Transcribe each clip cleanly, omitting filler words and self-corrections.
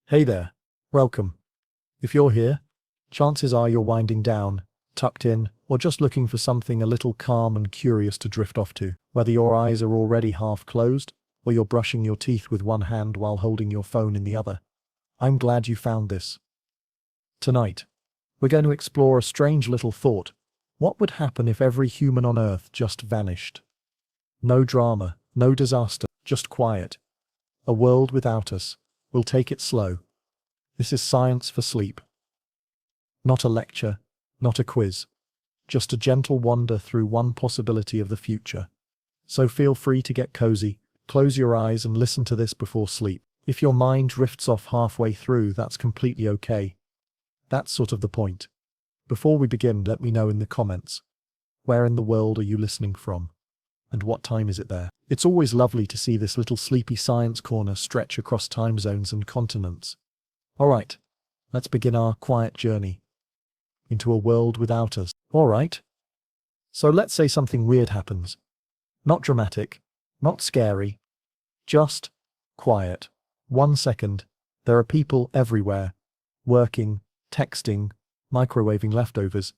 Hey there, welcome. If you're here, chances are you're winding down, tucked in, or just looking for something a little calm and curious to drift off to. Whether your eyes are already half closed, or you're brushing your teeth with one hand while holding your phone in the other, I'm glad you found this. Tonight, we're going to explore a strange little thought. What would happen if every human on Earth just vanished? No drama, no disaster, just quiet. A world without us. We'll take it slow. This is Science for Sleep. Not a lecture, not a quiz. Just a gentle wander through one possibility of the future. So feel free to get cozy, close your eyes and listen to this before sleep. If your mind drifts off halfway through, that's completely okay. That's sort of the point. Before we begin, let me know in the comments. Where in the world are you listening from? And what time is it there? It's always lovely to see this little sleepy science corner stretch across time zones and continents. Alright, let's begin our quiet journey into a world without us. Alright. So let's say something weird happens. Not dramatic, not scary, just quiet. 1 second, there are people everywhere, working, texting, microwaving leftovers,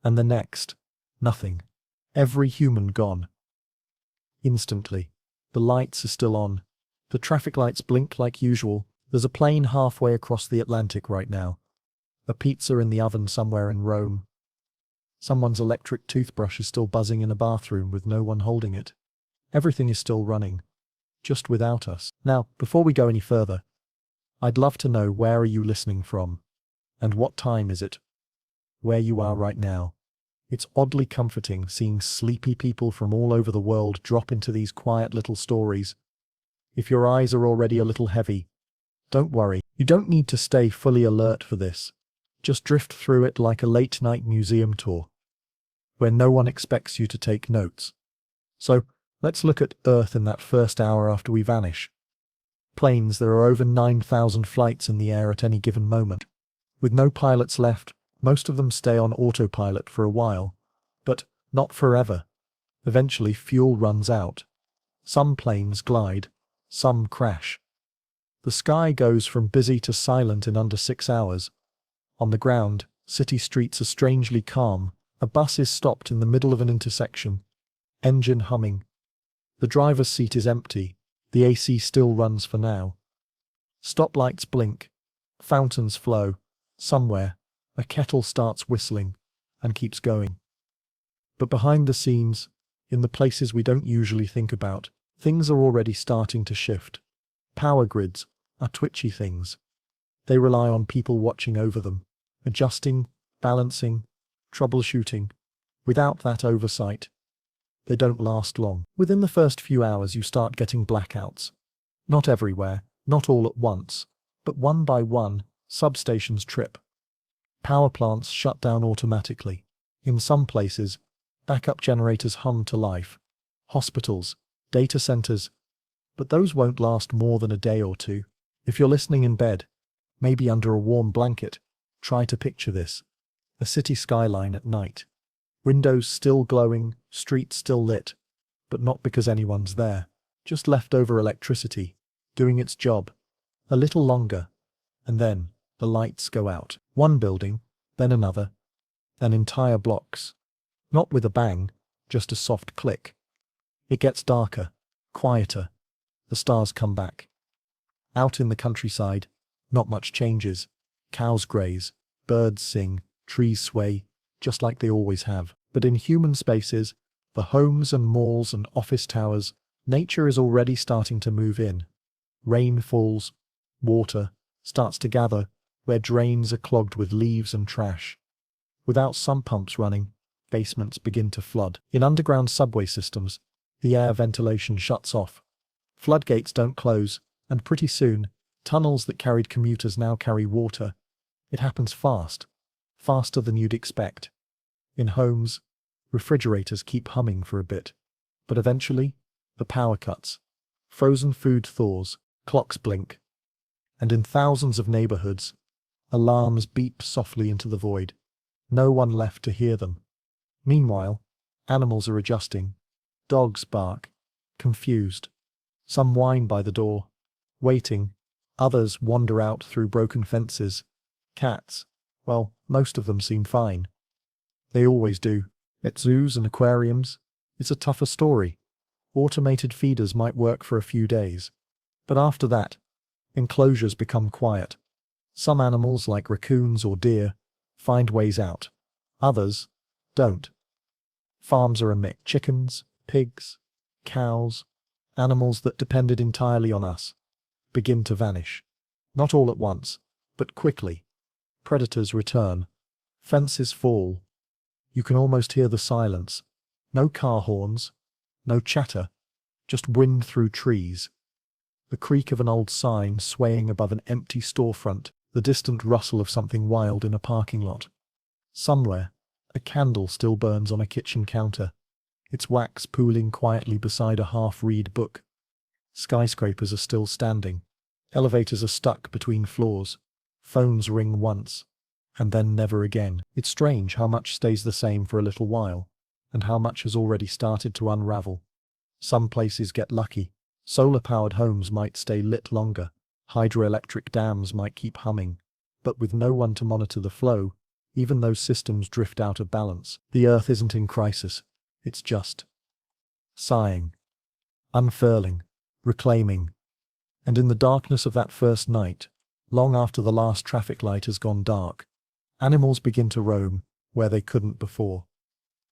and the next, nothing. Every human gone. Instantly. The lights are still on. The traffic lights blink like usual. There's a plane halfway across the Atlantic right now. A pizza in the oven somewhere in Rome. Someone's electric toothbrush is still buzzing in a bathroom with no one holding it. Everything is still running. Just without us. Now, before we go any further, I'd love to know, where are you listening from? And what time is it? Where you are right now. It's oddly comforting seeing sleepy people from all over the world drop into these quiet little stories. If your eyes are already a little heavy, don't worry. You don't need to stay fully alert for this. Just drift through it like a late-night museum tour, where no one expects you to take notes. So, let's look at Earth in that first hour after we vanish. Planes, there are over 9,000 flights in the air at any given moment. With no pilots left, most of them stay on autopilot for a while, but not forever. Eventually fuel runs out. Some planes glide, some crash. The sky goes from busy to silent in under 6 hours. On the ground, city streets are strangely calm. A bus is stopped in the middle of an intersection. Engine humming. The driver's seat is empty. The AC still runs for now. Stoplights blink. Fountains flow. Somewhere, a kettle starts whistling and keeps going. But behind the scenes, in the places we don't usually think about, things are already starting to shift. Power grids are twitchy things. They rely on people watching over them, adjusting, balancing, troubleshooting. Without that oversight, they don't last long. Within the first few hours you start getting blackouts. Not everywhere, not all at once, but one by one, substations trip. Power plants shut down automatically. In some places, backup generators hum to life. Hospitals, data centers. But those won't last more than a day or two. If you're listening in bed, maybe under a warm blanket, try to picture this. A city skyline at night. Windows still glowing, streets still lit. But not because anyone's there. Just leftover electricity, doing its job. A little longer. And then, the lights go out. One building, then another, then entire blocks. Not with a bang, just a soft click. It gets darker, quieter. The stars come back. Out in the countryside, not much changes. Cows graze, birds sing, trees sway, just like they always have. But in human spaces, the homes and malls and office towers, nature is already starting to move in. Rain falls, water starts to gather, where drains are clogged with leaves and trash. Without sump pumps running, basements begin to flood. In underground subway systems, the air ventilation shuts off. Floodgates don't close, and pretty soon, tunnels that carried commuters now carry water. It happens fast, faster than you'd expect. In homes, refrigerators keep humming for a bit, but eventually, the power cuts. Frozen food thaws, clocks blink. And in thousands of neighborhoods, alarms beep softly into the void. No one left to hear them. Meanwhile, animals are adjusting. Dogs bark, confused. Some whine by the door, waiting, Others wander out through broken fences. Cats, well, most of them seem fine. They always do. At zoos and aquariums, it's a tougher story. Automated feeders might work for a few days. But after that, enclosures become quiet. Some animals, like raccoons or deer, find ways out. Others don't. Farms are a mix. Chickens, pigs, cows, animals that depended entirely on us, begin to vanish. Not all at once, but quickly. Predators return. Fences fall. You can almost hear the silence. No car horns, no chatter, just wind through trees. The creak of an old sign swaying above an empty storefront, the distant rustle of something wild in a parking lot. Somewhere, a candle still burns on a kitchen counter, its wax pooling quietly beside a half-read book. Skyscrapers are still standing. Elevators are stuck between floors. Phones ring once, and then never again. It's strange how much stays the same for a little while, and how much has already started to unravel. Some places get lucky. Solar-powered homes might stay lit longer. Hydroelectric dams might keep humming. But with no one to monitor the flow, even those systems drift out of balance. The Earth isn't in crisis. It's just sighing, unfurling, reclaiming. And in the darkness of that first night, long after the last traffic light has gone dark, animals begin to roam where they couldn't before.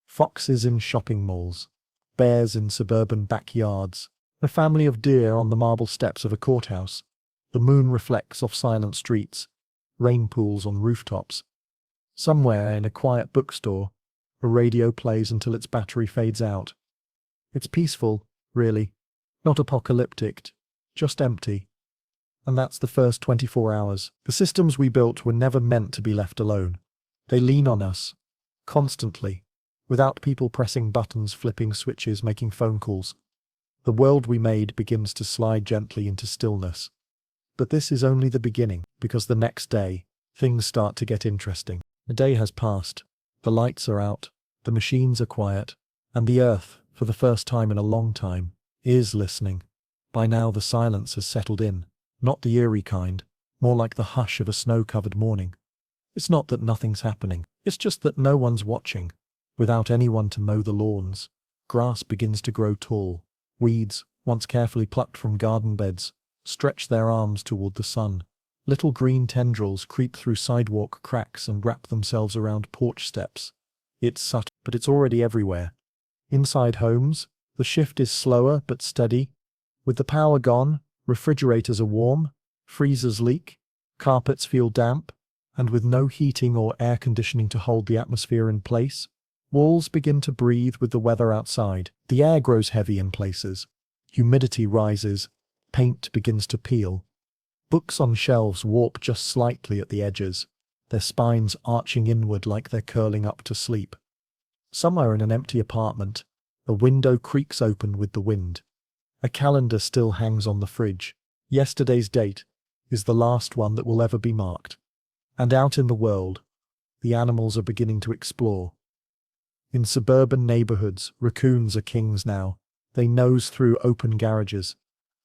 Foxes in shopping malls, bears in suburban backyards, a family of deer on the marble steps of a courthouse. The moon reflects off silent streets, rain pools on rooftops. Somewhere in a quiet bookstore, a radio plays until its battery fades out. It's peaceful, really. Not apocalyptic, just empty. And that's the first 24 hours. The systems we built were never meant to be left alone. They lean on us, constantly, without people pressing buttons, flipping switches, making phone calls. The world we made begins to slide gently into stillness. But this is only the beginning, because the next day, things start to get interesting. A day has passed. The lights are out, the machines are quiet, and the Earth, for the first time in a long time, is listening. By now the silence has settled in, not the eerie kind, more like the hush of a snow-covered morning. It's not that nothing's happening, it's just that no one's watching. Without anyone to mow the lawns, grass begins to grow tall. Weeds, once carefully plucked from garden beds, stretch their arms toward the sun. Little green tendrils creep through sidewalk cracks and wrap themselves around porch steps. It's subtle, but it's already everywhere. Inside homes, the shift is slower but steady. With the power gone, refrigerators are warm, freezers leak, carpets feel damp, and with no heating or air conditioning to hold the atmosphere in place, walls begin to breathe with the weather outside. The air grows heavy in places. Humidity rises. Paint begins to peel. Books on shelves warp just slightly at the edges, their spines arching inward like they're curling up to sleep. Somewhere in an empty apartment, a window creaks open with the wind. A calendar still hangs on the fridge. Yesterday's date is the last one that will ever be marked. And out in the world, the animals are beginning to explore. In suburban neighborhoods, raccoons are kings now. They nose through open garages,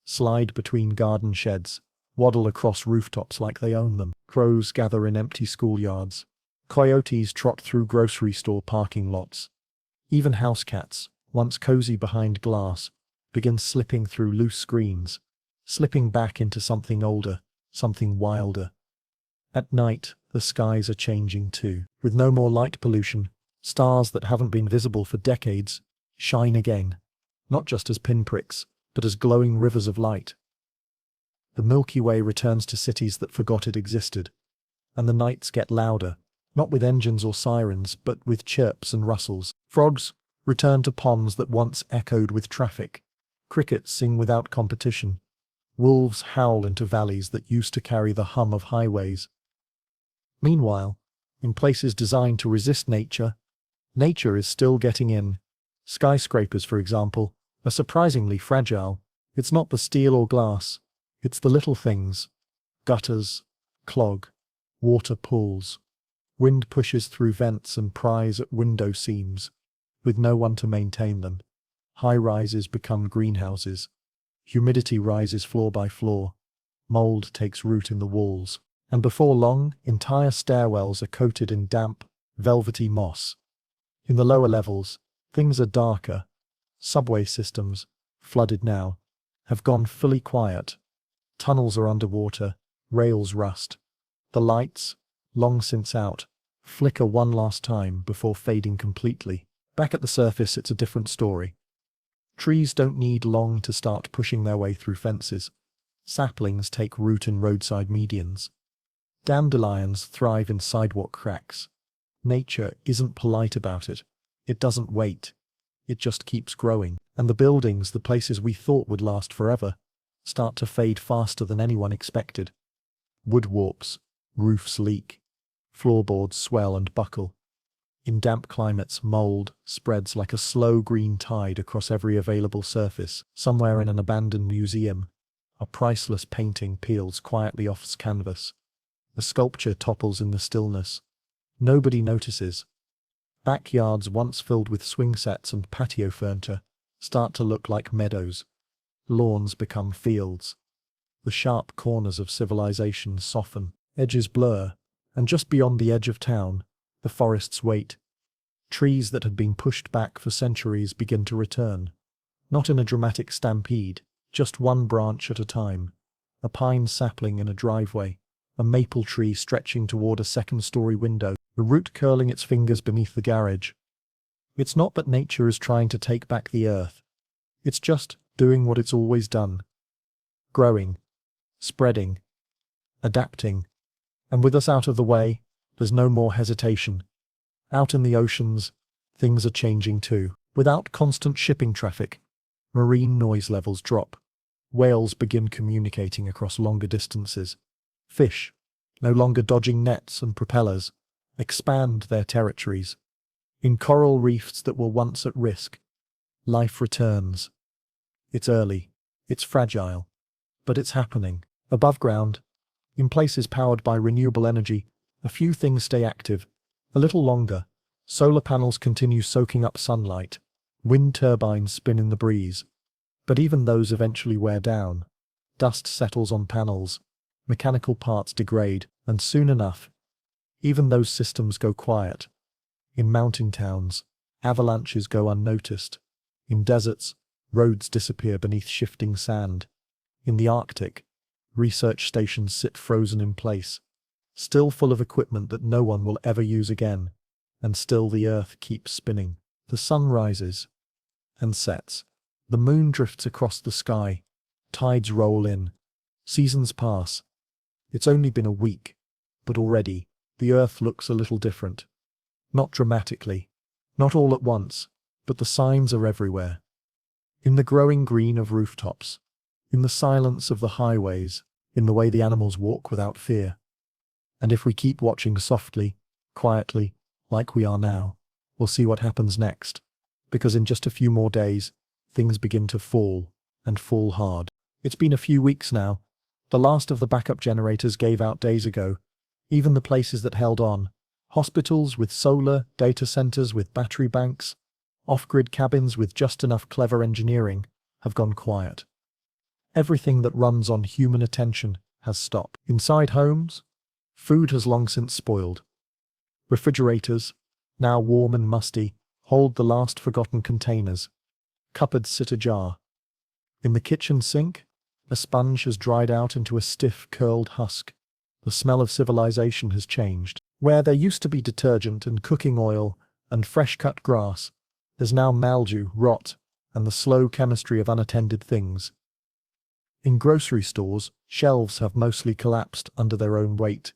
slide between garden sheds, waddle across rooftops like they own them. Crows gather in empty schoolyards. Coyotes trot through grocery store parking lots. Even house cats, once cozy behind glass, begin slipping through loose screens, slipping back into something older, something wilder. At night, the skies are changing too. With no more light pollution, stars that haven't been visible for decades shine again, not just as pinpricks, but as glowing rivers of light. The Milky Way returns to cities that forgot it existed, and the nights get louder, not with engines or sirens, but with chirps and rustles. Frogs return to ponds that once echoed with traffic. Crickets sing without competition. Wolves howl into valleys that used to carry the hum of highways. Meanwhile, in places designed to resist nature, nature is still getting in. Skyscrapers, for example, are surprisingly fragile. It's not the steel or glass, it's the little things. Gutters clog, water pools. Wind pushes through vents and pries at window seams, with no one to maintain them. High-rises become greenhouses. Humidity rises floor by floor. mold takes root in the walls, and before long, entire stairwells are coated in damp, velvety moss. In the lower levels, things are darker. Subway systems, flooded now, have gone fully quiet. Tunnels are underwater, rails rust. The lights, long since out, flicker one last time before fading completely. Back at the surface, it's a different story. Trees don't need long to start pushing their way through fences. Saplings take root in roadside medians. Dandelions thrive in sidewalk cracks. Nature isn't polite about it. It doesn't wait. It just keeps growing. And the buildings, the places we thought would last forever, start to fade faster than anyone expected. Wood warps, roofs leak, floorboards swell and buckle. In damp climates, mold spreads like a slow green tide across every available surface. Somewhere in an abandoned museum, a priceless painting peels quietly off canvas. A sculpture topples in the stillness. Nobody notices. Backyards once filled with swing sets and patio furniture start to look like meadows. Lawns become fields. The sharp corners of civilization soften, edges blur, and just beyond the edge of town, the forests wait. Trees that had been pushed back for centuries begin to return. Not in a dramatic stampede, just one branch at a time. A pine sapling in a driveway, a maple tree stretching toward a second-story window, the root curling its fingers beneath the garage. It's not that nature is trying to take back the earth. It's just doing what it's always done. Growing, spreading, adapting. And with us out of the way, there's no more hesitation. Out in the oceans, things are changing too. Without constant shipping traffic, marine noise levels drop. Whales begin communicating across longer distances. Fish, no longer dodging nets and propellers, expand their territories. In coral reefs that were once at risk, life returns. It's early, it's fragile, but it's happening. Above ground, in places powered by renewable energy, a few things stay active. A little longer, solar panels continue soaking up sunlight. Wind turbines spin in the breeze. But even those eventually wear down. Dust settles on panels. Mechanical parts degrade, and soon enough, even those systems go quiet. In mountain towns, avalanches go unnoticed. In deserts, roads disappear beneath shifting sand. In the Arctic, research stations sit frozen in place, still full of equipment that no one will ever use again, and still the earth keeps spinning. The sun rises and sets. The moon drifts across the sky. Tides roll in. Seasons pass. It's only been a week, but already, the earth looks a little different. Not dramatically, not all at once, but the signs are everywhere. In the growing green of rooftops, in the silence of the highways, in the way the animals walk without fear. And if we keep watching softly, quietly, like we are now, we'll see what happens next. Because in just a few more days, things begin to fall, and fall hard. It's been a few weeks now. The last of the backup generators gave out days ago. Even the places that held on, hospitals with solar, data centers with battery banks, off-grid cabins with just enough clever engineering, have gone quiet. Everything that runs on human attention has stopped. Inside homes, food has long since spoiled. Refrigerators, now warm and musty, hold the last forgotten containers. Cupboards sit ajar. In the kitchen sink, a sponge has dried out into a stiff, curled husk. The smell of civilization has changed. Where there used to be detergent and cooking oil and fresh-cut grass, there's now mildew, rot, and the slow chemistry of unattended things. In grocery stores, shelves have mostly collapsed under their own weight.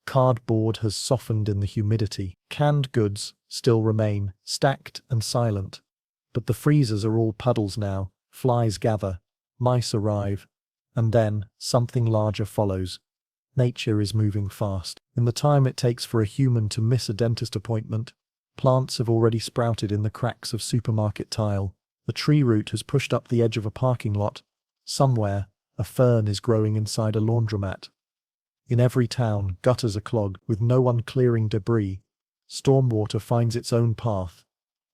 Cardboard has softened in the humidity. Canned goods still remain, stacked and silent. But the freezers are all puddles now. Flies gather, mice arrive, and then something larger follows. Nature is moving fast. In the time it takes for a human to miss a dentist appointment, plants have already sprouted in the cracks of supermarket tile. The tree root has pushed up the edge of a parking lot. Somewhere, a fern is growing inside a laundromat. In every town, gutters are clogged, with no one clearing debris. Stormwater finds its own path,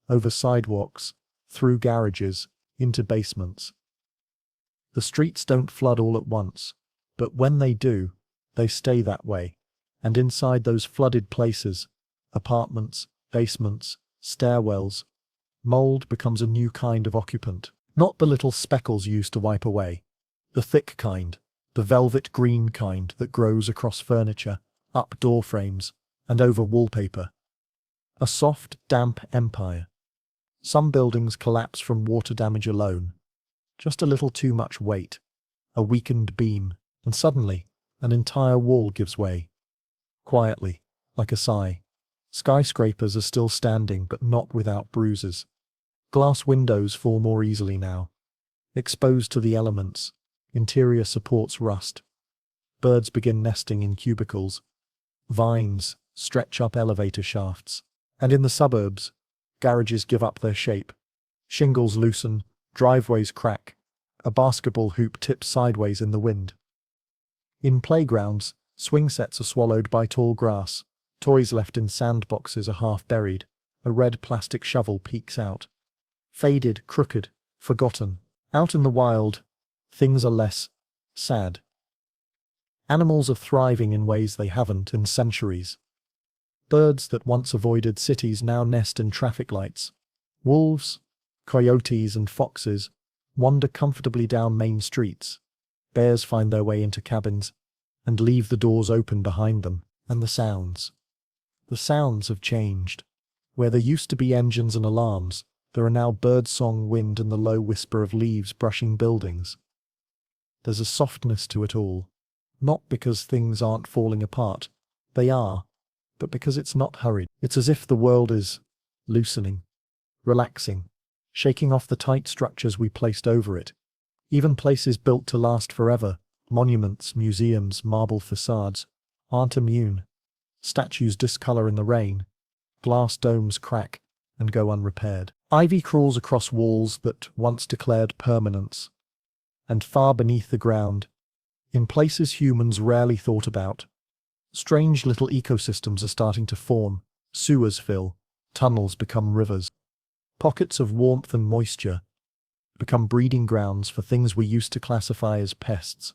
over sidewalks, through garages, into basements. The streets don't flood all at once. But when they do, they stay that way. And inside those flooded places, apartments, basements, stairwells, mold becomes a new kind of occupant. Not the little speckles used to wipe away. The thick kind, the velvet green kind that grows across furniture, up door frames, and over wallpaper. A soft, damp empire. Some buildings collapse from water damage alone. Just a little too much weight. A weakened beam, and suddenly, an entire wall gives way. Quietly, like a sigh. Skyscrapers are still standing, but not without bruises. Glass windows fall more easily now. Exposed to the elements, interior supports rust. Birds begin nesting in cubicles. Vines stretch up elevator shafts. And in the suburbs, garages give up their shape. Shingles loosen, driveways crack. A basketball hoop tips sideways in the wind. In playgrounds, swing sets are swallowed by tall grass. Toys left in sandboxes are half buried. A red plastic shovel peeks out. Faded, crooked, forgotten. Out in the wild, things are less sad. Animals are thriving in ways they haven't in centuries. Birds that once avoided cities now nest in traffic lights. Wolves, coyotes and foxes wander comfortably down main streets. Bears find their way into cabins and leave the doors open behind them. And the sounds. The sounds have changed. Where there used to be engines and alarms, there are now birdsong, wind, and the low whisper of leaves brushing buildings. There's a softness to it all. Not because things aren't falling apart. They are. But because it's not hurried. It's as if the world is loosening, relaxing, shaking off the tight structures we placed over it. Even places built to last forever, monuments, museums, marble facades, aren't immune. Statues discolor in the rain. Glass domes crack and go unrepaired. Ivy crawls across walls that once declared permanence. And far beneath the ground, in places humans rarely thought about, strange little ecosystems are starting to form. Sewers fill, tunnels become rivers. Pockets of warmth and moisture become breeding grounds for things we used to classify as pests.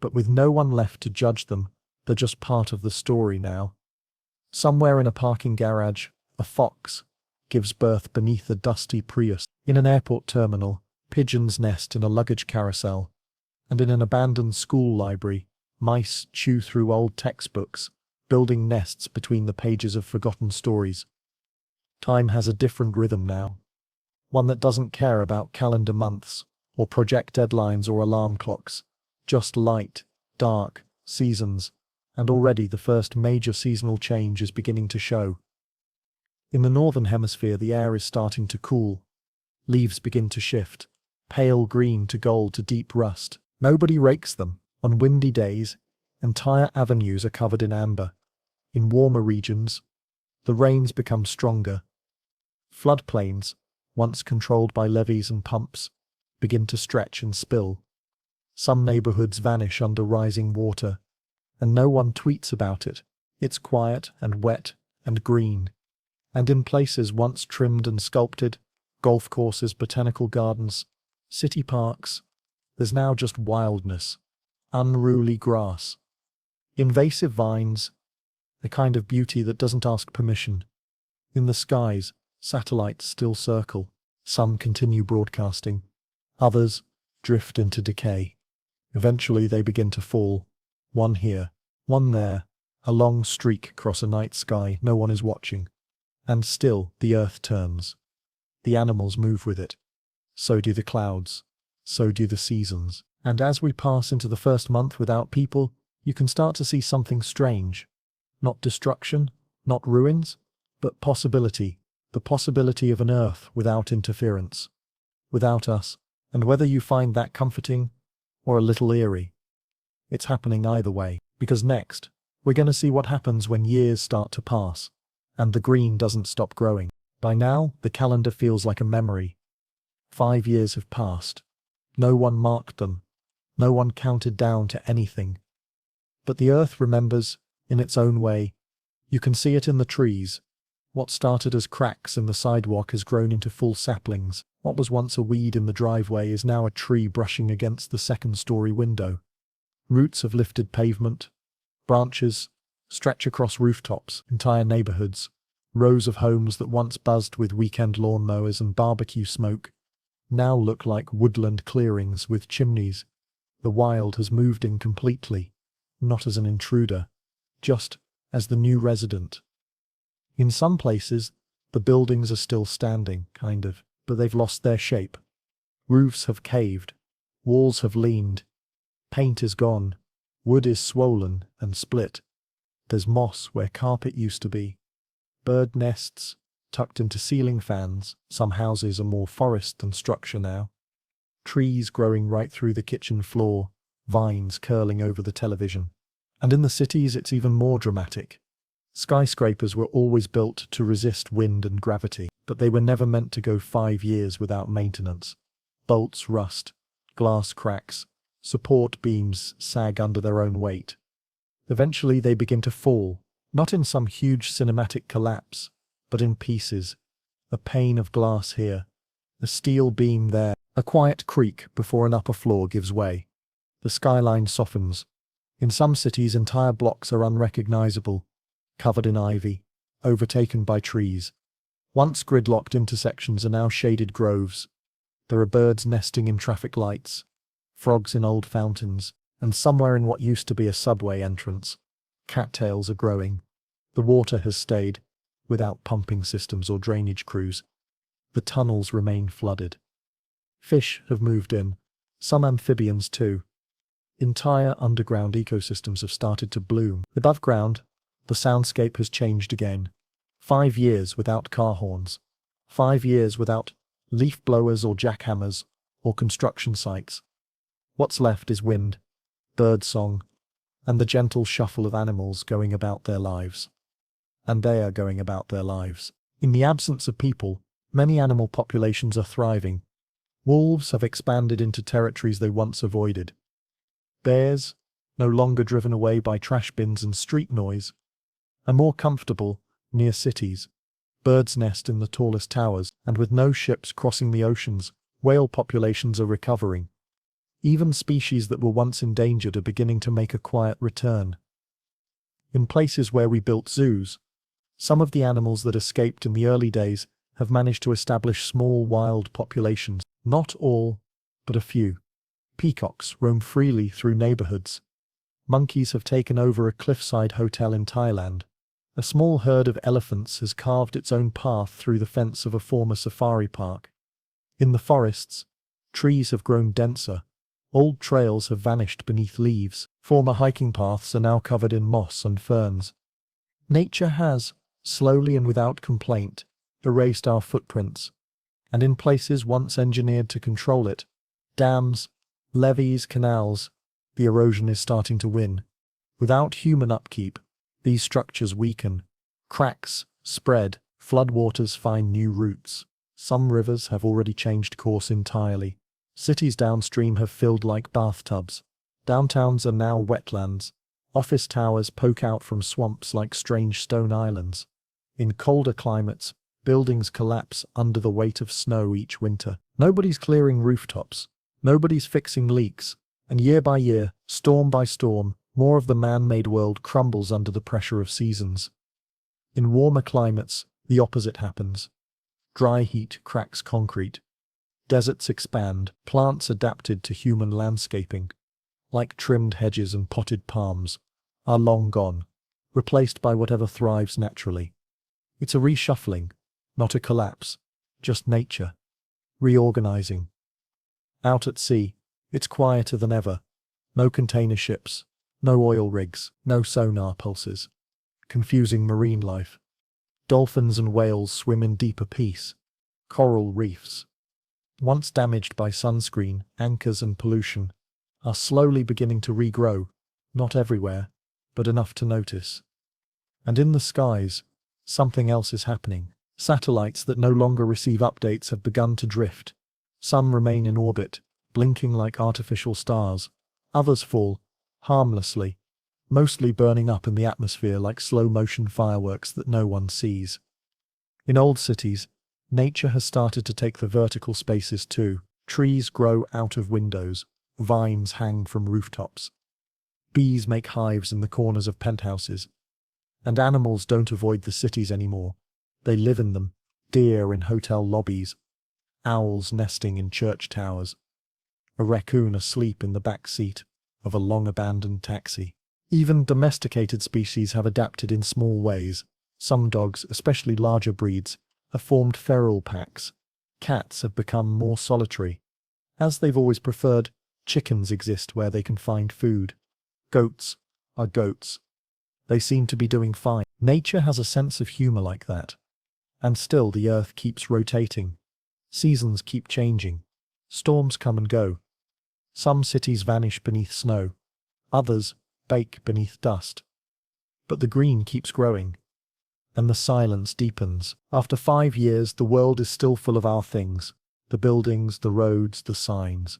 But with no one left to judge them, they're just part of the story now. Somewhere in a parking garage, a fox gives birth beneath a dusty Prius. In an airport terminal, pigeons nest in a luggage carousel. And in an abandoned school library, mice chew through old textbooks, building nests between the pages of forgotten stories. Time has a different rhythm now. One that doesn't care about calendar months, or project deadlines or alarm clocks. Just light, dark, seasons, and already the first major seasonal change is beginning to show. In the northern hemisphere, the air is starting to cool. Leaves begin to shift, pale green to gold to deep rust. Nobody rakes them. On windy days, entire avenues are covered in amber. In warmer regions, the rains become stronger. Floodplains, once controlled by levees and pumps, begin to stretch and spill. Some neighborhoods vanish under rising water, and no one tweets about it. It's quiet and wet and green. And in places once trimmed and sculpted, golf courses, botanical gardens, city parks, there's now just wildness, unruly grass, invasive vines, a kind of beauty that doesn't ask permission. In the skies, satellites still circle. Some continue broadcasting. Others drift into decay. Eventually they begin to fall. One here, one there, a long streak across a night sky. No one is watching. And still the earth turns. The animals move with it. So do the clouds. So do the seasons. And as we pass into the first month without people, you can start to see something strange. Not destruction, not ruins, but possibility. The possibility of an earth without interference. Without us. And whether you find that comforting or a little eerie, it's happening either way. Because next, we're going to see what happens when years start to pass, and the green doesn't stop growing. By now, the calendar feels like a memory. 5 years have passed. No one marked them. No one counted down to anything. But the earth remembers, in its own way. You can see it in the trees. What started as cracks in the sidewalk has grown into full saplings. What was once a weed in the driveway is now a tree brushing against the second-story window. Roots have lifted pavement. Branches stretch across rooftops, entire neighborhoods. Rows of homes that once buzzed with weekend lawnmowers and barbecue smoke now look like woodland clearings with chimneys. The wild has moved in completely, not as an intruder, just as the new resident. In some places, the buildings are still standing, kind of, but they've lost their shape. Roofs have caved, walls have leaned, paint is gone, wood is swollen and split. There's moss where carpet used to be. Bird nests tucked into ceiling fans. Some houses are more forest than structure now. Trees growing right through the kitchen floor, vines curling over the television. And in the cities it's even more dramatic. Skyscrapers were always built to resist wind and gravity, but they were never meant to go 5 years without maintenance. Bolts rust, glass cracks, support beams sag under their own weight. Eventually they begin to fall, not in some huge cinematic collapse, but in pieces. A pane of glass here, a steel beam there, a quiet creak before an upper floor gives way. The skyline softens. In some cities entire blocks are unrecognizable, covered in ivy, overtaken by trees. Once gridlocked intersections are now shaded groves. There are birds nesting in traffic lights, frogs in old fountains, and somewhere in what used to be a subway entrance, cattails are growing. The water has stayed, without pumping systems or drainage crews. The tunnels remain flooded. Fish have moved in, some amphibians too. Entire underground ecosystems have started to bloom. Above ground, the soundscape has changed again. 5 years without car horns. 5 years without leaf blowers or jackhammers or construction sites. What's left is wind, bird song, and the gentle shuffle of animals going about their lives. And they are going about their lives. In the absence of people, many animal populations are thriving. Wolves have expanded into territories they once avoided. Bears, no longer driven away by trash bins and street noise, are more comfortable near cities. Birds nest in the tallest towers, and with no ships crossing the oceans, whale populations are recovering. Even species that were once endangered are beginning to make a quiet return. In places where we built zoos, some of the animals that escaped in the early days have managed to establish small wild populations. Not all, but a few. Peacocks roam freely through neighborhoods. Monkeys have taken over a cliffside hotel in Thailand. A small herd of elephants has carved its own path through the fence of a former safari park. In the forests, trees have grown denser. Old trails have vanished beneath leaves. Former hiking paths are now covered in moss and ferns. Nature has, slowly and without complaint, erased our footprints. And in places once engineered to control it, dams, levees, canals, the erosion is starting to win. Without human upkeep, these structures weaken. Cracks spread, floodwaters find new routes. Some rivers have already changed course entirely. Cities downstream have filled like bathtubs. Downtowns are now wetlands. Office towers poke out from swamps like strange stone islands. In colder climates, buildings collapse under the weight of snow each winter. Nobody's clearing rooftops. Nobody's fixing leaks. And year by year, storm by storm, more of the man-made world crumbles under the pressure of seasons. In warmer climates, the opposite happens. Dry heat cracks concrete. Deserts expand, plants adapted to human landscaping, like trimmed hedges and potted palms, are long gone, replaced by whatever thrives naturally. It's a reshuffling, not a collapse, just nature, reorganizing. Out at sea, it's quieter than ever. No container ships, no oil rigs, no sonar pulses. Confusing marine life. Dolphins and whales swim in deeper peace. Coral reefs, once damaged by sunscreen, anchors and pollution, are slowly beginning to regrow, not everywhere, but enough to notice. And in the skies, something else is happening. Satellites that no longer receive updates have begun to drift. Some remain in orbit, blinking like artificial stars. Others fall, harmlessly, mostly burning up in the atmosphere like slow-motion fireworks that no one sees. In old cities, nature has started to take the vertical spaces too. Trees grow out of windows, vines hang from rooftops. Bees make hives in the corners of penthouses. And animals don't avoid the cities anymore. They live in them. Deer in hotel lobbies. Owls nesting in church towers. A raccoon asleep in the back seat of a long-abandoned taxi. Even domesticated species have adapted in small ways. Some dogs, especially larger breeds, have formed feral packs. Cats have become more solitary. As they've always preferred, chickens exist where they can find food. Goats are goats. They seem to be doing fine. Nature has a sense of humor like that. And still the earth keeps rotating. Seasons keep changing. Storms come and go. Some cities vanish beneath snow. Others bake beneath dust. But the green keeps growing. And the silence deepens. After 5 years, the world is still full of our things. The buildings, the roads, the signs.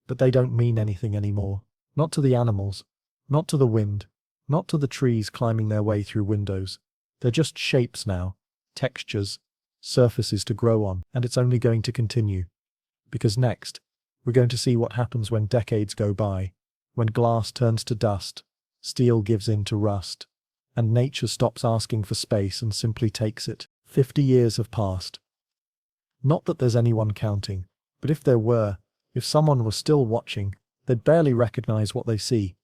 But they don't mean anything anymore. Not to the animals. Not to the wind. Not to the trees climbing their way through windows. They're just shapes now. Textures. Surfaces to grow on. And it's only going to continue. Because next, we're going to see what happens when decades go by. When glass turns to dust. Steel gives in to rust. And nature stops asking for space and simply takes it. 50 years have passed. Not that there's anyone counting, but if there were, if someone was still watching, they'd barely recognize what they see.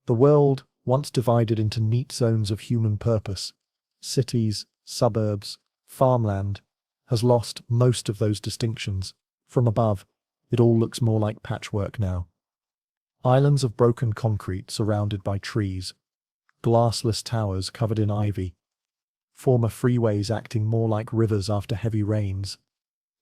The world, once divided into neat zones of human purpose, cities, suburbs, farmland, has lost most of those distinctions. From above, it all looks more like patchwork now. Islands of broken concrete surrounded by trees. Glassless towers covered in ivy. Former freeways acting more like rivers after heavy rains.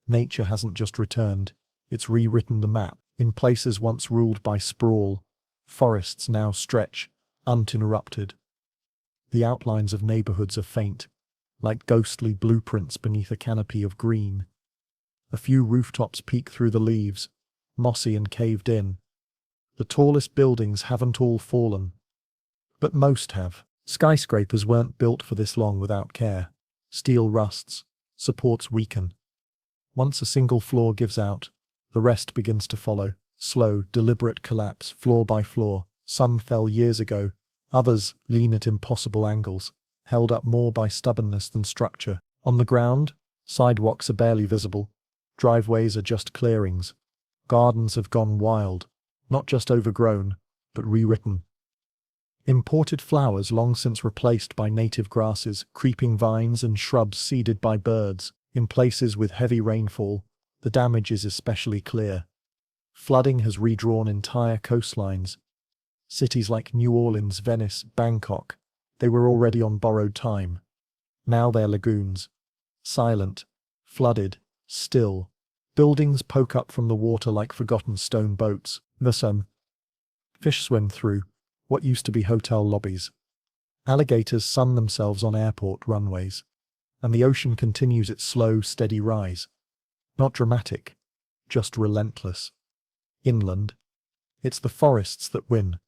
Nature hasn't just returned, it's rewritten the map. In places once ruled by sprawl, forests now stretch, uninterrupted. The outlines of neighborhoods are faint, like ghostly blueprints beneath a canopy of green. A few rooftops peek through the leaves, mossy and caved in. The tallest buildings haven't all fallen. But most have. Skyscrapers weren't built for this long without care. Steel rusts, supports weaken. Once a single floor gives out, the rest begins to follow. Slow, deliberate collapse, floor by floor. Some fell years ago, others lean at impossible angles, held up more by stubbornness than structure. On the ground, sidewalks are barely visible. Driveways are just clearings. Gardens have gone wild, not just overgrown, but rewritten. Imported flowers long since replaced by native grasses, creeping vines and shrubs seeded by birds. In places with heavy rainfall, the damage is especially clear. Flooding has redrawn entire coastlines. Cities like New Orleans, Venice, Bangkok, they were already on borrowed time. Now they're lagoons. Silent, flooded, still. Buildings poke up from the water like forgotten stone boats. Fish swim through what used to be hotel lobbies. Alligators sun themselves on airport runways. And the ocean continues its slow, steady rise. Not dramatic, just relentless. Inland, it's the forests that win.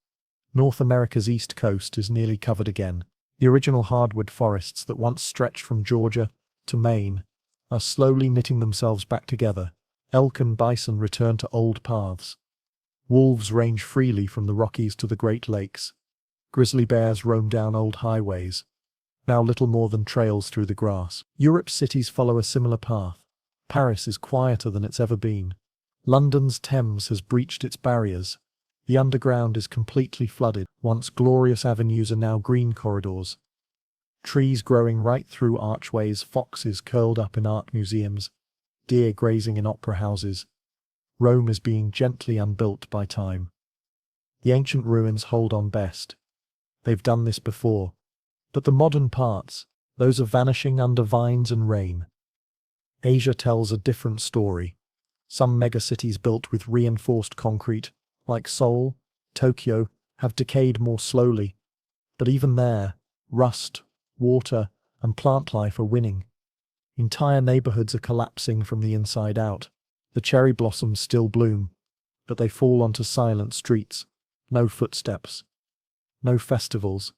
North America's east coast is nearly covered again. The original hardwood forests that once stretched from Georgia to Maine are slowly knitting themselves back together. Elk and bison return to old paths. Wolves range freely from the Rockies to the Great Lakes. Grizzly bears roam down old highways, now little more than trails through the grass. Europe's cities follow a similar path. Paris is quieter than it's ever been. London's Thames has breached its barriers. The underground is completely flooded. Once glorious avenues are now green corridors. Trees growing right through archways, foxes curled up in art museums, deer grazing in opera houses. Rome is being gently unbuilt by time. The ancient ruins hold on best. They've done this before. But the modern parts, those are vanishing under vines and rain. Asia tells a different story. Some megacities built with reinforced concrete, like Seoul, Tokyo, have decayed more slowly. But even there, rust, water, and plant life are winning. Entire neighborhoods are collapsing from the inside out. The cherry blossoms still bloom, but they fall onto silent streets. No footsteps. No festivals.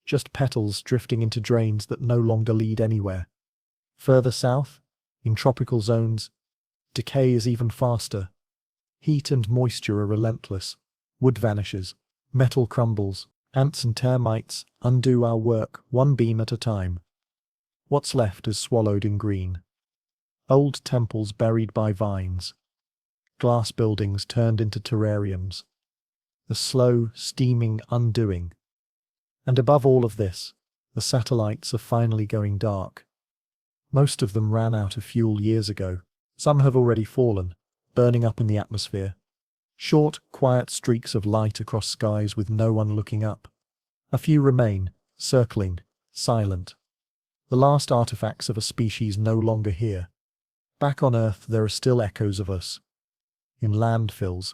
Just petals drifting into drains that no longer lead anywhere. Further south, in tropical zones, decay is even faster. Heat and moisture are relentless. Wood vanishes. Metal crumbles. Ants and termites undo our work one beam at a time. What's left is swallowed in green. Old temples buried by vines. Glass buildings turned into terrariums. The slow, steaming undoing. And above all of this, the satellites are finally going dark. Most of them ran out of fuel years ago. Some have already fallen, burning up in the atmosphere. Short, quiet streaks of light across skies with no one looking up. A few remain, circling, silent. The last artifacts of a species no longer here. Back on Earth there are still echoes of us. In landfills,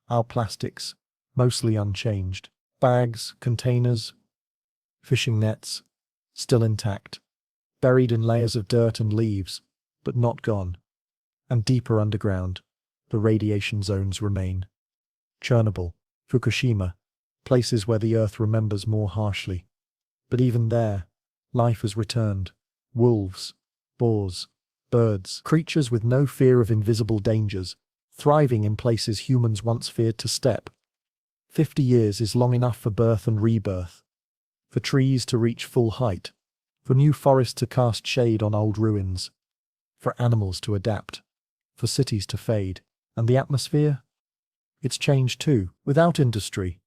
our plastics, mostly unchanged. Bags, containers, fishing nets, still intact. Buried in layers of dirt and leaves, but not gone. And deeper underground, the radiation zones remain. Chernobyl, Fukushima, places where the Earth remembers more harshly. But even there, life has returned. Wolves, boars, birds, creatures with no fear of invisible dangers, thriving in places humans once feared to step. 50 years is long enough for birth and rebirth, for trees to reach full height, for new forests to cast shade on old ruins, for animals to adapt, for cities to fade. And the atmosphere? It's changed too, without industry,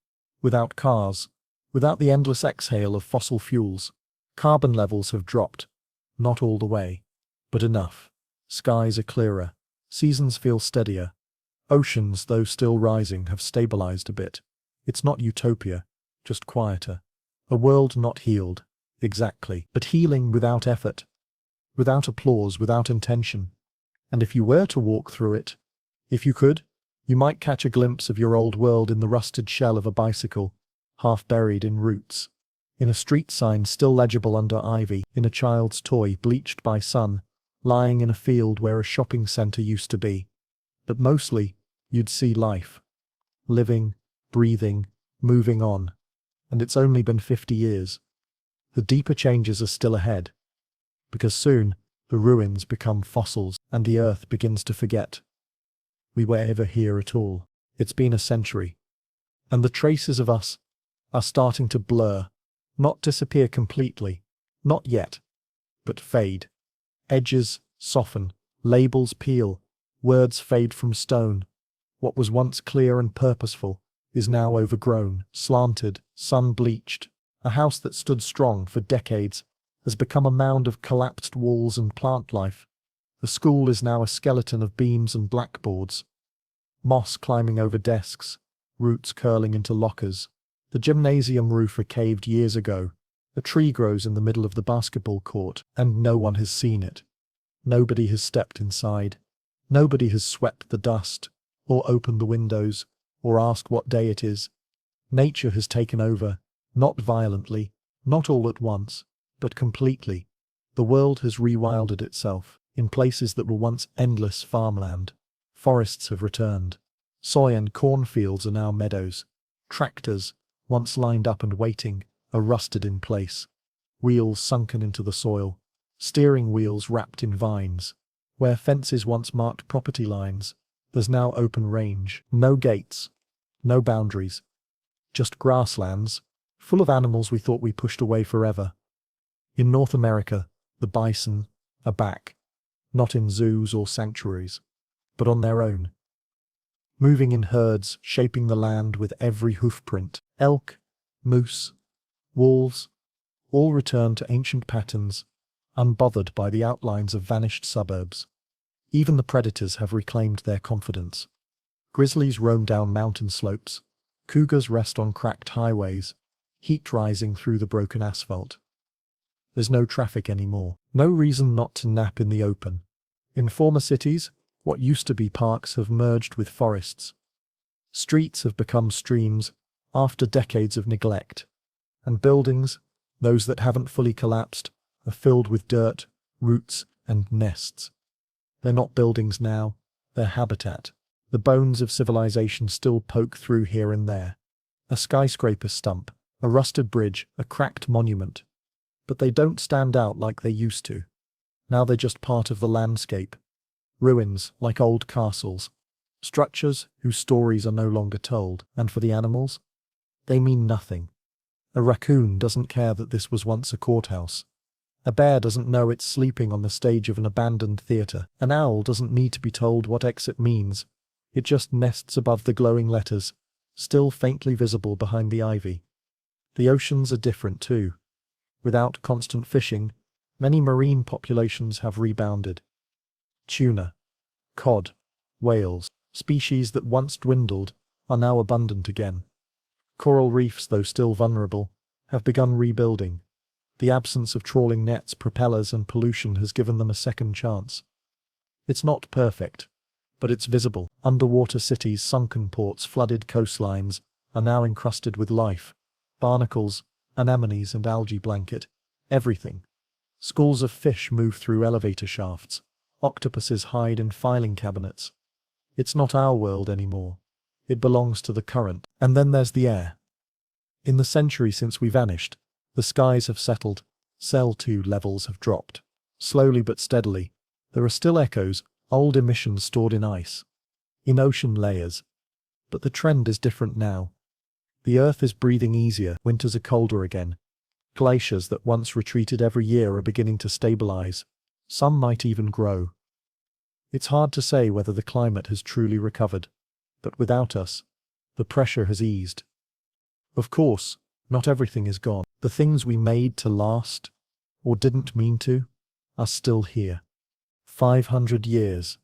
without cars, without the endless exhale of fossil fuels. Carbon levels have dropped, not all the way, but enough. Skies are clearer, seasons feel steadier. Oceans, though still rising, have stabilized a bit. It's not utopia, just quieter. A world not healed, exactly, but healing without effort, without applause, without intention. And if you were to walk through it, if you could, you might catch a glimpse of your old world in the rusted shell of a bicycle, half buried in roots. In a street sign still legible under ivy, in a child's toy bleached by sun, lying in a field where a shopping centre used to be. But mostly, you'd see life. Living, breathing, moving on. And it's only been 50 years. The deeper changes are still ahead. Because soon, the ruins become fossils, and the Earth begins to forget we were ever here at all. It's been a century. And the traces of us are starting to blur, not disappear completely, not yet, but fade. Edges soften, labels peel, words fade from stone. What was once clear and purposeful is now overgrown, slanted, sun-bleached. A house that stood strong for decades has become a mound of collapsed walls and plant life. The school is now a skeleton of beams and blackboards. Moss climbing over desks, roots curling into lockers. The gymnasium roof recaved years ago. A tree grows in the middle of the basketball court, and no one has seen it. Nobody has stepped inside. Nobody has swept the dust, or opened the windows, or asked what day it is. Nature has taken over, not violently, not all at once, but completely. The world has rewilded itself. In places that were once endless farmland, forests have returned. Soy and cornfields are now meadows. Tractors, once lined up and waiting, are rusted in place. Wheels sunken into the soil. Steering wheels wrapped in vines. Where fences once marked property lines, there's now open range. No gates. No boundaries. Just grasslands, full of animals we thought we pushed away forever. In North America, the bison are back. Not in zoos or sanctuaries, but on their own. Moving in herds, shaping the land with every hoofprint. Elk, moose, wolves, all return to ancient patterns, unbothered by the outlines of vanished suburbs. Even the predators have reclaimed their confidence. Grizzlies roam down mountain slopes. Cougars rest on cracked highways, heat rising through the broken asphalt. There's no traffic anymore. No reason not to nap in the open. In former cities, what used to be parks have merged with forests. Streets have become streams after decades of neglect. And buildings, those that haven't fully collapsed, are filled with dirt, roots, and nests. They're not buildings now, they're habitat. The bones of civilization still poke through here and there. A skyscraper stump, a rusted bridge, a cracked monument. But they don't stand out like they used to. Now they're just part of the landscape. Ruins, like old castles. Structures whose stories are no longer told. And for the animals? They mean nothing. A raccoon doesn't care that this was once a courthouse. A bear doesn't know it's sleeping on the stage of an abandoned theatre. An owl doesn't need to be told what exit means. It just nests above the glowing letters, still faintly visible behind the ivy. The oceans are different too. Without constant fishing, many marine populations have rebounded. Tuna, cod, whales, species that once dwindled, are now abundant again. Coral reefs, though still vulnerable, have begun rebuilding. The absence of trawling nets, propellers, and pollution has given them a second chance. It's not perfect, but it's visible. Underwater cities, sunken ports, flooded coastlines are now encrusted with life. Barnacles, anemones, and algae blanket everything. Schools of fish move through elevator shafts. Octopuses hide in filing cabinets. It's not our world anymore. It belongs to the current. And then there's the air. In the century since we vanished, the skies have settled, CO2 levels have dropped. Slowly but steadily, there are still echoes, old emissions stored in ice, in ocean layers. But the trend is different now. The Earth is breathing easier, winters are colder again. Glaciers that once retreated every year are beginning to stabilize. Some might even grow. It's hard to say whether the climate has truly recovered, but without us, the pressure has eased. Of course, not everything is gone. The things we made to last, or didn't mean to, are still here. 500 years.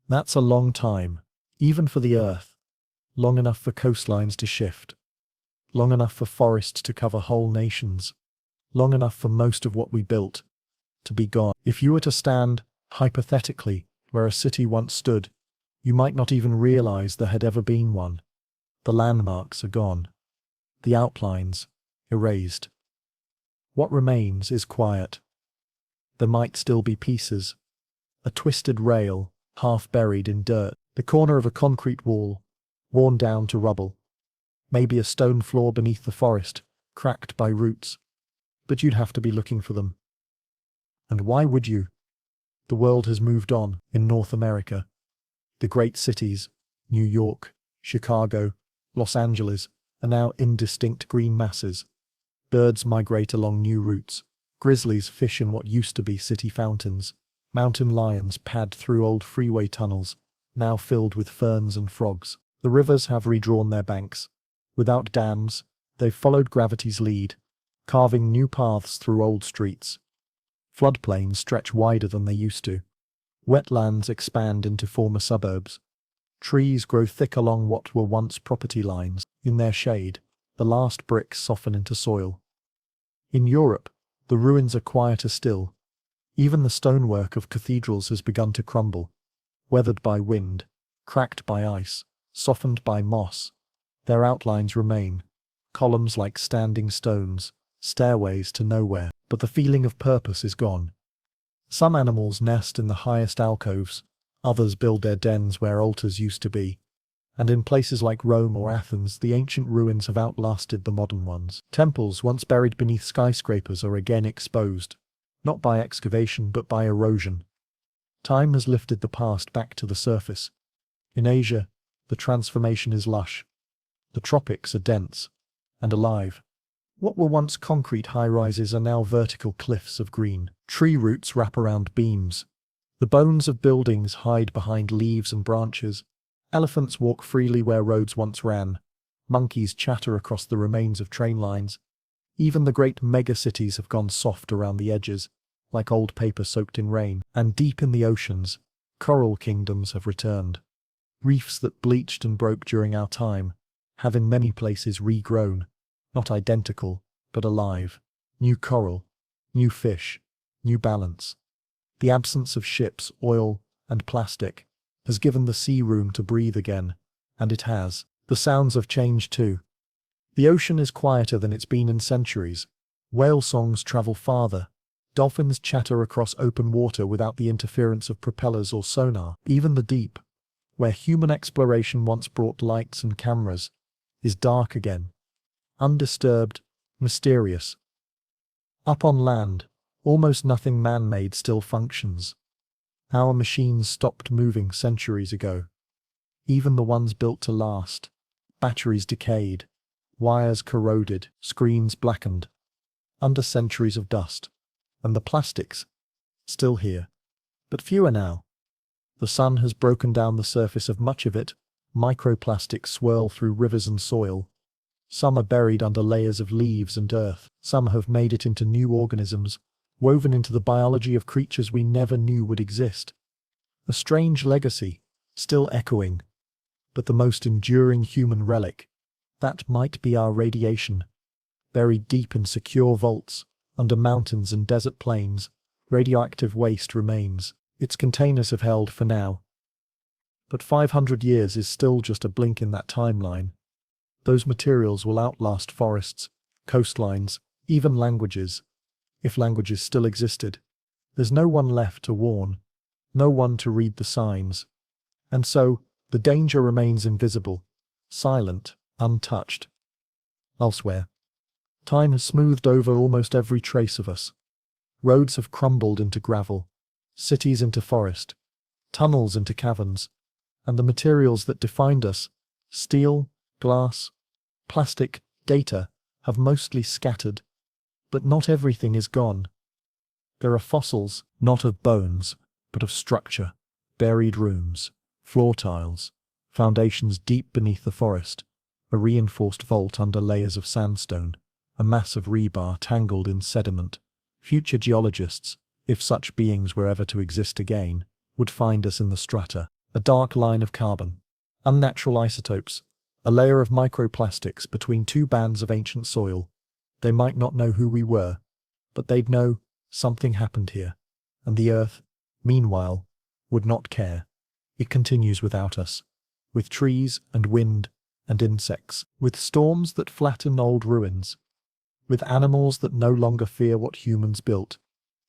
That's a long time, even for the Earth. Long enough for coastlines to shift. Long enough for forests to cover whole nations. Long enough for most of what we built to be gone. If you were to stand, hypothetically, where a city once stood, you might not even realize there had ever been one. The landmarks are gone. The outlines erased. What remains is quiet. There might still be pieces. A twisted rail, half buried in dirt. The corner of a concrete wall, worn down to rubble. Maybe a stone floor beneath the forest, cracked by roots. But you'd have to be looking for them. And why would you? The world has moved on in North America. The great cities, New York, Chicago, Los Angeles, are now indistinct green masses. Birds migrate along new routes. Grizzlies fish in what used to be city fountains. Mountain lions pad through old freeway tunnels, now filled with ferns and frogs. The rivers have redrawn their banks. Without dams, they've followed gravity's lead, carving new paths through old streets. Floodplains stretch wider than they used to. Wetlands expand into former suburbs. Trees grow thick along what were once property lines. In their shade, the last bricks soften into soil. In Europe, the ruins are quieter still. Even the stonework of cathedrals has begun to crumble. Weathered by wind, cracked by ice, softened by moss, their outlines remain. Columns like standing stones, stairways to nowhere. But the feeling of purpose is gone. Some animals nest in the highest alcoves, others build their dens where altars used to be. And in places like Rome or Athens, the ancient ruins have outlasted the modern ones. Temples once buried beneath skyscrapers are again exposed, not by excavation but by erosion. Time has lifted the past back to the surface. In Asia, the transformation is lush. The tropics are dense and alive. What were once concrete high-rises are now vertical cliffs of green. Tree roots wrap around beams. The bones of buildings hide behind leaves and branches. Elephants walk freely where roads once ran. Monkeys chatter across the remains of train lines. Even the great megacities have gone soft around the edges, like old paper soaked in rain. And deep in the oceans, coral kingdoms have returned. Reefs that bleached and broke during our time have in many places regrown. Not identical, but alive. New coral, new fish, new balance. The absence of ships, oil, and plastic has given the sea room to breathe again, and it has. The sounds have changed too. The ocean is quieter than it's been in centuries. Whale songs travel farther. Dolphins chatter across open water without the interference of propellers or sonar. Even the deep, where human exploration once brought lights and cameras, is dark again. Undisturbed, mysterious. Up on land, almost nothing man-made still functions. Our machines stopped moving centuries ago. Even the ones built to last. Batteries decayed. wires corroded, screens blackened, under centuries of dust. And the plastics, still here, but fewer now. The sun has broken down the surface of much of it. Microplastics swirl through rivers and soil. Some are buried under layers of leaves and earth. Some have made it into new organisms, woven into the biology of creatures we never knew would exist. A strange legacy, still echoing, but the most enduring human relic. That might be our radiation. Buried deep in secure vaults, under mountains and desert plains, radioactive waste remains. Its containers have held for now. But 500 years is still just a blink in that timeline. Those materials will outlast forests, coastlines, even languages. If languages still existed, there's no one left to warn, no one to read the signs. And so, the danger remains invisible, silent, untouched. Elsewhere, time has smoothed over almost every trace of us. Roads have crumbled into gravel, cities into forest, tunnels into caverns, and the materials that defined us, steel, glass, plastic, data, have mostly scattered. But not everything is gone. There are fossils, not of bones, but of structure, buried rooms, floor tiles, foundations deep beneath the forest, a reinforced vault under layers of sandstone, a mass of rebar tangled in sediment. Future geologists, if such beings were ever to exist again, would find us in the strata, a dark line of carbon, unnatural isotopes, a layer of microplastics between two bands of ancient soil. They might not know who we were, but they'd know something happened here, and the Earth, meanwhile, would not care. It continues without us, with trees and wind and insects, with storms that flatten old ruins, with animals that no longer fear what humans built,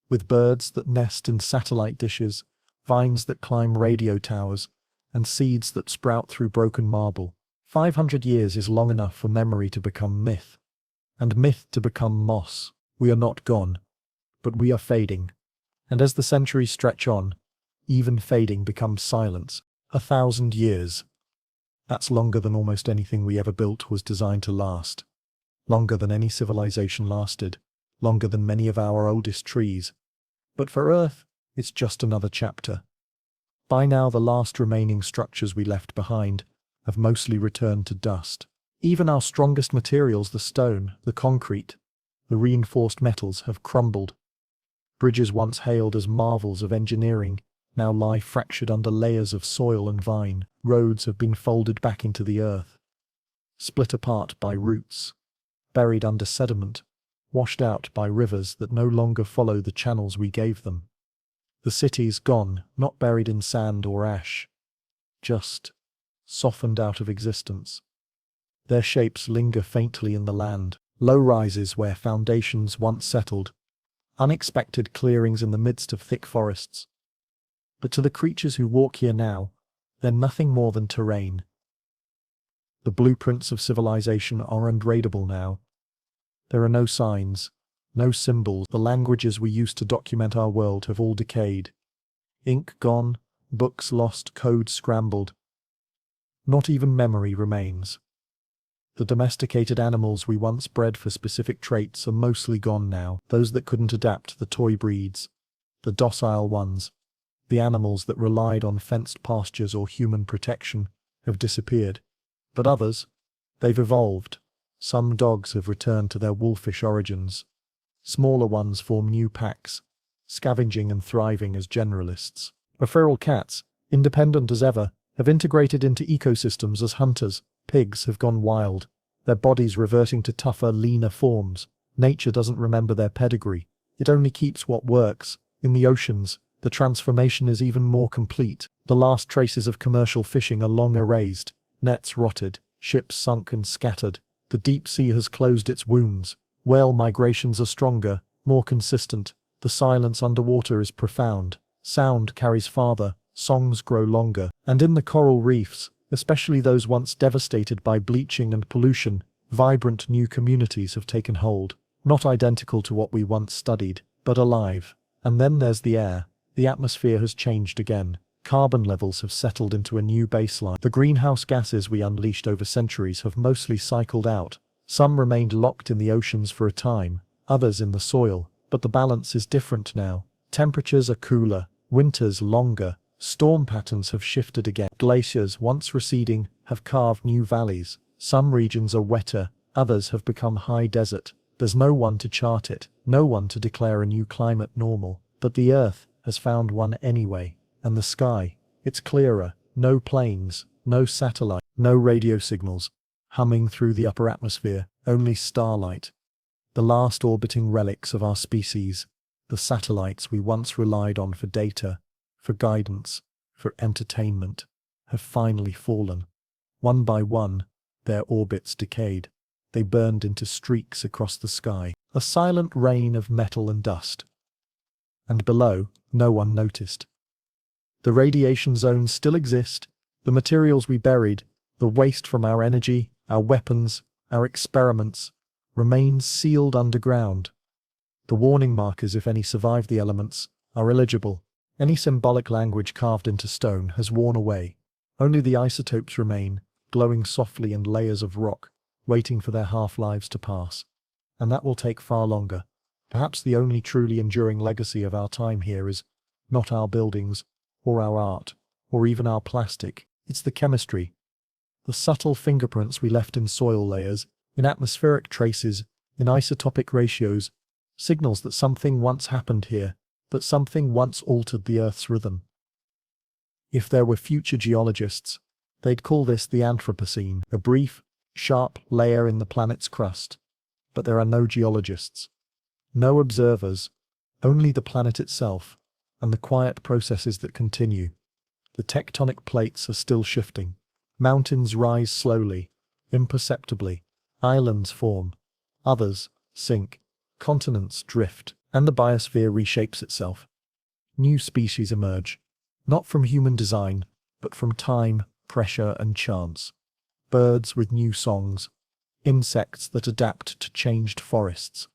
with birds that nest in satellite dishes, vines that climb radio towers, and seeds that sprout through broken marble. 500 years is long enough for memory to become myth, and myth to become moss. We are not gone, but we are fading. And as the centuries stretch on, even fading becomes silence. 1,000 years. That's longer than almost anything we ever built was designed to last. Longer than any civilization lasted. Longer than many of our oldest trees. But for Earth, it's just another chapter. By now the last remaining structures we left behind have mostly returned to dust. Even our strongest materials, the stone, the concrete, the reinforced metals, have crumbled. Bridges once hailed as marvels of engineering now lie fractured under layers of soil and vine. Roads have been folded back into the earth, split apart by roots, buried under sediment, washed out by rivers that no longer follow the channels we gave them. The city's gone, not buried in sand or ash, just softened out of existence. Their shapes linger faintly in the land, low-rises where foundations once settled, unexpected clearings in the midst of thick forests. But to the creatures who walk here now, they're nothing more than terrain. The blueprints of civilization are unreadable now. There are no signs, no symbols. The languages we used to document our world have all decayed. Ink gone, books lost, code scrambled. Not even memory remains. The domesticated animals we once bred for specific traits are mostly gone now. Those that couldn't adapt, the toy breeds, the docile ones, the animals that relied on fenced pastures or human protection, have disappeared. But others, they've evolved. Some dogs have returned to their wolfish origins. Smaller ones form new packs, scavenging and thriving as generalists. The feral cats, independent as ever, have integrated into ecosystems as hunters. Pigs have gone wild, their bodies reverting to tougher, leaner forms. Nature doesn't remember their pedigree. It only keeps what works. In the oceans, the transformation is even more complete. The last traces of commercial fishing are long erased. Nets rotted, ships sunk and scattered. The deep sea has closed its wounds. Whale migrations are stronger, more consistent. The silence underwater is profound. Sound carries farther, songs grow longer. And in the coral reefs, especially those once devastated by bleaching and pollution, vibrant new communities have taken hold. Not identical to what we once studied, but alive. And then there's the air. The atmosphere has changed again. Carbon levels have settled into a new baseline. The greenhouse gases we unleashed over centuries have mostly cycled out. Some remained locked in the oceans for a time, others in the soil, but the balance is different now. Temperatures are cooler, winters longer, storm patterns have shifted again. Glaciers, once receding, have carved new valleys. Some regions are wetter, others have become high desert. There's no one to chart it, no one to declare a new climate normal. But the Earth has found one anyway. And the sky, it's clearer, no planes, no satellite, no radio signals humming through the upper atmosphere, only starlight. The last orbiting relics of our species, the satellites we once relied on for data, for guidance, for entertainment, have finally fallen. One by one, their orbits decayed. They burned into streaks across the sky, a silent rain of metal and dust. And below, no one noticed. The radiation zones still exist, the materials we buried, the waste from our energy, our weapons, our experiments, remains sealed underground. The warning markers, if any survive the elements, are illegible. Any symbolic language carved into stone has worn away. Only the isotopes remain, glowing softly in layers of rock, waiting for their half-lives to pass. And that will take far longer. Perhaps the only truly enduring legacy of our time here is not our buildings, or our art, or even our plastic. It's the chemistry. The subtle fingerprints we left in soil layers, in atmospheric traces, in isotopic ratios, signals that something once happened here, that something once altered the Earth's rhythm. If there were future geologists, they'd call this the Anthropocene, a brief, sharp layer in the planet's crust. But there are no geologists, no observers, only the planet itself, and the quiet processes that continue. The tectonic plates are still shifting. Mountains rise slowly, imperceptibly. Islands form. Others sink. Continents drift. And the biosphere reshapes itself. New species emerge. Not from human design, but from time, pressure, and chance. Birds with new songs. Insects that adapt to changed forests.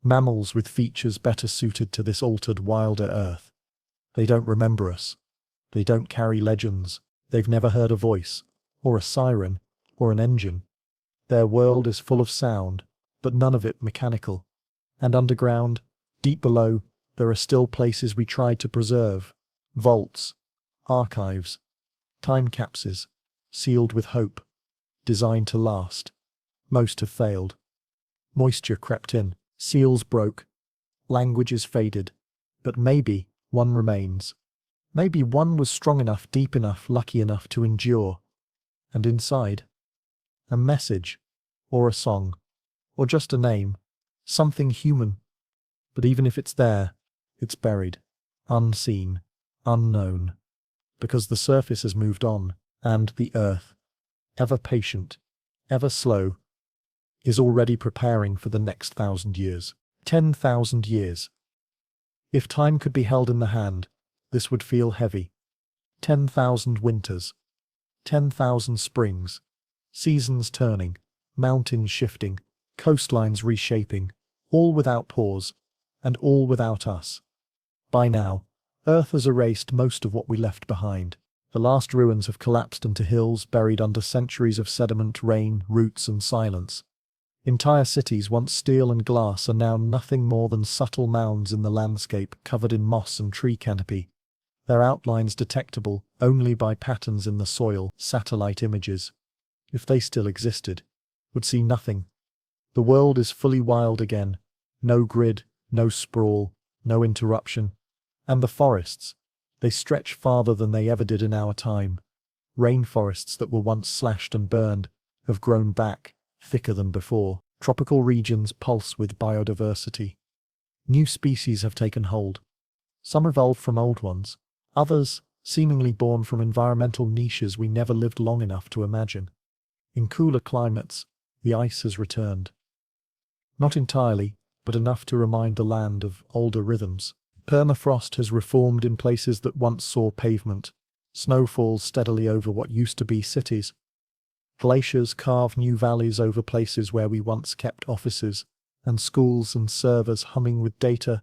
Mammals with features better suited to this altered, wilder Earth. They don't remember us. They don't carry legends. They've never heard a voice, or a siren, or an engine. Their world is full of sound, but none of it mechanical. And underground, deep below, there are still places we tried to preserve. Vaults, archives, time capsules, sealed with hope, designed to last. Most have failed. Moisture crept in, seals broke, languages faded, but maybe one remains. Maybe one was strong enough, deep enough, lucky enough to endure. And inside, a message, or a song, or just a name, something human. But even if it's there, it's buried, unseen, unknown, because the surface has moved on, and the Earth, ever patient, ever slow, is already preparing for the next 1,000 years. 10,000 years. If time could be held in the hand, this would feel heavy. 10,000 winters. 10,000 springs. Seasons turning. Mountains shifting. Coastlines reshaping. All without pause. And all without us. By now, Earth has erased most of what we left behind. The last ruins have collapsed into hills buried under centuries of sediment, rain, roots, and silence. Entire cities, once steel and glass, are now nothing more than subtle mounds in the landscape covered in moss and tree canopy, their outlines detectable only by patterns in the soil. Satellite images, if they still existed, would see nothing. The world is fully wild again. No grid, no sprawl, no interruption. And the forests, they stretch farther than they ever did in our time. Rainforests that were once slashed and burned have grown back, thicker than before. Tropical regions pulse with biodiversity. New species have taken hold. Some evolved from old ones. Others, seemingly born from environmental niches we never lived long enough to imagine. In cooler climates, the ice has returned. Not entirely, but enough to remind the land of older rhythms. Permafrost has reformed in places that once saw pavement. Snow falls steadily over what used to be cities. Glaciers carve new valleys over places where we once kept offices, and schools and servers humming with data.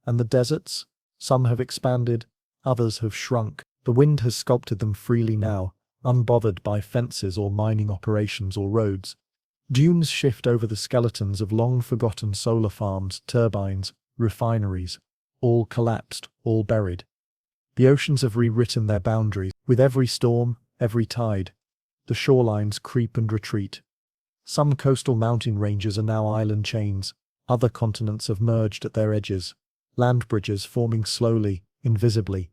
And the deserts? Some have expanded, others have shrunk. The wind has sculpted them freely now, unbothered by fences or mining operations or roads. Dunes shift over the skeletons of long-forgotten solar farms, turbines, refineries, all collapsed, all buried. The oceans have rewritten their boundaries. With every storm, every tide, the shorelines creep and retreat. Some coastal mountain ranges are now island chains, other continents have merged at their edges. Land bridges forming slowly, invisibly.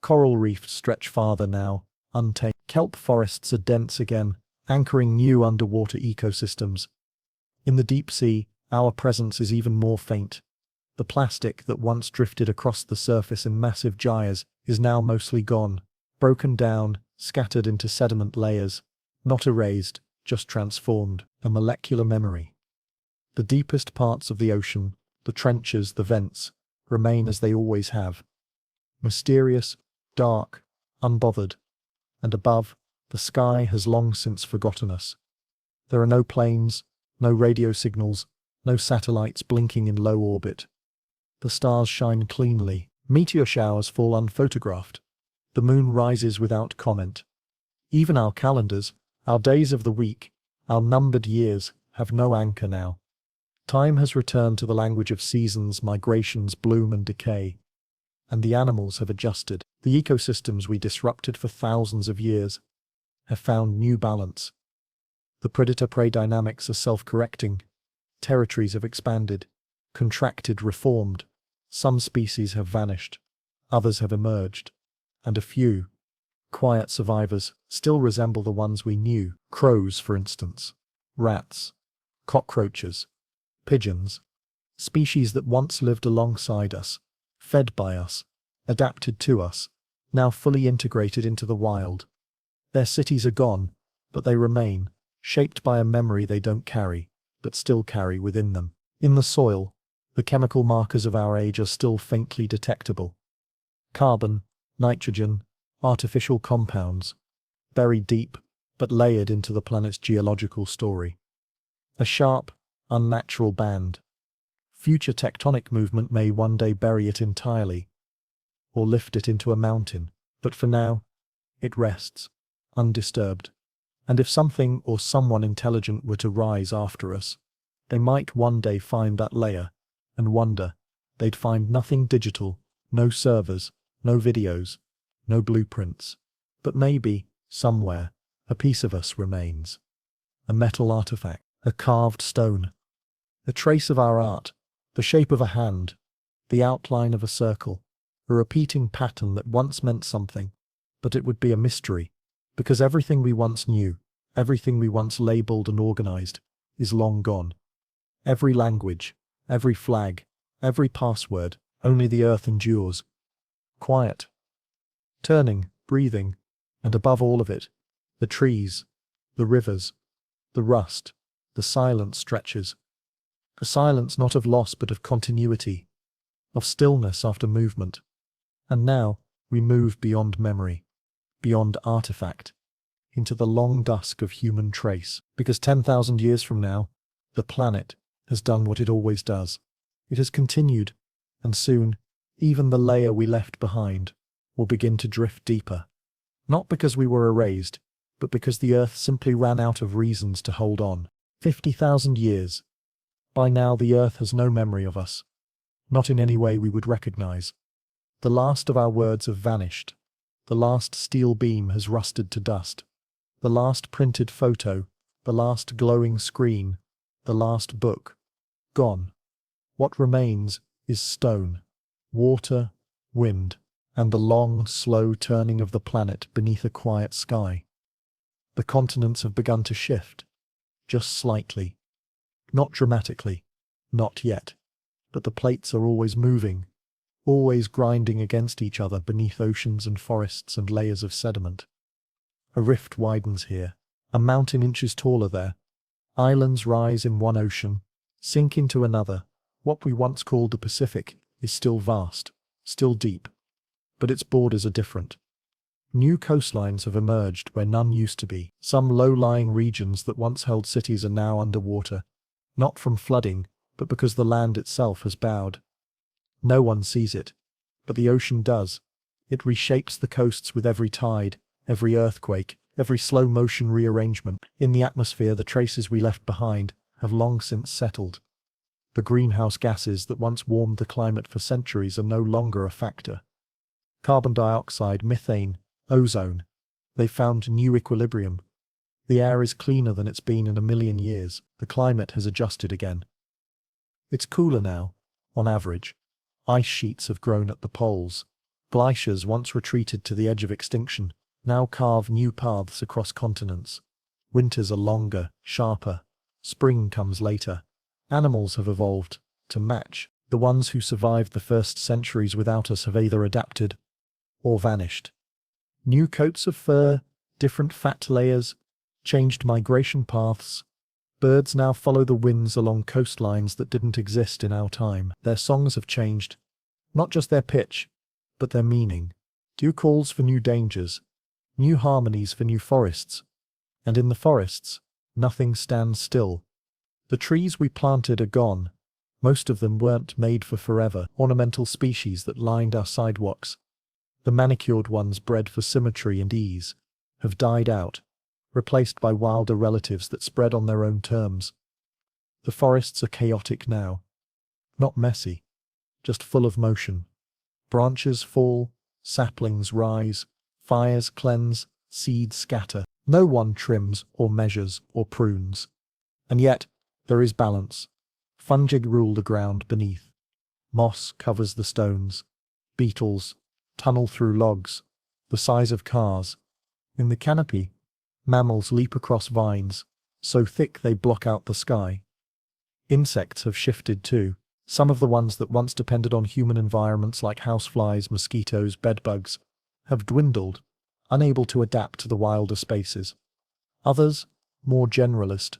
Coral reefs stretch farther now, untamed. Kelp forests are dense again, anchoring new underwater ecosystems. In the deep sea, our presence is even more faint. The plastic that once drifted across the surface in massive gyres is now mostly gone, broken down, scattered into sediment layers. Not erased, just transformed, a molecular memory. The deepest parts of the ocean, the trenches, the vents, remain as they always have. Mysterious, dark, unbothered. And above, the sky has long since forgotten us. There are no planes, no radio signals, no satellites blinking in low orbit. The stars shine cleanly, meteor showers fall unphotographed. The moon rises without comment. Even our calendars, our days of the week, our numbered years, have no anchor now. Time has returned to the language of seasons, migrations, bloom and decay. And the animals have adjusted. The ecosystems we disrupted for thousands of years have found new balance. The predator-prey dynamics are self-correcting. Territories have expanded, contracted, reformed. Some species have vanished, others have emerged, and a few, quiet survivors, still resemble the ones we knew. Crows, for instance, rats, cockroaches, pigeons, species that once lived alongside us, fed by us, adapted to us, now fully integrated into the wild. Their cities are gone, but they remain, shaped by a memory they don't carry, but still carry within them. In the soil, the chemical markers of our age are still faintly detectable. Carbon, nitrogen, artificial compounds, buried deep, but layered into the planet's geological story. A sharp, unnatural band. Future tectonic movement may one day bury it entirely, or lift it into a mountain, but for now, it rests, undisturbed. And if something or someone intelligent were to rise after us, they might one day find that layer, and wonder. They'd find nothing digital, no servers, no videos, no blueprints. But maybe, somewhere, a piece of us remains. A metal artifact, a carved stone, a trace of our art, the shape of a hand, the outline of a circle, a repeating pattern that once meant something, but it would be a mystery, because everything we once knew, everything we once labeled and organized, is long gone. Every language, every flag, every password, only the earth endures. Quiet. Turning, breathing, and above all of it, the trees, the rivers, the rust, the silent stretches. A silence not of loss but of continuity, of stillness after movement. And now, we move beyond memory, beyond artifact, into the long dusk of human trace. Because 10,000 years from now, the planet has done what it always does. It has continued, and soon, even the layer we left behind will begin to drift deeper. Not because we were erased, but because the Earth simply ran out of reasons to hold on. 50,000 years. By now the Earth has no memory of us. Not in any way we would recognize. The last of our words have vanished. The last steel beam has rusted to dust. The last printed photo, the last glowing screen, the last book, gone. What remains is stone, water, wind, and the long, slow turning of the planet beneath a quiet sky. The continents have begun to shift, just slightly. Not dramatically, not yet, but the plates are always moving, always grinding against each other beneath oceans and forests and layers of sediment. A rift widens here, a mountain inches taller there. Islands rise in one ocean, sink into another. What we once called the Pacific is still vast, still deep, but its borders are different. New coastlines have emerged where none used to be. Some low-lying regions that once held cities are now underwater, not from flooding, but because the land itself has bowed. No one sees it, but the ocean does. It reshapes the coasts with every tide, every earthquake, every slow-motion rearrangement. In the atmosphere, the traces we left behind have long since settled. The greenhouse gases that once warmed the climate for centuries are no longer a factor. Carbon dioxide, methane, ozone. They've found new equilibrium. The air is cleaner than it's been in a million years. The climate has adjusted again. It's cooler now, on average. Ice sheets have grown at the poles. Glaciers, once retreated to the edge of extinction, now carve new paths across continents. Winters are longer, sharper. Spring comes later. Animals have evolved to match. The ones who survived the first centuries without us have either adapted or vanished. New coats of fur, different fat layers, changed migration paths. Birds now follow the winds along coastlines that didn't exist in our time. Their songs have changed, not just their pitch, but their meaning. Dew calls for new dangers, new harmonies for new forests. And in the forests, nothing stands still. The trees we planted are gone. Most of them weren't made for forever. Ornamental species that lined our sidewalks, the manicured ones bred for symmetry and ease, have died out, replaced by wilder relatives that spread on their own terms. The forests are chaotic now. Not messy, just full of motion. Branches fall, saplings rise, fires cleanse, seeds scatter. No one trims or measures or prunes. And yet, there is balance. Fungi rule the ground beneath. Moss covers the stones. Beetles tunnel through logs, the size of cars. In the canopy, mammals leap across vines, so thick they block out the sky. Insects have shifted too. Some of the ones that once depended on human environments like houseflies, mosquitoes, bedbugs, have dwindled, unable to adapt to the wilder spaces. Others, more generalist,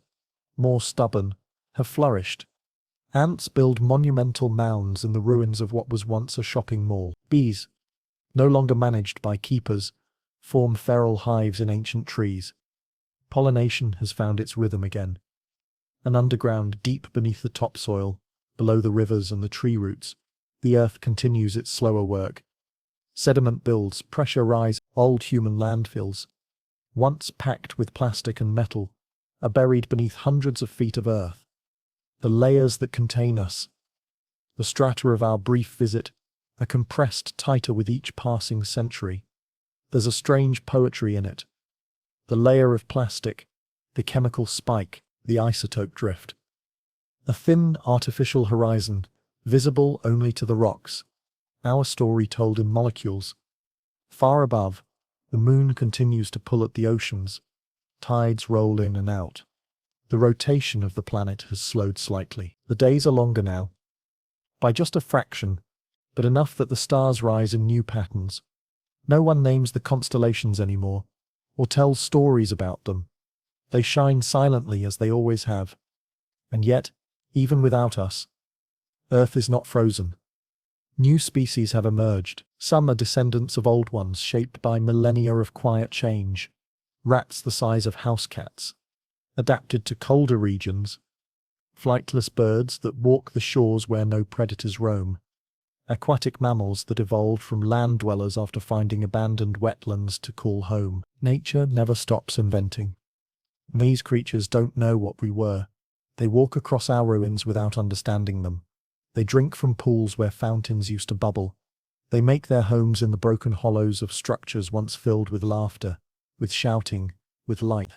more stubborn, have flourished. Ants build monumental mounds in the ruins of what was once a shopping mall. Bees, no longer managed by keepers, form feral hives in ancient trees. Pollination has found its rhythm again. And underground, deep beneath the topsoil, below the rivers and the tree roots, the earth continues its slower work. Sediment builds, pressure rises. Old human landfills, once packed with plastic and metal, are buried beneath hundreds of feet of earth. The layers that contain us, the strata of our brief visit, are compressed tighter with each passing century. There's a strange poetry in it. The layer of plastic, the chemical spike, the isotope drift. A thin, artificial horizon, visible only to the rocks. Our story told in molecules. Far above, the moon continues to pull at the oceans. Tides roll in and out. The rotation of the planet has slowed slightly. The days are longer now. By just a fraction, but enough that the stars rise in new patterns. No one names the constellations anymore, or tells stories about them. They shine silently as they always have. And yet, even without us, Earth is not frozen. New species have emerged. Some are descendants of old ones shaped by millennia of quiet change. Rats the size of house cats, adapted to colder regions. Flightless birds that walk the shores where no predators roam. Aquatic mammals that evolved from land dwellers after finding abandoned wetlands to call home. Nature never stops inventing. These creatures don't know what we were. They walk across our ruins without understanding them. They drink from pools where fountains used to bubble. They make their homes in the broken hollows of structures once filled with laughter, with shouting, with light.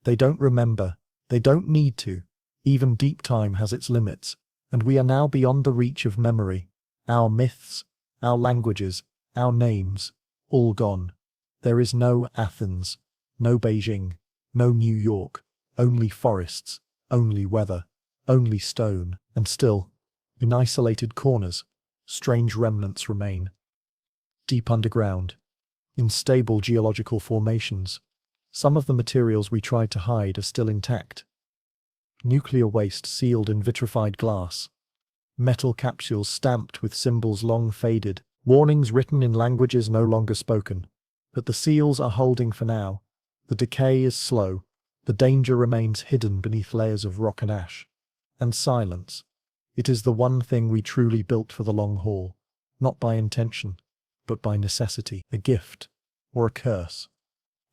They don't remember. They don't need to. Even deep time has its limits, and we are now beyond the reach of memory. Our myths, our languages, our names, all gone. There is no Athens, no Beijing, no New York, only forests, only weather, only stone, and still, in isolated corners, strange remnants remain. Deep underground, in stable geological formations, some of the materials we tried to hide are still intact. Nuclear waste sealed in vitrified glass. Metal capsules stamped with symbols long faded. Warnings written in languages no longer spoken. But the seals are holding for now. The decay is slow. The danger remains hidden beneath layers of rock and ash. And silence. It is the one thing we truly built for the long haul. Not by intention, but by necessity. A gift. Or a curse.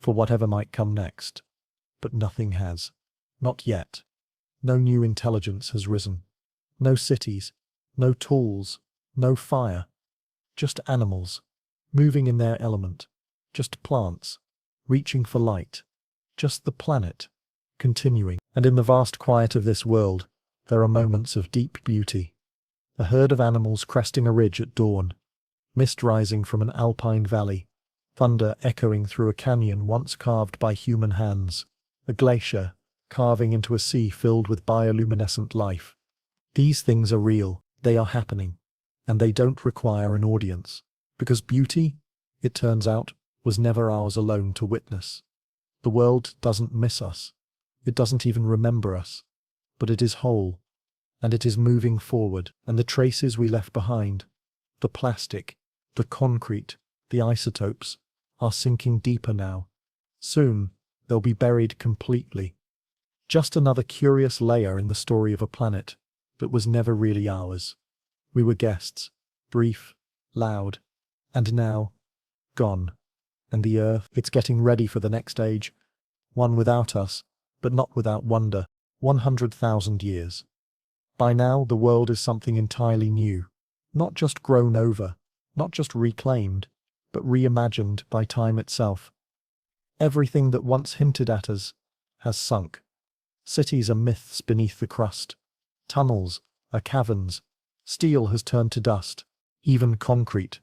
for whatever might come next. But nothing has. Not yet. No new intelligence has risen. No cities, no tools, no fire. Just animals, moving in their element. Just plants, reaching for light. Just the planet, continuing. And in the vast quiet of this world, there are moments of deep beauty. A herd of animals cresting a ridge at dawn, mist rising from an alpine valley, thunder echoing through a canyon once carved by human hands, a glacier carving into a sea filled with bioluminescent life. These things are real, they are happening, and they don't require an audience, because beauty, it turns out, was never ours alone to witness. The world doesn't miss us. It doesn't even remember us. But it is whole, and it is moving forward, and the traces we left behind, the plastic, the concrete, the isotopes, are sinking deeper now. Soon, they'll be buried completely. Just another curious layer in the story of a planet that was never really ours. We were guests, brief, loud, and now, gone. And the Earth, it's getting ready for the next age, one without us, but not without wonder. 100,000 years. By now, the world is something entirely new. Not just grown over, not just reclaimed, but reimagined by time itself. Everything that once hinted at us has sunk. Cities are myths beneath the crust. Tunnels are caverns. Steel has turned to dust. Even concrete,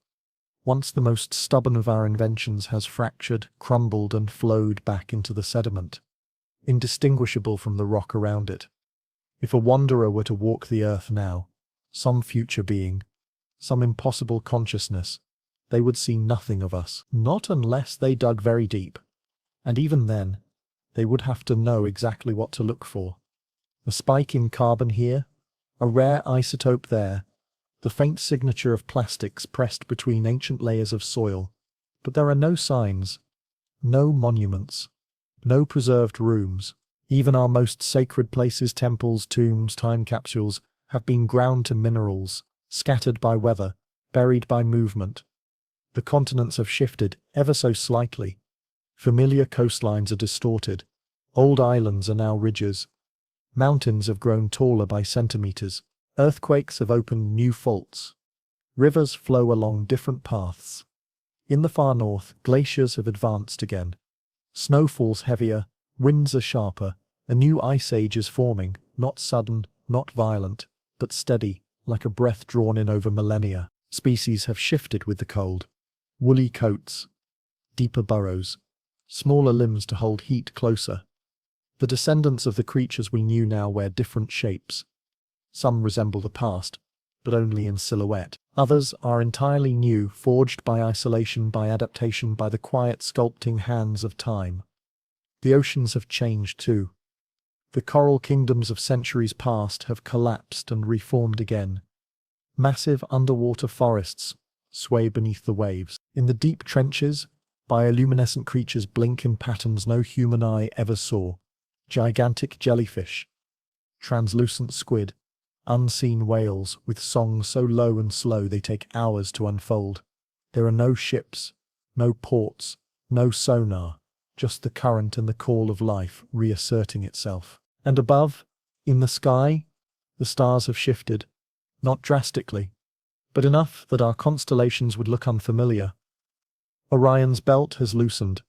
once the most stubborn of our inventions, has fractured, crumbled, and flowed back into the sediment, indistinguishable from the rock around it. If a wanderer were to walk the earth now, some future being, some impossible consciousness, they would see nothing of us. Not unless they dug very deep. And even then, they would have to know exactly what to look for. A spike in carbon here, a rare isotope there, the faint signature of plastics pressed between ancient layers of soil. But there are no signs, no monuments, no preserved rooms. Even our most sacred places, temples, tombs, time capsules, have been ground to minerals, scattered by weather, buried by movement. The continents have shifted, ever so slightly. Familiar coastlines are distorted. Old islands are now ridges. Mountains have grown taller by centimeters. Earthquakes have opened new faults. Rivers flow along different paths. In the far north, glaciers have advanced again. Snow falls heavier, winds are sharper, a new ice age is forming, not sudden, not violent, but steady, like a breath drawn in over millennia. Species have shifted with the cold. Woolly coats, deeper burrows, smaller limbs to hold heat closer. The descendants of the creatures we knew now wear different shapes. Some resemble the past, but only in silhouette. Others are entirely new, forged by isolation, by adaptation, by the quiet sculpting hands of time. The oceans have changed too. The coral kingdoms of centuries past have collapsed and reformed again. Massive underwater forests sway beneath the waves. In the deep trenches, bioluminescent creatures blink in patterns no human eye ever saw. Gigantic jellyfish, translucent squid, unseen whales with songs so low and slow they take hours to unfold. There are no ships, no ports, no sonar, just the current and the call of life reasserting itself. And above, in the sky, the stars have shifted, not drastically, but enough that our constellations would look unfamiliar. Orion's belt has loosened.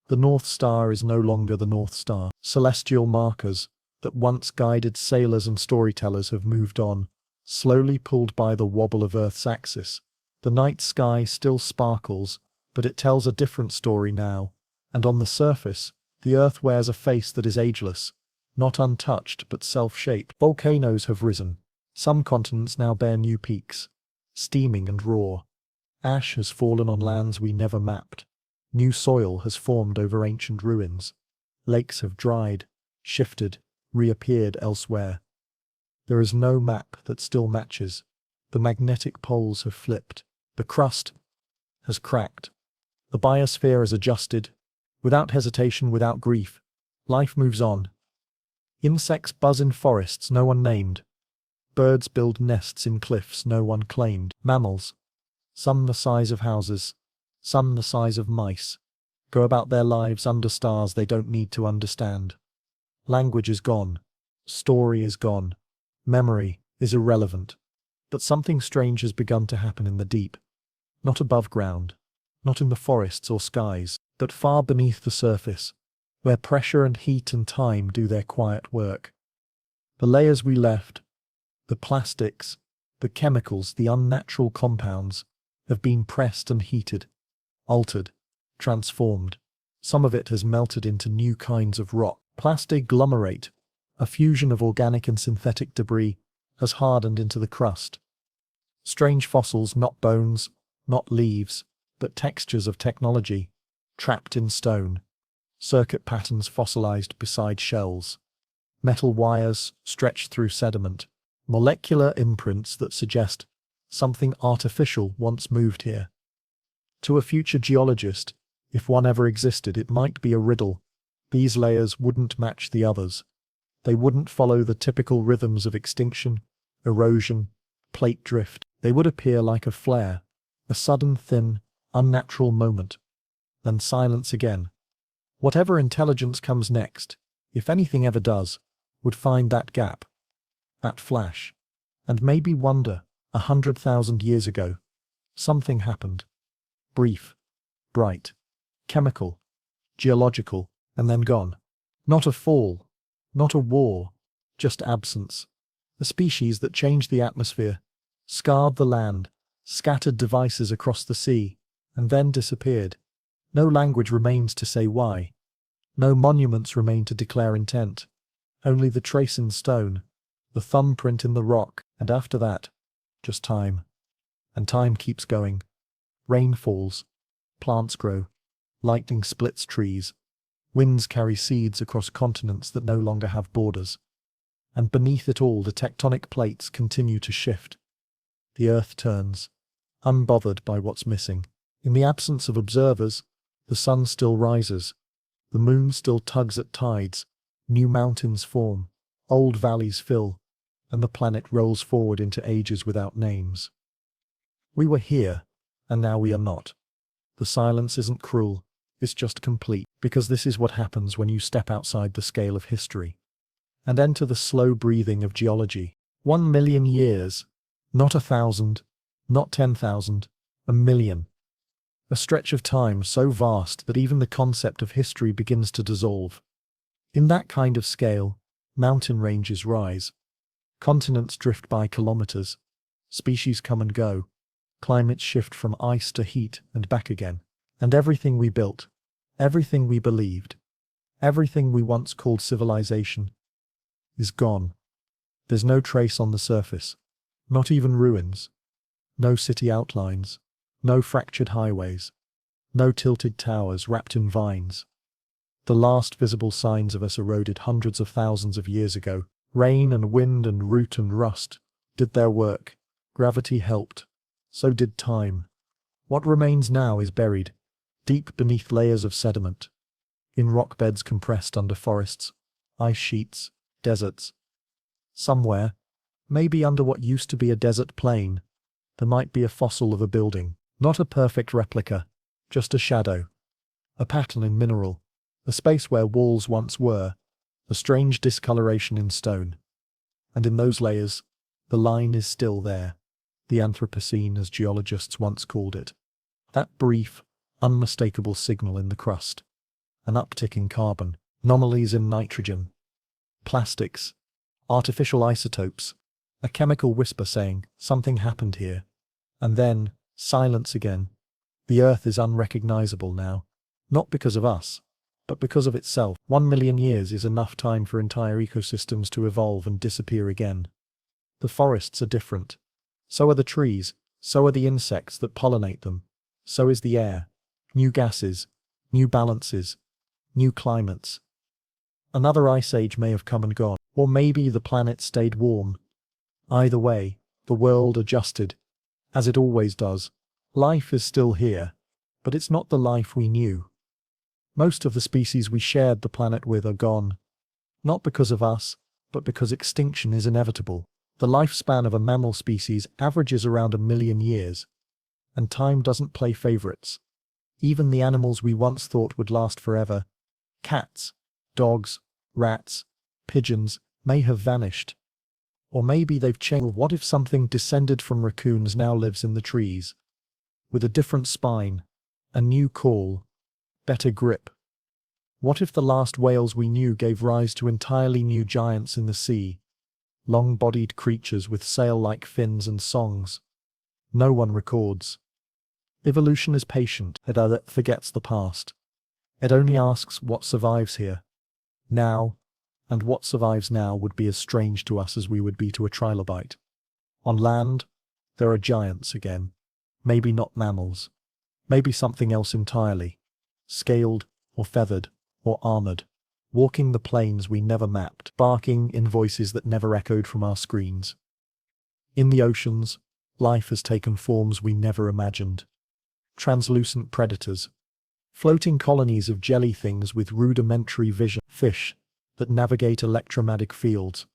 The North Star is no longer the North Star. Celestial markers that once guided sailors and storytellers have moved on, slowly pulled by the wobble of Earth's axis. The night sky still sparkles, but it tells a different story now, and on the surface, the Earth wears a face that is ageless, not untouched but self-shaped. Volcanoes have risen. Some continents now bear new peaks, steaming and raw. Ash has fallen on lands we never mapped. New soil has formed over ancient ruins. Lakes have dried, shifted, reappeared elsewhere. There is no map that still matches. The magnetic poles have flipped. The crust has cracked. The biosphere is adjusted. Without hesitation, without grief, life moves on. Insects buzz in forests no one named. Birds build nests in cliffs no one claimed. Mammals, some the size of houses, some the size of mice, go about their lives under stars they don't need to understand. Language is gone. Story is gone. Memory is irrelevant. But something strange has begun to happen in the deep. Not above ground, not in the forests or skies, but far beneath the surface, where pressure and heat and time do their quiet work. The layers we left, the plastics, the chemicals, the unnatural compounds, have been pressed and heated, altered, transformed. Some of it has melted into new kinds of rock. Plastic agglomerate, a fusion of organic and synthetic debris, has hardened into the crust. Strange fossils, not bones, not leaves, but textures of technology, trapped in stone. Circuit patterns fossilized beside shells. Metal wires stretched through sediment. Molecular imprints that suggest something artificial once moved here. To a future geologist, if one ever existed, it might be a riddle. These layers wouldn't match the others. They wouldn't follow the typical rhythms of extinction, erosion, plate drift. They would appear like a flare, a sudden, thin, unnatural moment. Then silence again. Whatever intelligence comes next, if anything ever does, would find that gap, that flash, and maybe wonder, 100,000 years ago, something happened. Brief, bright, chemical, geological, and then gone. Not a fall, not a war, just absence. A species that changed the atmosphere, scarred the land, scattered devices across the sea, and then disappeared. No language remains to say why. No monuments remain to declare intent. Only the trace in stone, the thumbprint in the rock, and after that, just time. And time keeps going. Rain falls, plants grow, lightning splits trees, winds carry seeds across continents that no longer have borders. And beneath it all, the tectonic plates continue to shift. The earth turns, unbothered by what's missing. In the absence of observers, the sun still rises, the moon still tugs at tides, new mountains form, old valleys fill, and the planet rolls forward into ages without names. We were here, and now we are not. The silence isn't cruel, it's just complete, because this is what happens when you step outside the scale of history and enter the slow breathing of geology. 1,000,000 years, not 1,000, not 10,000, 1,000,000. A stretch of time so vast that even the concept of history begins to dissolve. In that kind of scale, mountain ranges rise. Continents drift by kilometers. Species come and go. Climates shift from ice to heat and back again. And everything we built, everything we believed, everything we once called civilization, is gone. There's no trace on the surface. Not even ruins. No city outlines. No fractured highways. No tilted towers wrapped in vines. The last visible signs of us eroded hundreds of thousands of years ago. Rain and wind and root and rust did their work. Gravity helped. So did time. What remains now is buried, deep beneath layers of sediment, in rock beds compressed under forests, ice sheets, deserts. Somewhere, maybe under what used to be a desert plain, there might be a fossil of a building. Not a perfect replica, just a shadow. A pattern in mineral, a space where walls once were, a strange discoloration in stone. And in those layers, the line is still there, the Anthropocene as geologists once called it. That brief, unmistakable signal in the crust. An uptick in carbon, anomalies in nitrogen, plastics, artificial isotopes, a chemical whisper saying, something happened here. And then, silence again. The Earth is unrecognizable now. Not because of us, but because of itself. 1,000,000 years is enough time for entire ecosystems to evolve and disappear again. The forests are different. So are the trees, so are the insects that pollinate them. So is the air. New gases, new balances, new climates. Another ice age may have come and gone, or maybe the planet stayed warm. Either way, the world adjusted, as it always does. Life is still here, but it's not the life we knew. Most of the species we shared the planet with are gone. Not because of us, but because extinction is inevitable. The lifespan of a mammal species averages around 1,000,000 years. And time doesn't play favorites. Even the animals we once thought would last forever, cats, dogs, rats, pigeons, may have vanished. Or maybe they've changed. What if something descended from raccoons now lives in the trees? With a different spine, a new call, better grip. What if the last whales we knew gave rise to entirely new giants in the sea? Long-bodied creatures with sail-like fins and songs no one records. Evolution is patient. It forgets the past. It only asks what survives here, now, and what survives now would be as strange to us as we would be to a trilobite. On land, there are giants again. Maybe not mammals. Maybe something else entirely. Scaled, or feathered, or armored. Walking the plains we never mapped, barking in voices that never echoed from our screens. In the oceans, life has taken forms we never imagined. Translucent predators. Floating colonies of jelly things with rudimentary vision. Fish that navigate electromagnetic fields,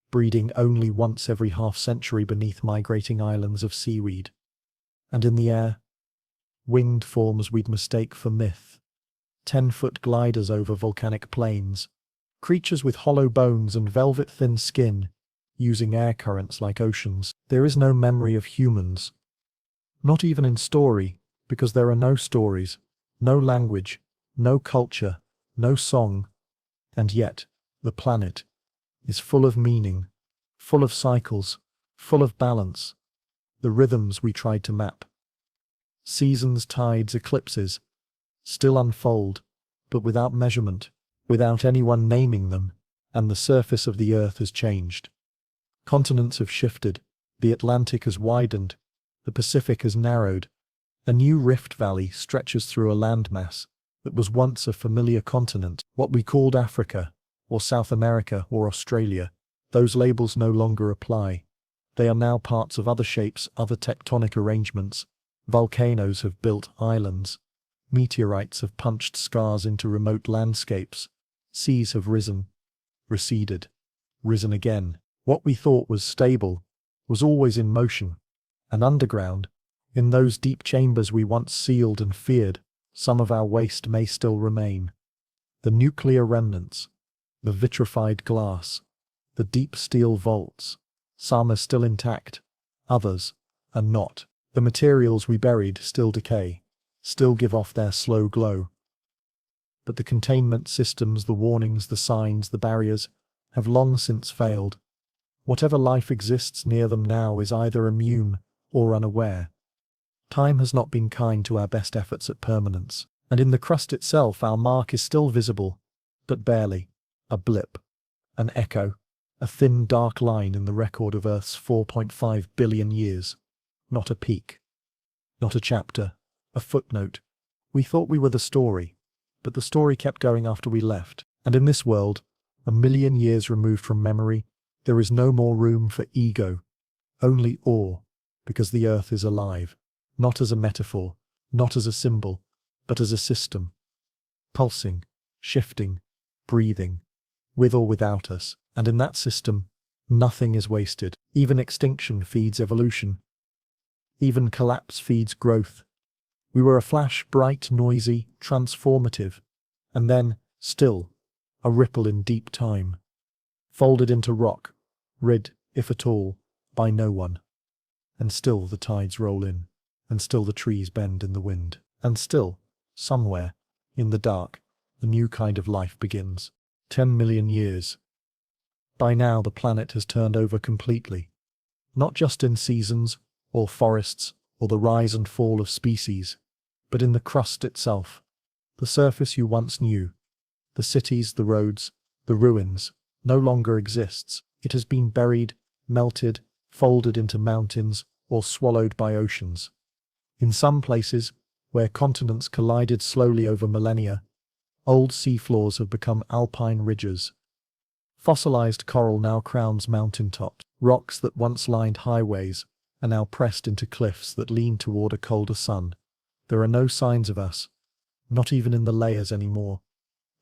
breeding only once every half-century beneath migrating islands of seaweed. And in the air, winged forms we'd mistake for myth. 10-foot gliders over volcanic plains. Creatures with hollow bones and velvet-thin skin, using air currents like oceans. There is no memory of humans. Not even in story, because there are no stories, no language, no culture, no song. And yet, the planet is full of meaning, full of cycles, full of balance. The rhythms we tried to map. Seasons, tides, eclipses, still unfold, but without measurement, without anyone naming them, and the surface of the earth has changed. Continents have shifted, the Atlantic has widened, the Pacific has narrowed. A new rift valley stretches through a landmass that was once a familiar continent, what we called Africa, or South America, or Australia. Those labels no longer apply. They are now parts of other shapes, other tectonic arrangements. Volcanoes have built islands. Meteorites have punched scars into remote landscapes. Seas have risen, receded, risen again. What we thought was stable was always in motion. And underground, in those deep chambers we once sealed and feared, some of our waste may still remain. The nuclear remnants, the vitrified glass, the deep steel vaults. Some are still intact, others are not. The materials we buried still decay, still give off their slow glow. But the containment systems, the warnings, the signs, the barriers, have long since failed. Whatever life exists near them now is either immune or unaware. Time has not been kind to our best efforts at permanence, and in the crust itself our mark is still visible, but barely. A blip, an echo, a thin dark line in the record of Earth's 4.5 billion years. Not a peak, not a chapter, a footnote. We thought we were the story, but the story kept going after we left. And in this world, a million years removed from memory, there is no more room for ego, only awe, because the Earth is alive, not as a metaphor, not as a symbol, but as a system. Pulsing, shifting, breathing, with or without us, and in that system, nothing is wasted. Even extinction feeds evolution. Even collapse feeds growth. We were a flash, bright, noisy, transformative, and then, still, a ripple in deep time. Folded into rock, rid, if at all, by no one. And still the tides roll in, and still the trees bend in the wind, and still, somewhere, in the dark, the new kind of life begins. 10 million years. By now the planet has turned over completely. Not just in seasons, or forests, or the rise and fall of species, but in the crust itself. The surface you once knew, the cities, the roads, the ruins, no longer exists. It has been buried, melted, folded into mountains, or swallowed by oceans. In some places, where continents collided slowly over millennia, old seafloors have become alpine ridges. Fossilized coral now crowns mountaintops. Rocks that once lined highways are now pressed into cliffs that lean toward a colder sun. There are no signs of us, not even in the layers anymore.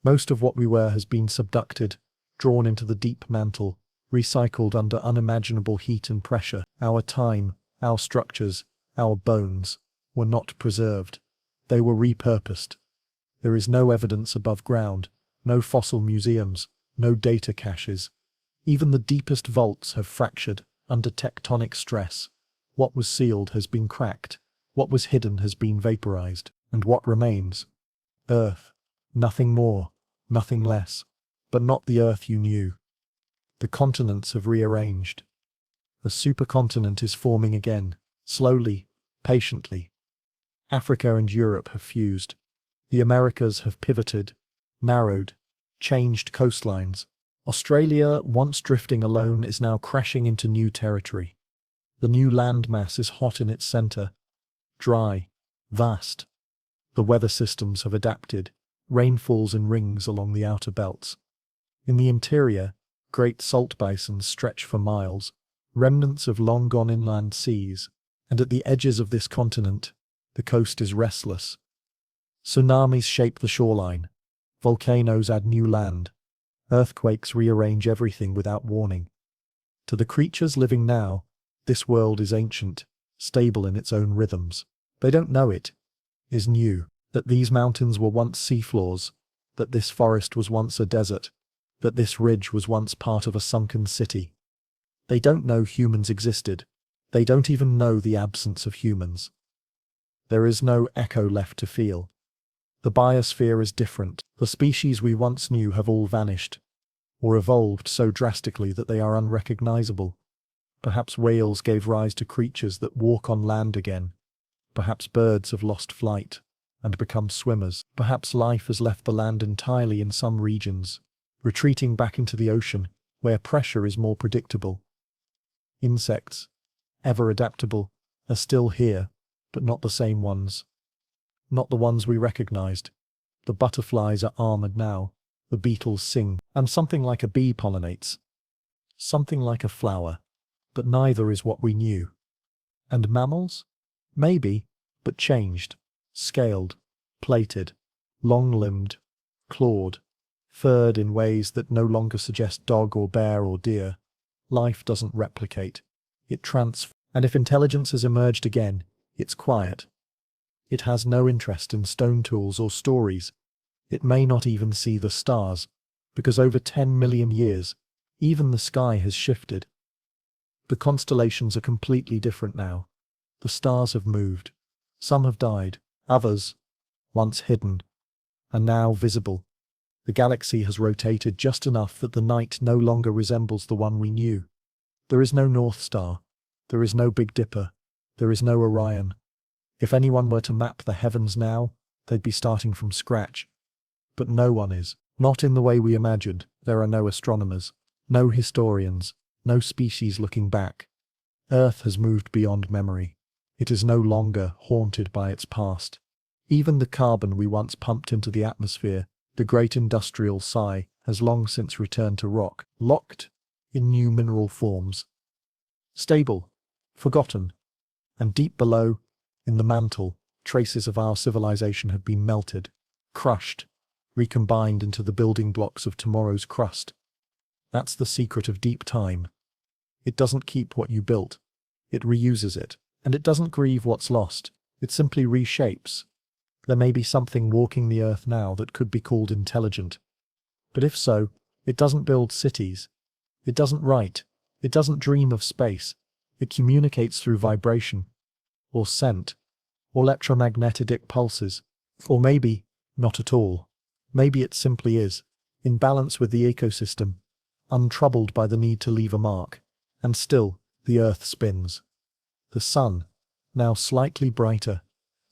Most of what we were has been subducted, drawn into the deep mantle, recycled under unimaginable heat and pressure. Our time, our structures, our bones, were not preserved. They were repurposed. There is no evidence above ground, no fossil museums, no data caches. Even the deepest vaults have fractured under tectonic stress. What was sealed has been cracked. What was hidden has been vaporized. And what remains? Earth. Nothing more, nothing less. But not the Earth you knew. The continents have rearranged. A supercontinent is forming again, slowly, patiently. Africa and Europe have fused. The Americas have pivoted, narrowed, changed coastlines. Australia, once drifting alone, is now crashing into new territory. The new landmass is hot in its center, dry, vast. The weather systems have adapted. Rain falls in rings along the outer belts. In the interior, great salt basins stretch for miles, remnants of long-gone inland seas, and at the edges of this continent, the coast is restless. Tsunamis shape the shoreline. Volcanoes add new land. Earthquakes rearrange everything without warning. To the creatures living now, this world is ancient, stable in its own rhythms. They don't know it is new, that these mountains were once seafloors, that this forest was once a desert, that this ridge was once part of a sunken city. They don't know humans existed. They don't even know the absence of humans. There is no echo left to feel. The biosphere is different. The species we once knew have all vanished, or evolved so drastically that they are unrecognizable. Perhaps whales gave rise to creatures that walk on land again. Perhaps birds have lost flight and become swimmers. Perhaps life has left the land entirely in some regions, retreating back into the ocean, where pressure is more predictable. Insects, ever adaptable, are still here, but not the same ones. Not the ones we recognized. The butterflies are armored now, the beetles sing, and something like a bee pollinates. Something like a flower, but neither is what we knew. And mammals? Maybe, but changed, scaled, plated, long-limbed, clawed, furred in ways that no longer suggest dog or bear or deer. Life doesn't replicate. It transforms. And if intelligence has emerged again, it's quiet. It has no interest in stone tools or stories. It may not even see the stars, because over 10 million years, even the sky has shifted. The constellations are completely different now. The stars have moved. Some have died. Others, once hidden, are now visible. The galaxy has rotated just enough that the night no longer resembles the one we knew. There is no North Star. There is no Big Dipper. There is no Orion. If anyone were to map the heavens now, they'd be starting from scratch. But no one is. Not in the way we imagined. There are no astronomers, no historians, no species looking back. Earth has moved beyond memory. It is no longer haunted by its past. Even the carbon we once pumped into the atmosphere, the great industrial sigh, has long since returned to rock, locked in new mineral forms. Stable, forgotten, and deep below, in the mantle, traces of our civilization have been melted, crushed, recombined into the building blocks of tomorrow's crust. That's the secret of deep time. It doesn't keep what you built. It reuses it. And it doesn't grieve what's lost. It simply reshapes. There may be something walking the earth now that could be called intelligent. But if so, it doesn't build cities. It doesn't write. It doesn't dream of space. It communicates through vibration, or scent, or electromagnetic pulses. Or maybe, not at all. Maybe it simply is, in balance with the ecosystem, untroubled by the need to leave a mark. And still, the earth spins. The sun, now slightly brighter,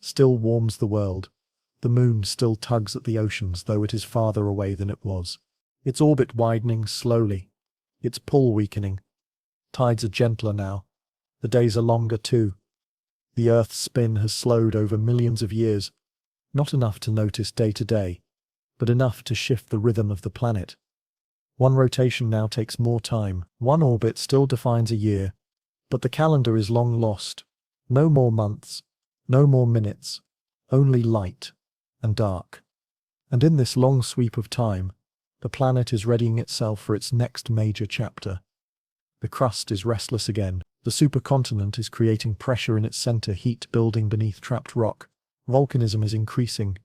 still warms the world. The moon still tugs at the oceans, though it is farther away than it was. Its orbit widening slowly, its pull weakening. Tides are gentler now. The days are longer too. The Earth's spin has slowed over millions of years, not enough to notice day to day, but enough to shift the rhythm of the planet. One rotation now takes more time. One orbit still defines a year. But the calendar is long lost. No more months, no more minutes, only light and dark. And in this long sweep of time, the planet is readying itself for its next major chapter. The crust is restless again. The supercontinent is creating pressure in its center, heat building beneath trapped rock. Volcanism is increasing.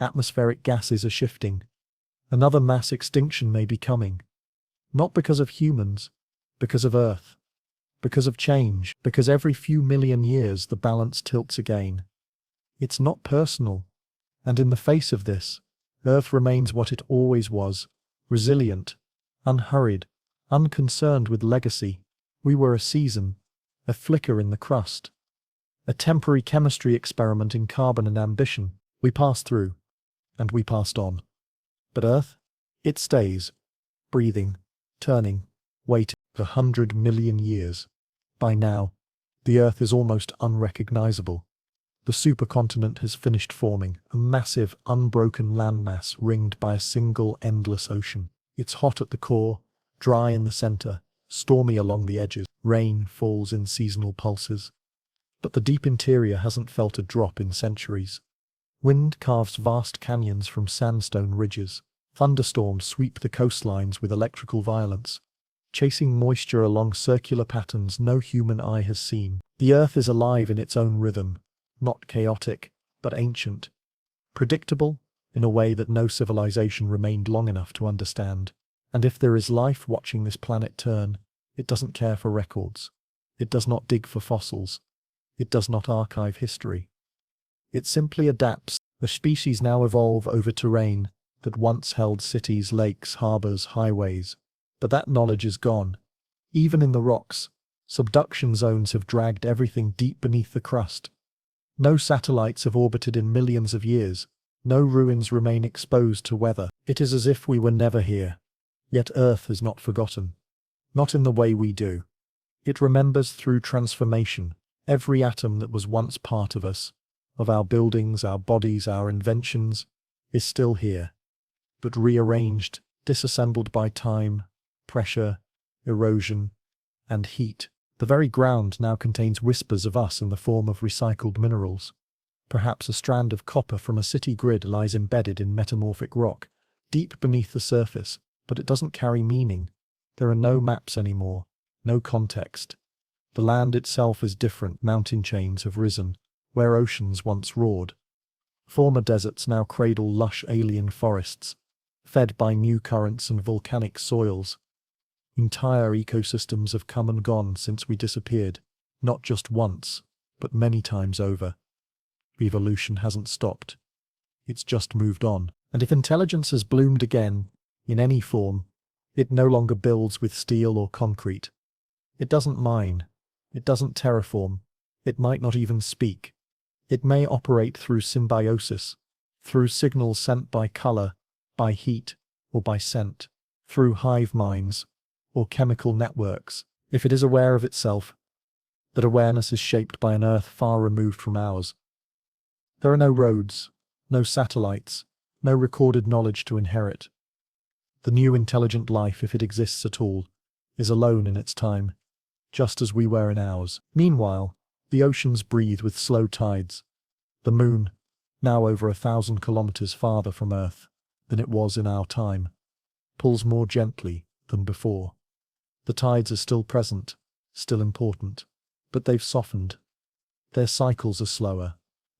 Atmospheric gases are shifting. Another mass extinction may be coming. Not because of humans, because of Earth. Because of change. Because every few million years the balance tilts again. It's not personal. And in the face of this, Earth remains what it always was. Resilient. Unhurried. Unconcerned with legacy. We were a season. A flicker in the crust. A temporary chemistry experiment in carbon and ambition. We passed through. And we passed on. But Earth? It stays. Breathing. Turning. Waiting. 100 million years. By now, the Earth is almost unrecognizable. The supercontinent has finished forming, a massive, unbroken landmass ringed by a single endless ocean. It's hot at the core, dry in the center, stormy along the edges. Rain falls in seasonal pulses. But the deep interior hasn't felt a drop in centuries. Wind carves vast canyons from sandstone ridges. Thunderstorms sweep the coastlines with electrical violence, chasing moisture along circular patterns no human eye has seen. The Earth is alive in its own rhythm, not chaotic, but ancient. Predictable, in a way that no civilization remained long enough to understand. And if there is life watching this planet turn, it doesn't care for records. It does not dig for fossils. It does not archive history. It simply adapts. The species now evolve over terrain that once held cities, lakes, harbors, highways. But that knowledge is gone. Even in the rocks, subduction zones have dragged everything deep beneath the crust. No satellites have orbited in millions of years. No ruins remain exposed to weather. It is as if we were never here. Yet Earth is not forgotten. Not in the way we do. It remembers through transformation. Every atom that was once part of us, of our buildings, our bodies, our inventions, is still here. But rearranged, disassembled by time, pressure, erosion, and heat. The very ground now contains whispers of us in the form of recycled minerals. Perhaps a strand of copper from a city grid lies embedded in metamorphic rock, deep beneath the surface, but it doesn't carry meaning. There are no maps anymore, no context. The land itself is different. Mountain chains have risen, where oceans once roared. Former deserts now cradle lush alien forests, fed by new currents and volcanic soils. Entire ecosystems have come and gone since we disappeared, not just once, but many times over. Evolution hasn't stopped. It's just moved on. And if intelligence has bloomed again, in any form, it no longer builds with steel or concrete. It doesn't mine. It doesn't terraform. It might not even speak. It may operate through symbiosis, through signals sent by color, by heat, or by scent, through hive minds, or chemical networks. If it is aware of itself, that awareness is shaped by an Earth far removed from ours. There are no roads, no satellites, no recorded knowledge to inherit. The new intelligent life, if it exists at all, is alone in its time, just as we were in ours. Meanwhile, the oceans breathe with slow tides. The moon, now over 1,000 kilometers farther from Earth than it was in our time, pulls more gently than before. The tides are still present, still important, but they've softened. Their cycles are slower,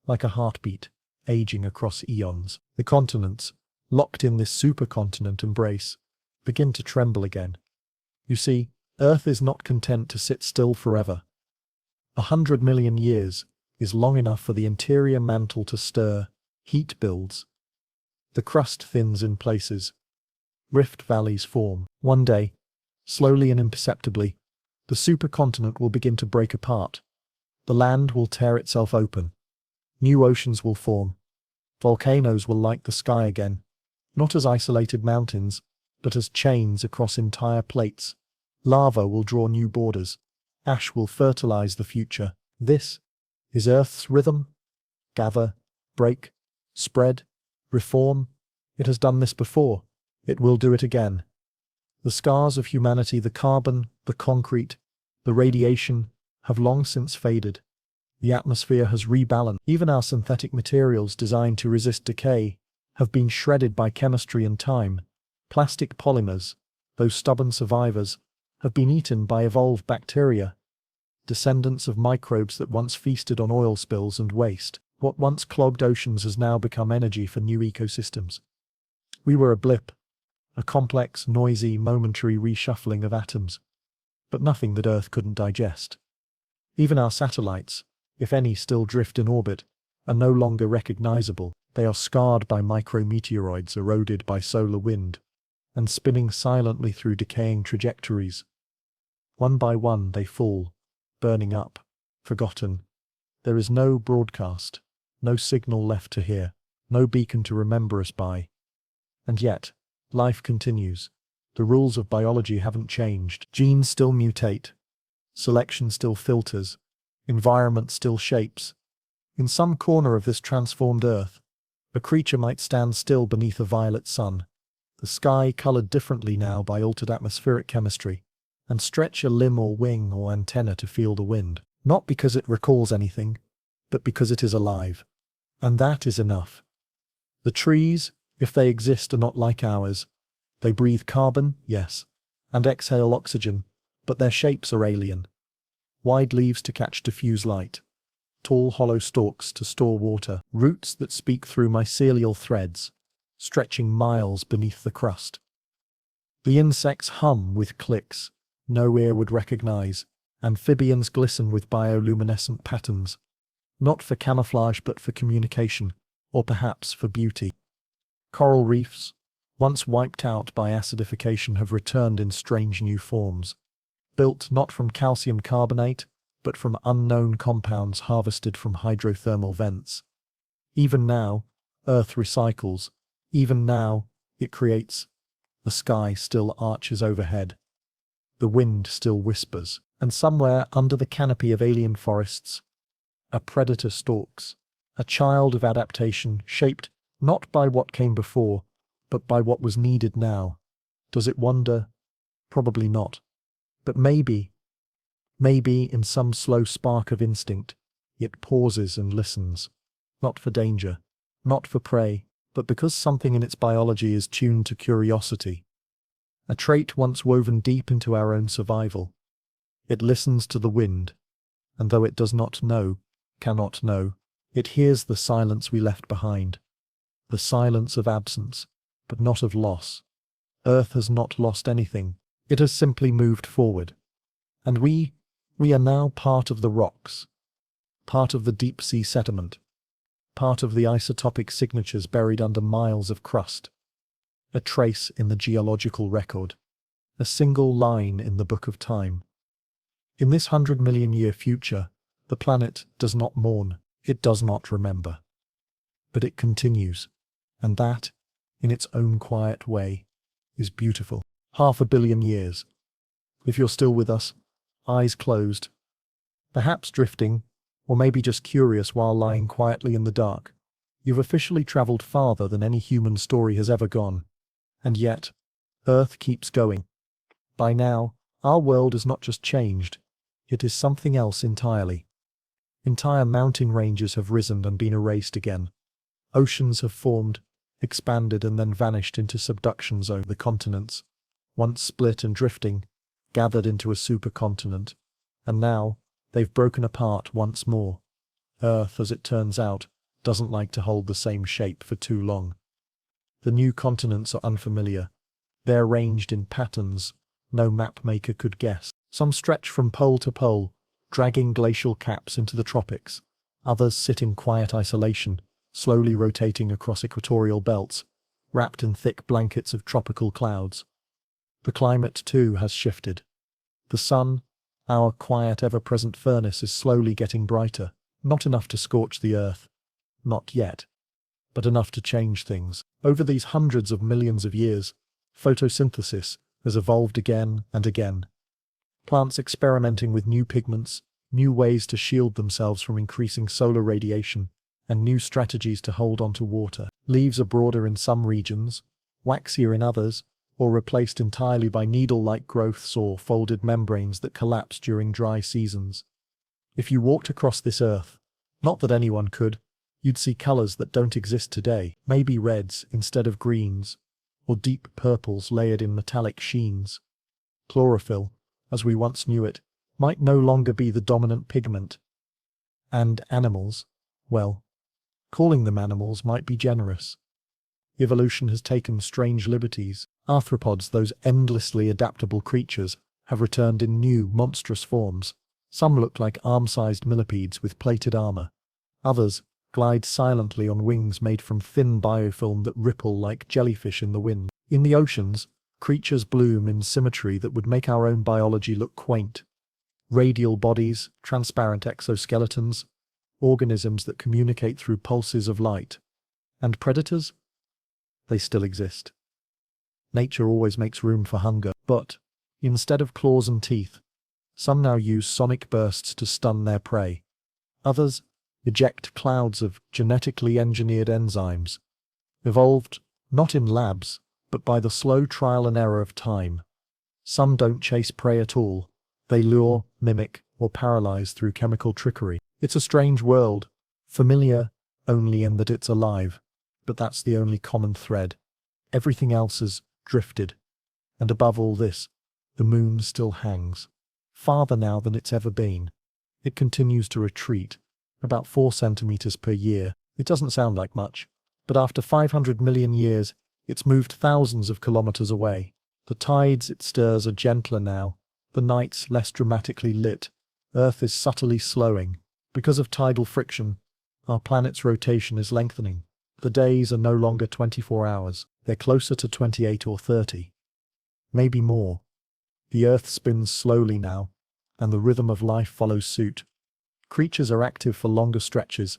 like a heartbeat, aging across eons. The continents, locked in this supercontinent embrace, begin to tremble again. You see, Earth is not content to sit still forever. 100 million years is long enough for the interior mantle to stir. Heat builds. The crust thins in places. Rift valleys form. One day, slowly and imperceptibly, the supercontinent will begin to break apart. The land will tear itself open. New oceans will form. Volcanoes will light the sky again, not as isolated mountains, but as chains across entire plates. Lava will draw new borders. Ash will fertilize the future. This is Earth's rhythm. Gather, break, spread, reform. It has done this before. It will do it again. The scars of humanity, the carbon, the concrete, the radiation, have long since faded. The atmosphere has rebalanced. Even our synthetic materials designed to resist decay have been shredded by chemistry and time. Plastic polymers, those stubborn survivors, have been eaten by evolved bacteria, descendants of microbes that once feasted on oil spills and waste. What once clogged oceans has now become energy for new ecosystems. We were a blip, a complex, noisy, momentary reshuffling of atoms, but nothing that Earth couldn't digest. Even our satellites, if any still drift in orbit, are no longer recognizable. They are scarred by micrometeoroids eroded by solar wind, and spinning silently through decaying trajectories. One by one they fall, burning up, forgotten. There is no broadcast, no signal left to hear, no beacon to remember us by. And yet, life continues. The rules of biology haven't changed. Genes still mutate. Selection still filters. Environment still shapes. In some corner of this transformed Earth, a creature might stand still beneath a violet sun, the sky colored differently now by altered atmospheric chemistry, and stretch a limb or wing or antenna to feel the wind. Not because it recalls anything, but because it is alive. And that is enough. The trees, if they exist, are not like ours. They breathe carbon, yes, and exhale oxygen, but their shapes are alien. Wide leaves to catch diffuse light. Tall hollow stalks to store water. Roots that speak through mycelial threads, stretching miles beneath the crust. The insects hum with clicks no ear would recognize. Amphibians glisten with bioluminescent patterns, not for camouflage but for communication, or perhaps for beauty. Coral reefs, once wiped out by acidification, have returned in strange new forms, built not from calcium carbonate, but from unknown compounds harvested from hydrothermal vents. Even now, Earth recycles. Even now, it creates. The sky still arches overhead. The wind still whispers. And somewhere under the canopy of alien forests, a predator stalks, a child of adaptation shaped not by what came before, but by what was needed now. Does it wonder? Probably not. But maybe in some slow spark of instinct, it pauses and listens, not for danger, not for prey, but because something in its biology is tuned to curiosity, a trait once woven deep into our own survival. It listens to the wind, and though it does not know, cannot know, it hears the silence we left behind, the silence of absence, but not of loss. Earth has not lost anything, it has simply moved forward. And we are now part of the rocks, part of the deep-sea sediment, part of the isotopic signatures buried under miles of crust, a trace in the geological record, a single line in the book of time. In this 100-million-year future, the planet does not mourn, it does not remember. But it continues, and that, in its own quiet way, is beautiful. 500 million years. If you're still with us, eyes closed, perhaps drifting, or maybe just curious while lying quietly in the dark, you've officially traveled farther than any human story has ever gone. And yet, Earth keeps going. By now, our world has not just changed, it is something else entirely. Entire mountain ranges have risen and been erased again. Oceans have formed, expanded and then vanished into subduction zones. The continents, once split and drifting, gathered into a supercontinent. And now, they've broken apart once more. Earth, as it turns out, doesn't like to hold the same shape for too long. The new continents are unfamiliar. They're arranged in patterns no mapmaker could guess. Some stretch from pole to pole, dragging glacial caps into the tropics. Others sit in quiet isolation, slowly rotating across equatorial belts, wrapped in thick blankets of tropical clouds. The climate, too, has shifted. The sun, our quiet, ever-present furnace, is slowly getting brighter, not enough to scorch the earth. Not yet. But enough to change things. Over these hundreds of millions of years, photosynthesis has evolved again and again. Plants experimenting with new pigments, new ways to shield themselves from increasing solar radiation, and new strategies to hold onto water. Leaves are broader in some regions, waxier in others, or replaced entirely by needle-like growths or folded membranes that collapse during dry seasons. If you walked across this earth, not that anyone could, you'd see colors that don't exist today, maybe reds instead of greens, or deep purples layered in metallic sheens. Chlorophyll, as we once knew it, might no longer be the dominant pigment. And animals, well, Calling them animals might be generous. Evolution has taken strange liberties. Arthropods, those endlessly adaptable creatures, have returned in new, monstrous forms. Some look like arm-sized millipedes with plated armor. Others glide silently on wings made from thin biofilm that ripple like jellyfish in the wind. In the oceans, creatures bloom in symmetry that would make our own biology look quaint. Radial bodies, transparent exoskeletons, organisms that communicate through pulses of light. And predators? They still exist. Nature always makes room for hunger, but instead of claws and teeth, some now use sonic bursts to stun their prey. Others eject clouds of genetically engineered enzymes, evolved not in labs, but by the slow trial and error of time. Some don't chase prey at all. They lure, mimic, or paralyze through chemical trickery. It's a strange world, familiar only in that it's alive, but that's the only common thread. Everything else has drifted, and above all this, the moon still hangs, farther now than it's ever been. It continues to retreat, about 4 centimeters per year. It doesn't sound like much, but after 500 million years, it's moved thousands of kilometers away. The tides it stirs are gentler now, the nights less dramatically lit. Earth is subtly slowing. Because of tidal friction, our planet's rotation is lengthening. The days are no longer 24 hours, they're closer to 28 or 30. Maybe more. The Earth spins slowly now, and the rhythm of life follows suit. Creatures are active for longer stretches.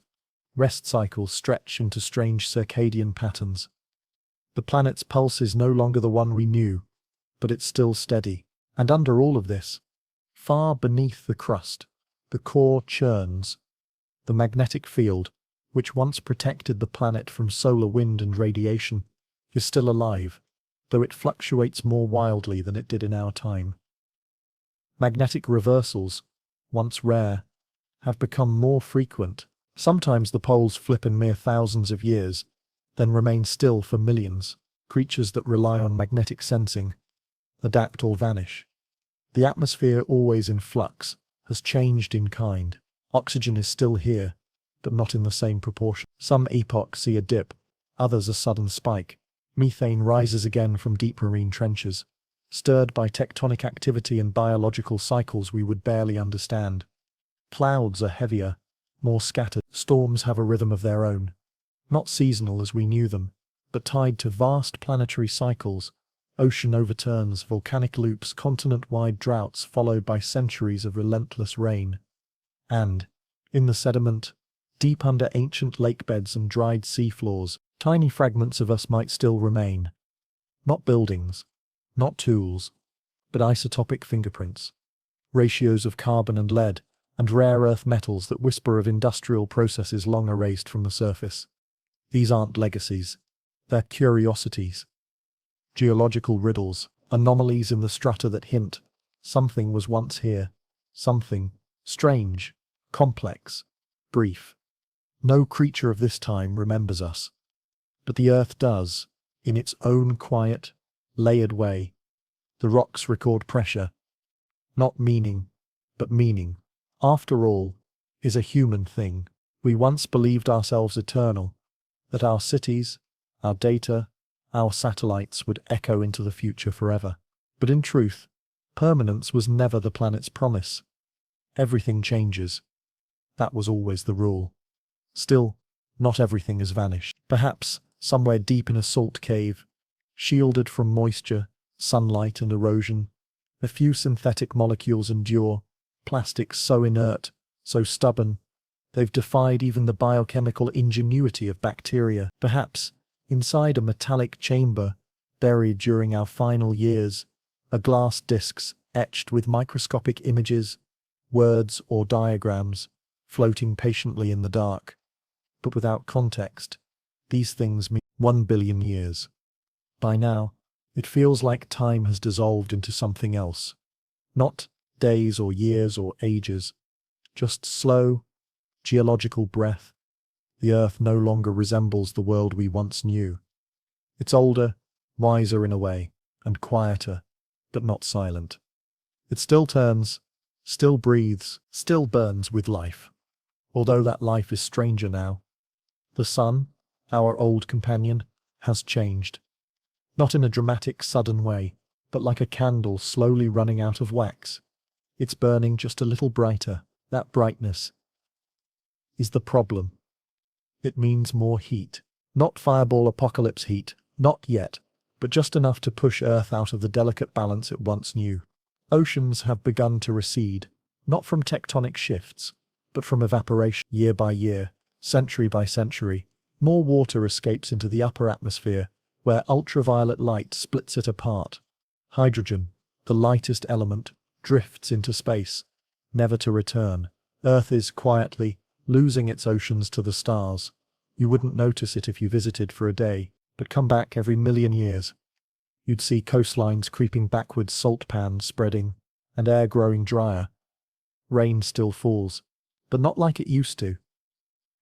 Rest cycles stretch into strange circadian patterns. The planet's pulse is no longer the one we knew, but it's still steady. And under all of this, far beneath the crust, the core churns. The magnetic field, which once protected the planet from solar wind and radiation, is still alive, though it fluctuates more wildly than it did in our time. Magnetic reversals, once rare, have become more frequent. Sometimes the poles flip in mere thousands of years, then remain still for millions. Creatures that rely on magnetic sensing adapt or vanish. The atmosphere, always in flux, has changed in kind. Oxygen is still here, but not in the same proportion. Some epochs see a dip, others a sudden spike. Methane rises again from deep marine trenches, stirred by tectonic activity and biological cycles we would barely understand. Clouds are heavier, more scattered. Storms have a rhythm of their own, not seasonal as we knew them, but tied to vast planetary cycles. Ocean overturns, volcanic loops, continent-wide droughts followed by centuries of relentless rain. And, in the sediment, deep under ancient lake beds and dried seafloors, tiny fragments of us might still remain. Not buildings, not tools, but isotopic fingerprints, ratios of carbon and lead, and rare earth metals that whisper of industrial processes long erased from the surface. These aren't legacies, they're curiosities. Geological riddles, anomalies in the strata that hint something was once here, something strange, complex, brief. No creature of this time remembers us, but the Earth does, in its own quiet, layered way. The rocks record pressure, not meaning, but meaning. After all, is a human thing. We once believed ourselves eternal, that our cities, our data, our satellites would echo into the future forever. But in truth, permanence was never the planet's promise. Everything changes. That was always the rule. Still, not everything has vanished. Perhaps, somewhere deep in a salt cave, shielded from moisture, sunlight and erosion, a few synthetic molecules endure, plastics so inert, so stubborn, they've defied even the biochemical ingenuity of bacteria. Perhaps, inside a metallic chamber, buried during our final years, are glass discs etched with microscopic images, words or diagrams, floating patiently in the dark. But without context, these things mean 1 billion years. By now, it feels like time has dissolved into something else. Not days or years or ages, just slow, geological breath. The Earth no longer resembles the world we once knew. It's older, wiser in a way, and quieter, but not silent. It still turns, still breathes, still burns with life. Although that life is stranger now. The sun, our old companion, has changed. Not in a dramatic, sudden way, but like a candle slowly running out of wax. It's burning just a little brighter. That brightness is the problem. It means more heat. Not fireball apocalypse heat, not yet, but just enough to push Earth out of the delicate balance it once knew. Oceans have begun to recede, not from tectonic shifts, but from evaporation. Year by year, century by century, more water escapes into the upper atmosphere, where ultraviolet light splits it apart. Hydrogen, the lightest element, drifts into space, never to return. Earth is quietly losing its oceans to the stars. You wouldn't notice it if you visited for a day, but come back every million years. You'd see coastlines creeping backwards, salt pans spreading, and air growing drier. Rain still falls, but not like it used to.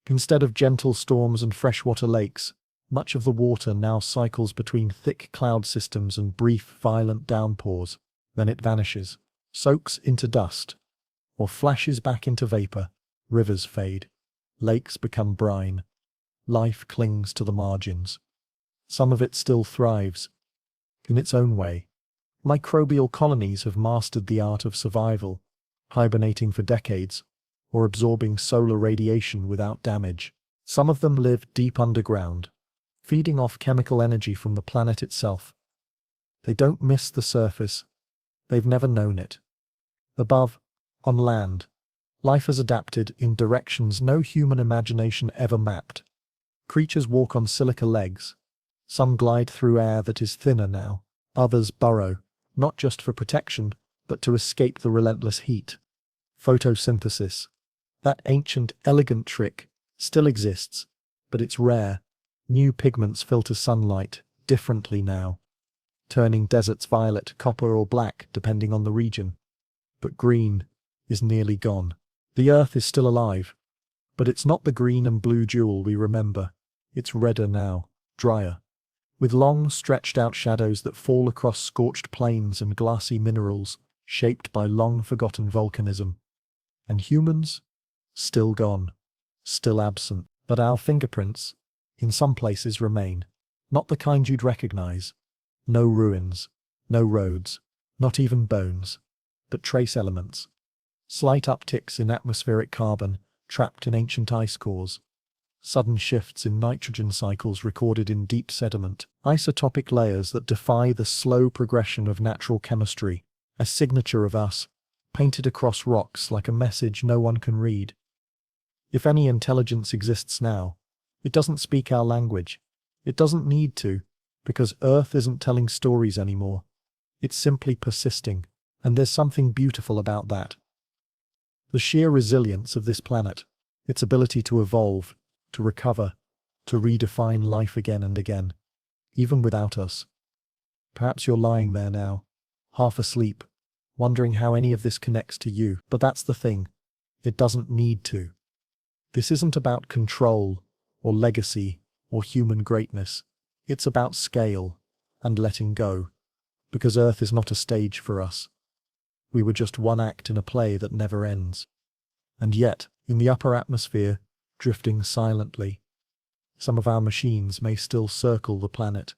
Instead of gentle storms and freshwater lakes, much of the water now cycles between thick cloud systems and brief, violent downpours. Then it vanishes, soaks into dust, or flashes back into vapor. Rivers fade. Lakes become brine. Life clings to the margins. Some of it still thrives, in its own way. Microbial colonies have mastered the art of survival, hibernating for decades, or absorbing solar radiation without damage. Some of them live deep underground, feeding off chemical energy from the planet itself. They don't miss the surface. They've never known it. Above, on land, life has adapted in directions no human imagination ever mapped. Creatures walk on silica legs. Some glide through air that is thinner now. Others burrow, not just for protection, but to escape the relentless heat. Photosynthesis, that ancient, elegant trick, still exists, but it's rare. New pigments filter sunlight differently now, turning deserts violet, copper, or black, depending on the region. But green is nearly gone. The Earth is still alive, but it's not the green and blue jewel we remember. It's redder now, drier, with long, stretched-out shadows that fall across scorched plains and glassy minerals shaped by long-forgotten volcanism. And humans? Still gone, still absent. But our fingerprints, in some places, remain. Not the kind you'd recognize. No ruins, no roads, not even bones, but trace elements. Slight upticks in atmospheric carbon trapped in ancient ice cores. Sudden shifts in nitrogen cycles recorded in deep sediment. Isotopic layers that defy the slow progression of natural chemistry. A signature of us, painted across rocks like a message no one can read. If any intelligence exists now, it doesn't speak our language. It doesn't need to, because Earth isn't telling stories anymore. It's simply persisting, and there's something beautiful about that. The sheer resilience of this planet, its ability to evolve, to recover, to redefine life again and again, even without us. Perhaps you're lying there now, half asleep, wondering how any of this connects to you. But that's the thing. It doesn't need to. This isn't about control, or legacy, or human greatness. It's about scale, and letting go. Because Earth is not a stage for us. We were just one act in a play that never ends. And yet, in the upper atmosphere, drifting silently, some of our machines may still circle the planet.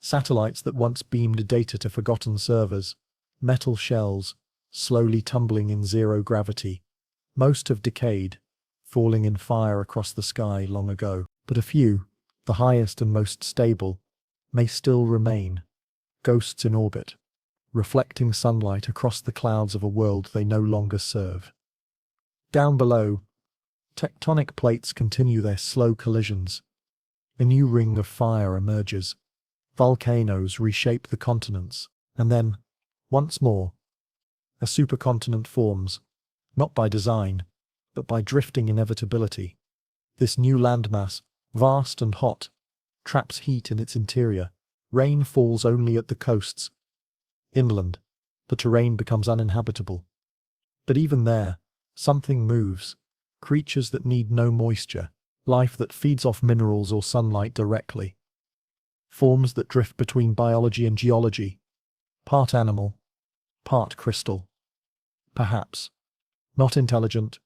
Satellites that once beamed data to forgotten servers, metal shells, slowly tumbling in zero gravity. Most have decayed, falling in fire across the sky long ago. But a few, the highest and most stable, may still remain, ghosts in orbit, reflecting sunlight across the clouds of a world they no longer serve. Down below, tectonic plates continue their slow collisions. A new ring of fire emerges. Volcanoes reshape the continents, and then, once more, a supercontinent forms, not by design, but by drifting inevitability. This new landmass, vast and hot, traps heat in its interior. Rain falls only at the coasts. Inland, the terrain becomes uninhabitable. But even there, something moves. Creatures that need no moisture, life that feeds off minerals or sunlight directly. Forms that drift between biology and geology, part animal, part crystal. Perhaps. Not intelligent,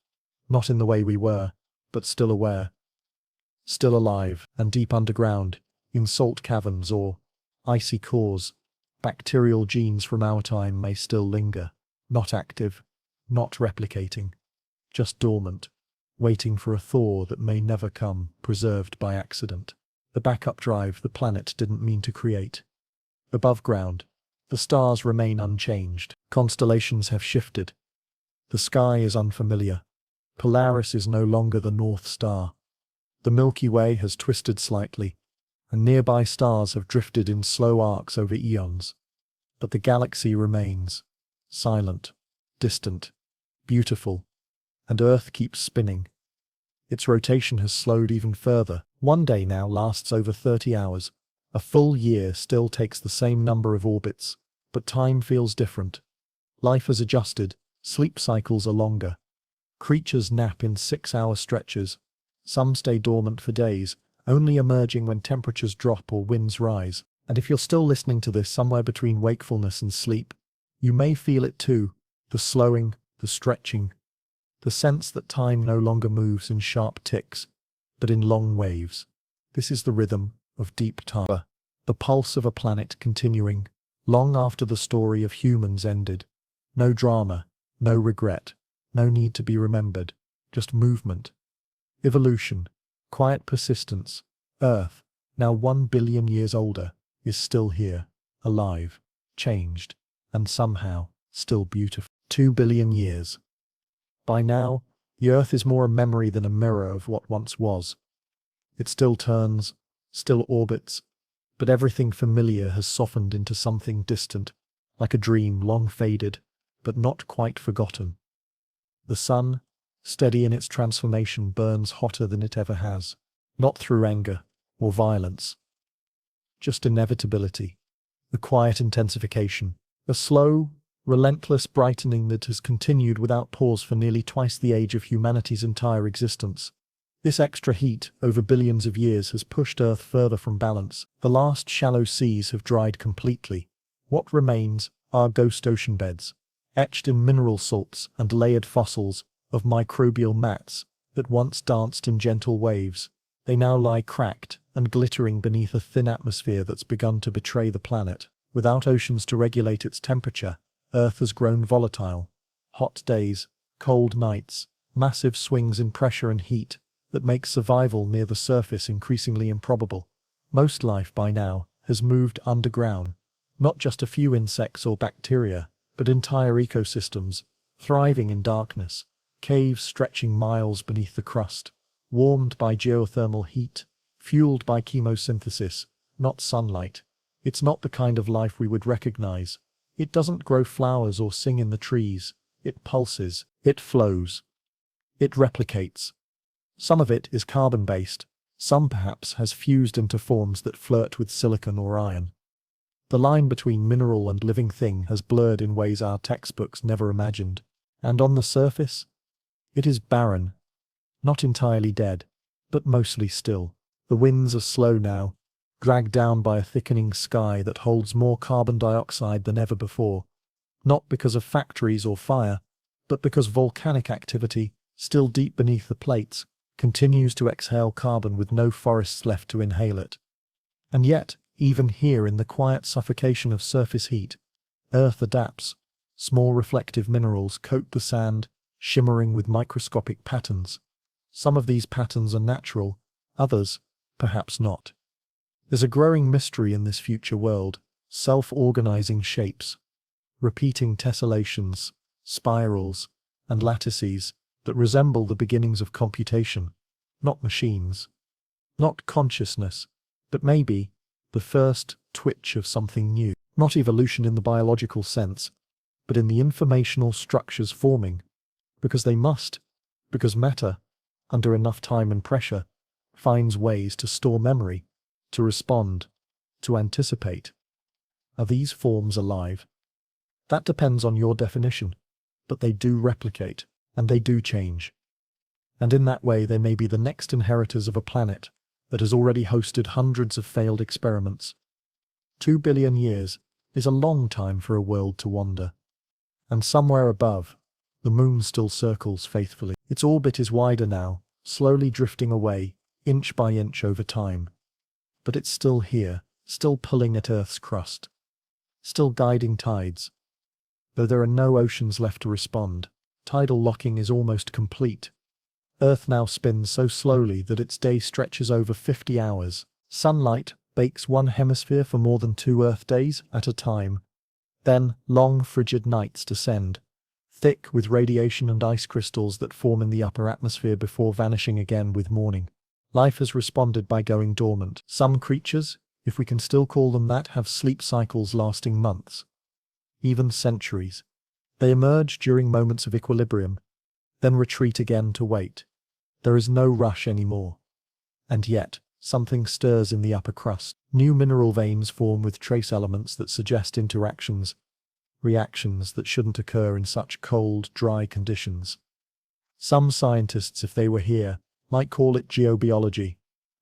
not in the way we were, but still aware. still alive, and deep underground, in salt caverns or icy cores, bacterial genes from our time may still linger, not active, not replicating, just dormant, waiting for a thaw that may never come, preserved by accident. The backup drive the planet didn't mean to create. Above ground, the stars remain unchanged. Constellations have shifted. The sky is unfamiliar. Polaris is no longer the North Star. The Milky Way has twisted slightly, and nearby stars have drifted in slow arcs over eons. But the galaxy remains, silent, distant, beautiful, and Earth keeps spinning. Its rotation has slowed even further. One day now lasts over 30 hours. A full year still takes the same number of orbits, but time feels different. Life has adjusted, sleep cycles are longer. Creatures nap in 6-hour stretches. Some stay dormant for days, only emerging when temperatures drop or winds rise. And if you're still listening to this somewhere between wakefulness and sleep, you may feel it too, the slowing, the stretching, the sense that time no longer moves in sharp ticks, but in long waves. This is the rhythm of deep time, the pulse of a planet continuing, long after the story of humans ended. No drama, no regret, no need to be remembered, just movement. Evolution, quiet persistence. Earth, now 1 billion years older, is still here, alive, changed, and somehow still beautiful. 2 billion years. By now, the Earth is more a memory than a mirror of what once was. It still turns, still orbits, but everything familiar has softened into something distant, like a dream long faded, but not quite forgotten. The sun, steady in its transformation, burns hotter than it ever has, not through anger or violence, just inevitability, a quiet intensification, a slow, relentless brightening that has continued without pause for nearly twice the age of humanity's entire existence. This extra heat over billions of years has pushed Earth further from balance. The last shallow seas have dried completely. What remains are ghost ocean beds, etched in mineral salts and layered fossils of microbial mats that once danced in gentle waves. They now lie cracked and glittering beneath a thin atmosphere that's begun to betray the planet. Without oceans to regulate its temperature, Earth has grown volatile. Hot days, cold nights, massive swings in pressure and heat that make survival near the surface increasingly improbable. Most life by now has moved underground, not just a few insects or bacteria, but entire ecosystems, thriving in darkness, caves stretching miles beneath the crust, warmed by geothermal heat, fueled by chemosynthesis, not sunlight. It's not the kind of life we would recognize. It doesn't grow flowers or sing in the trees. It pulses, it flows, it replicates. Some of it is carbon-based, some perhaps has fused into forms that flirt with silicon or iron. The line between mineral and living thing has blurred in ways our textbooks never imagined. And on the surface, it is barren, not entirely dead, but mostly still. The winds are slow now, dragged down by a thickening sky that holds more carbon dioxide than ever before, not because of factories or fire, but because volcanic activity, still deep beneath the plates, continues to exhale carbon with no forests left to inhale it. And yet, even here in the quiet suffocation of surface heat, Earth adapts. Small reflective minerals coat the sand, shimmering with microscopic patterns. Some of these patterns are natural, others, perhaps not. There's a growing mystery in this future world, self-organizing shapes, repeating tessellations, spirals, and lattices that resemble the beginnings of computation, not machines, not consciousness, but maybe the first twitch of something new. Not evolution in the biological sense, but in the informational structures forming, because they must, because matter, under enough time and pressure, finds ways to store memory, to respond, to anticipate. Are these forms alive? That depends on your definition, but they do replicate, and they do change. And in that way they may be the next inheritors of a planet that has already hosted hundreds of failed experiments. 2 billion years is a long time for a world to wander. And somewhere above, the moon still circles faithfully. Its orbit is wider now, slowly drifting away, inch by inch over time. But it's still here, still pulling at Earth's crust, still guiding tides. Though there are no oceans left to respond, tidal locking is almost complete. Earth now spins so slowly that its day stretches over 50 hours. Sunlight bakes one hemisphere for more than 2 Earth days at a time. Then, long, frigid nights descend, thick with radiation and ice crystals that form in the upper atmosphere before vanishing again with morning. Life has responded by going dormant. Some creatures, if we can still call them that, have sleep cycles lasting months, even centuries. They emerge during moments of equilibrium, then retreat again to wait. There is no rush anymore. And yet, something stirs in the upper crust. New mineral veins form with trace elements that suggest interactions, reactions that shouldn't occur in such cold, dry conditions. Some scientists, if they were here, might call it geobiology.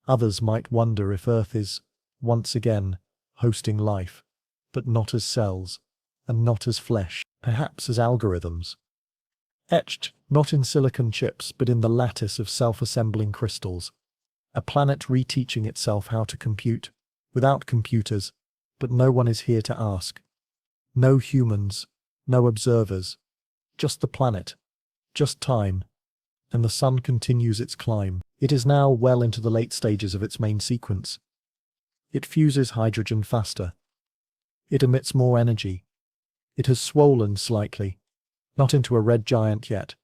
Others might wonder if Earth is, once again, hosting life, but not as cells, and not as flesh, perhaps as algorithms. Etched, not in silicon chips, but in the lattice of self-assembling crystals. A planet reteaching itself how to compute, without computers, but no one is here to ask. No humans, no observers. Just the planet, just time. And the sun continues its climb. It is now well into the late stages of its main sequence. It fuses hydrogen faster. It emits more energy. It has swollen slightly, not into a red giant yet,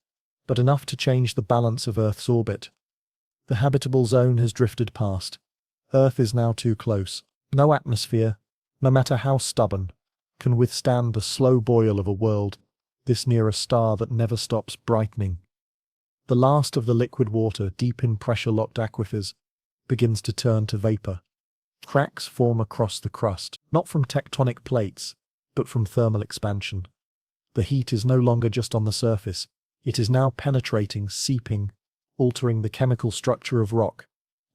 but enough to change the balance of Earth's orbit. The habitable zone has drifted past. Earth is now too close. No atmosphere, no matter how stubborn, can withstand the slow boil of a world this near a star that never stops brightening. The last of the liquid water deep in pressure-locked aquifers begins to turn to vapor. Cracks form across the crust, not from tectonic plates, but from thermal expansion. The heat is no longer just on the surface. It is now penetrating, seeping, altering the chemical structure of rock.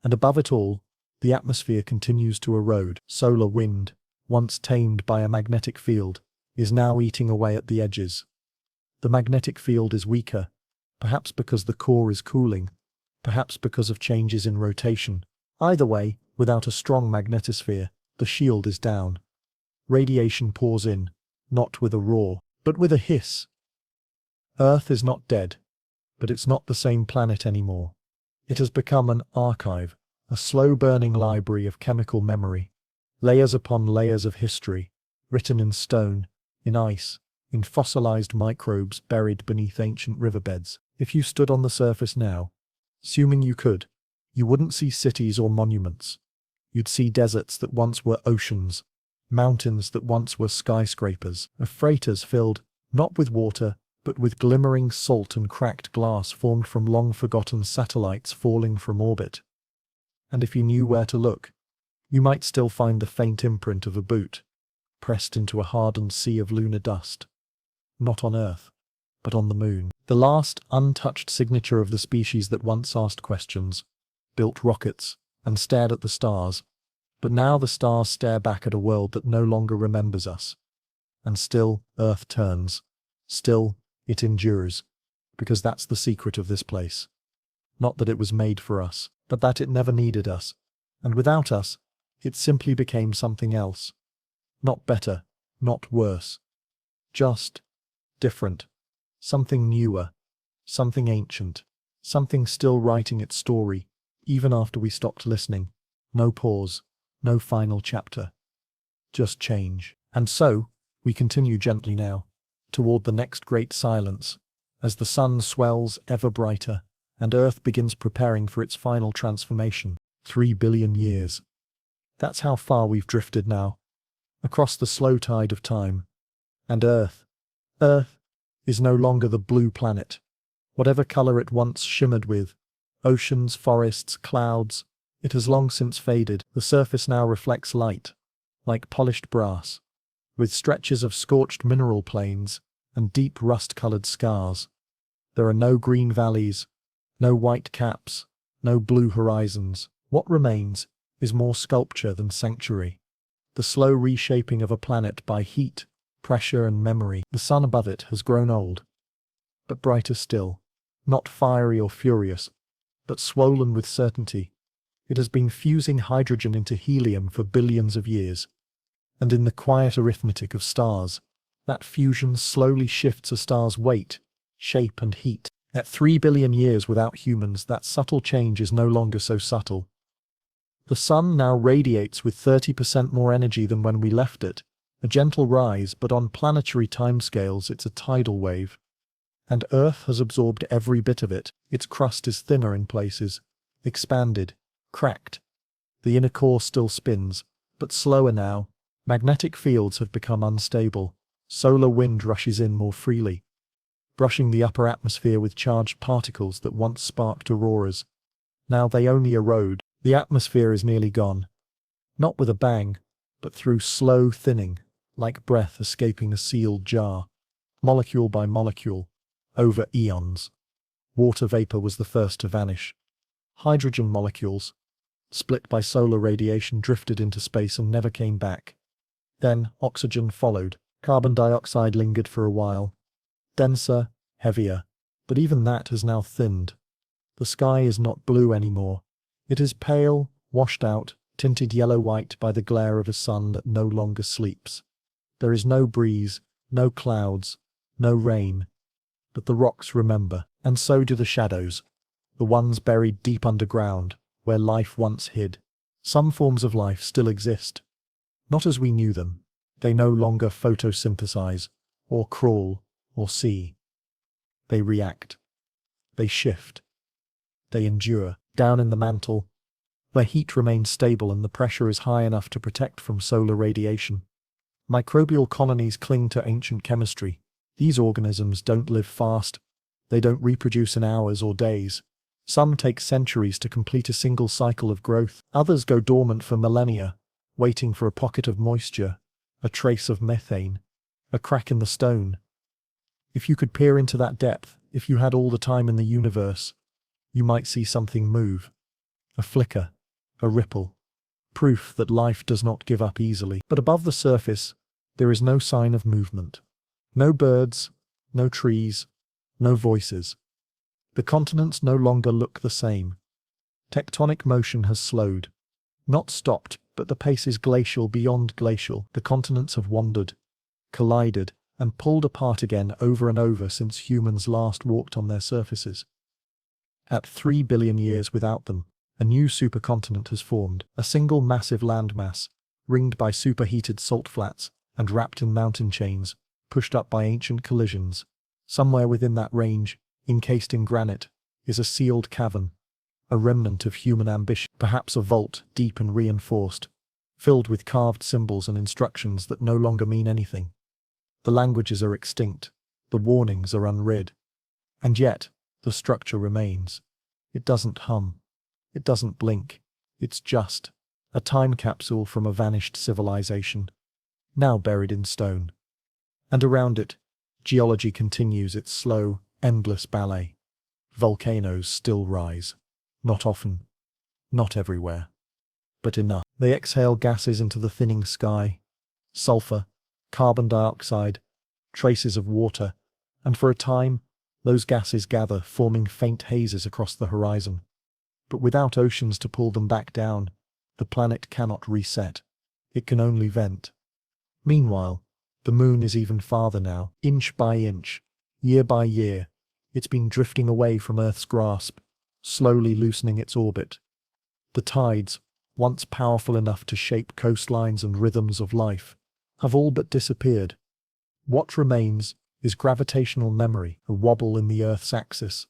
And above it all, the atmosphere continues to erode. Solar wind, once tamed by a magnetic field, is now eating away at the edges. The magnetic field is weaker, perhaps because the core is cooling, perhaps because of changes in rotation. Either way, without a strong magnetosphere, the shield is down. Radiation pours in, not with a roar, but with a hiss. Earth is not dead, but it's not the same planet anymore. It has become an archive, a slow-burning library of chemical memory, layers upon layers of history, written in stone, in ice, in fossilized microbes buried beneath ancient riverbeds. If you stood on the surface now, assuming you could, you wouldn't see cities or monuments. You'd see deserts that once were oceans, mountains that once were skyscrapers, freighters filled, not with water, but with glimmering salt and cracked glass formed from long-forgotten satellites falling from orbit. And if you knew where to look, you might still find the faint imprint of a boot, pressed into a hardened sea of lunar dust. Not on Earth, but on the moon. The last untouched signature of the species that once asked questions, built rockets, and stared at the stars. But now the stars stare back at a world that no longer remembers us. And still, Earth turns. Still, it endures. Because that's the secret of this place. Not that it was made for us, but that it never needed us. And without us, it simply became something else. Not better, not worse. Just different. Something newer. Something ancient. Something still writing its story, even after we stopped listening. No pause. No final chapter. Just change. And so, we continue gently now, toward the next great silence, as the sun swells ever brighter, and Earth begins preparing for its final transformation. 3 billion years. That's how far we've drifted now, across the slow tide of time. And Earth is no longer the blue planet. Whatever color it once shimmered with, oceans, forests, clouds, it has long since faded. The surface now reflects light, like polished brass, with stretches of scorched mineral plains and deep rust-colored scars. There are no green valleys, no white caps, no blue horizons. What remains is more sculpture than sanctuary. The slow reshaping of a planet by heat, pressure and memory. The sun above it has grown old, but brighter still, not fiery or furious, but swollen with certainty, It has been fusing hydrogen into helium for billions of years. And in the quiet arithmetic of stars, that fusion slowly shifts a star's weight, shape and heat. At 3 billion years without humans, that subtle change is no longer so subtle. The sun now radiates with 30% more energy than when we left it, a gentle rise, but on planetary timescales it's a tidal wave. And Earth has absorbed every bit of it. Its crust is thinner in places, expanded, cracked. The inner core still spins, but slower now. Magnetic fields have become unstable. Solar wind rushes in more freely, brushing the upper atmosphere with charged particles that once sparked auroras. Now they only erode. The atmosphere is nearly gone. Not with a bang, but through slow thinning, like breath escaping a sealed jar. Molecule by molecule, over eons. Water vapor was the first to vanish. Hydrogen molecules, split by solar radiation, drifted into space and never came back. Then oxygen followed. Carbon dioxide lingered for a while. Denser, heavier, but even that has now thinned. The sky is not blue anymore. It is pale, washed out, tinted yellow-white by the glare of a sun that no longer sleeps. There is no breeze, no clouds, no rain. But the rocks remember, and so do the shadows, the ones buried deep underground, where life once hid. Some forms of life still exist. Not as we knew them. They no longer photosynthesize, or crawl, or see. They react. They shift. They endure. Down in the mantle, where heat remains stable and the pressure is high enough to protect from solar radiation, microbial colonies cling to ancient chemistry. These organisms don't live fast. They don't reproduce in hours or days. Some take centuries to complete a single cycle of growth. Others go dormant for millennia, waiting for a pocket of moisture, a trace of methane, a crack in the stone. If you could peer into that depth, if you had all the time in the universe, you might see something move. A flicker, a ripple, proof that life does not give up easily. But above the surface, there is no sign of movement. No birds, no trees, no voices. The continents no longer look the same. Tectonic motion has slowed. Not stopped, but the pace is glacial beyond glacial. The continents have wandered, collided, and pulled apart again over and over since humans last walked on their surfaces. At 3 billion years without them, a new supercontinent has formed, a single massive landmass, ringed by superheated salt flats and wrapped in mountain chains, pushed up by ancient collisions. Somewhere within that range, encased in granite, is a sealed cavern, a remnant of human ambition, perhaps a vault deep and reinforced, filled with carved symbols and instructions that no longer mean anything. The languages are extinct, the warnings are unread, and yet the structure remains. It doesn't hum, it doesn't blink, it's just a time capsule from a vanished civilization, now buried in stone. And around it, geology continues its slow, endless ballet. Volcanoes still rise. Not often, not everywhere, but enough. They exhale gases into the thinning sky. Sulfur, carbon dioxide, traces of water, and for a time, those gases gather, forming faint hazes across the horizon. But without oceans to pull them back down, the planet cannot reset. It can only vent. Meanwhile, the moon is even farther now, inch by inch, year by year. It's been drifting away from Earth's grasp, slowly loosening its orbit. The tides, once powerful enough to shape coastlines and rhythms of life, have all but disappeared. What remains is gravitational memory, a wobble in the Earth's axis,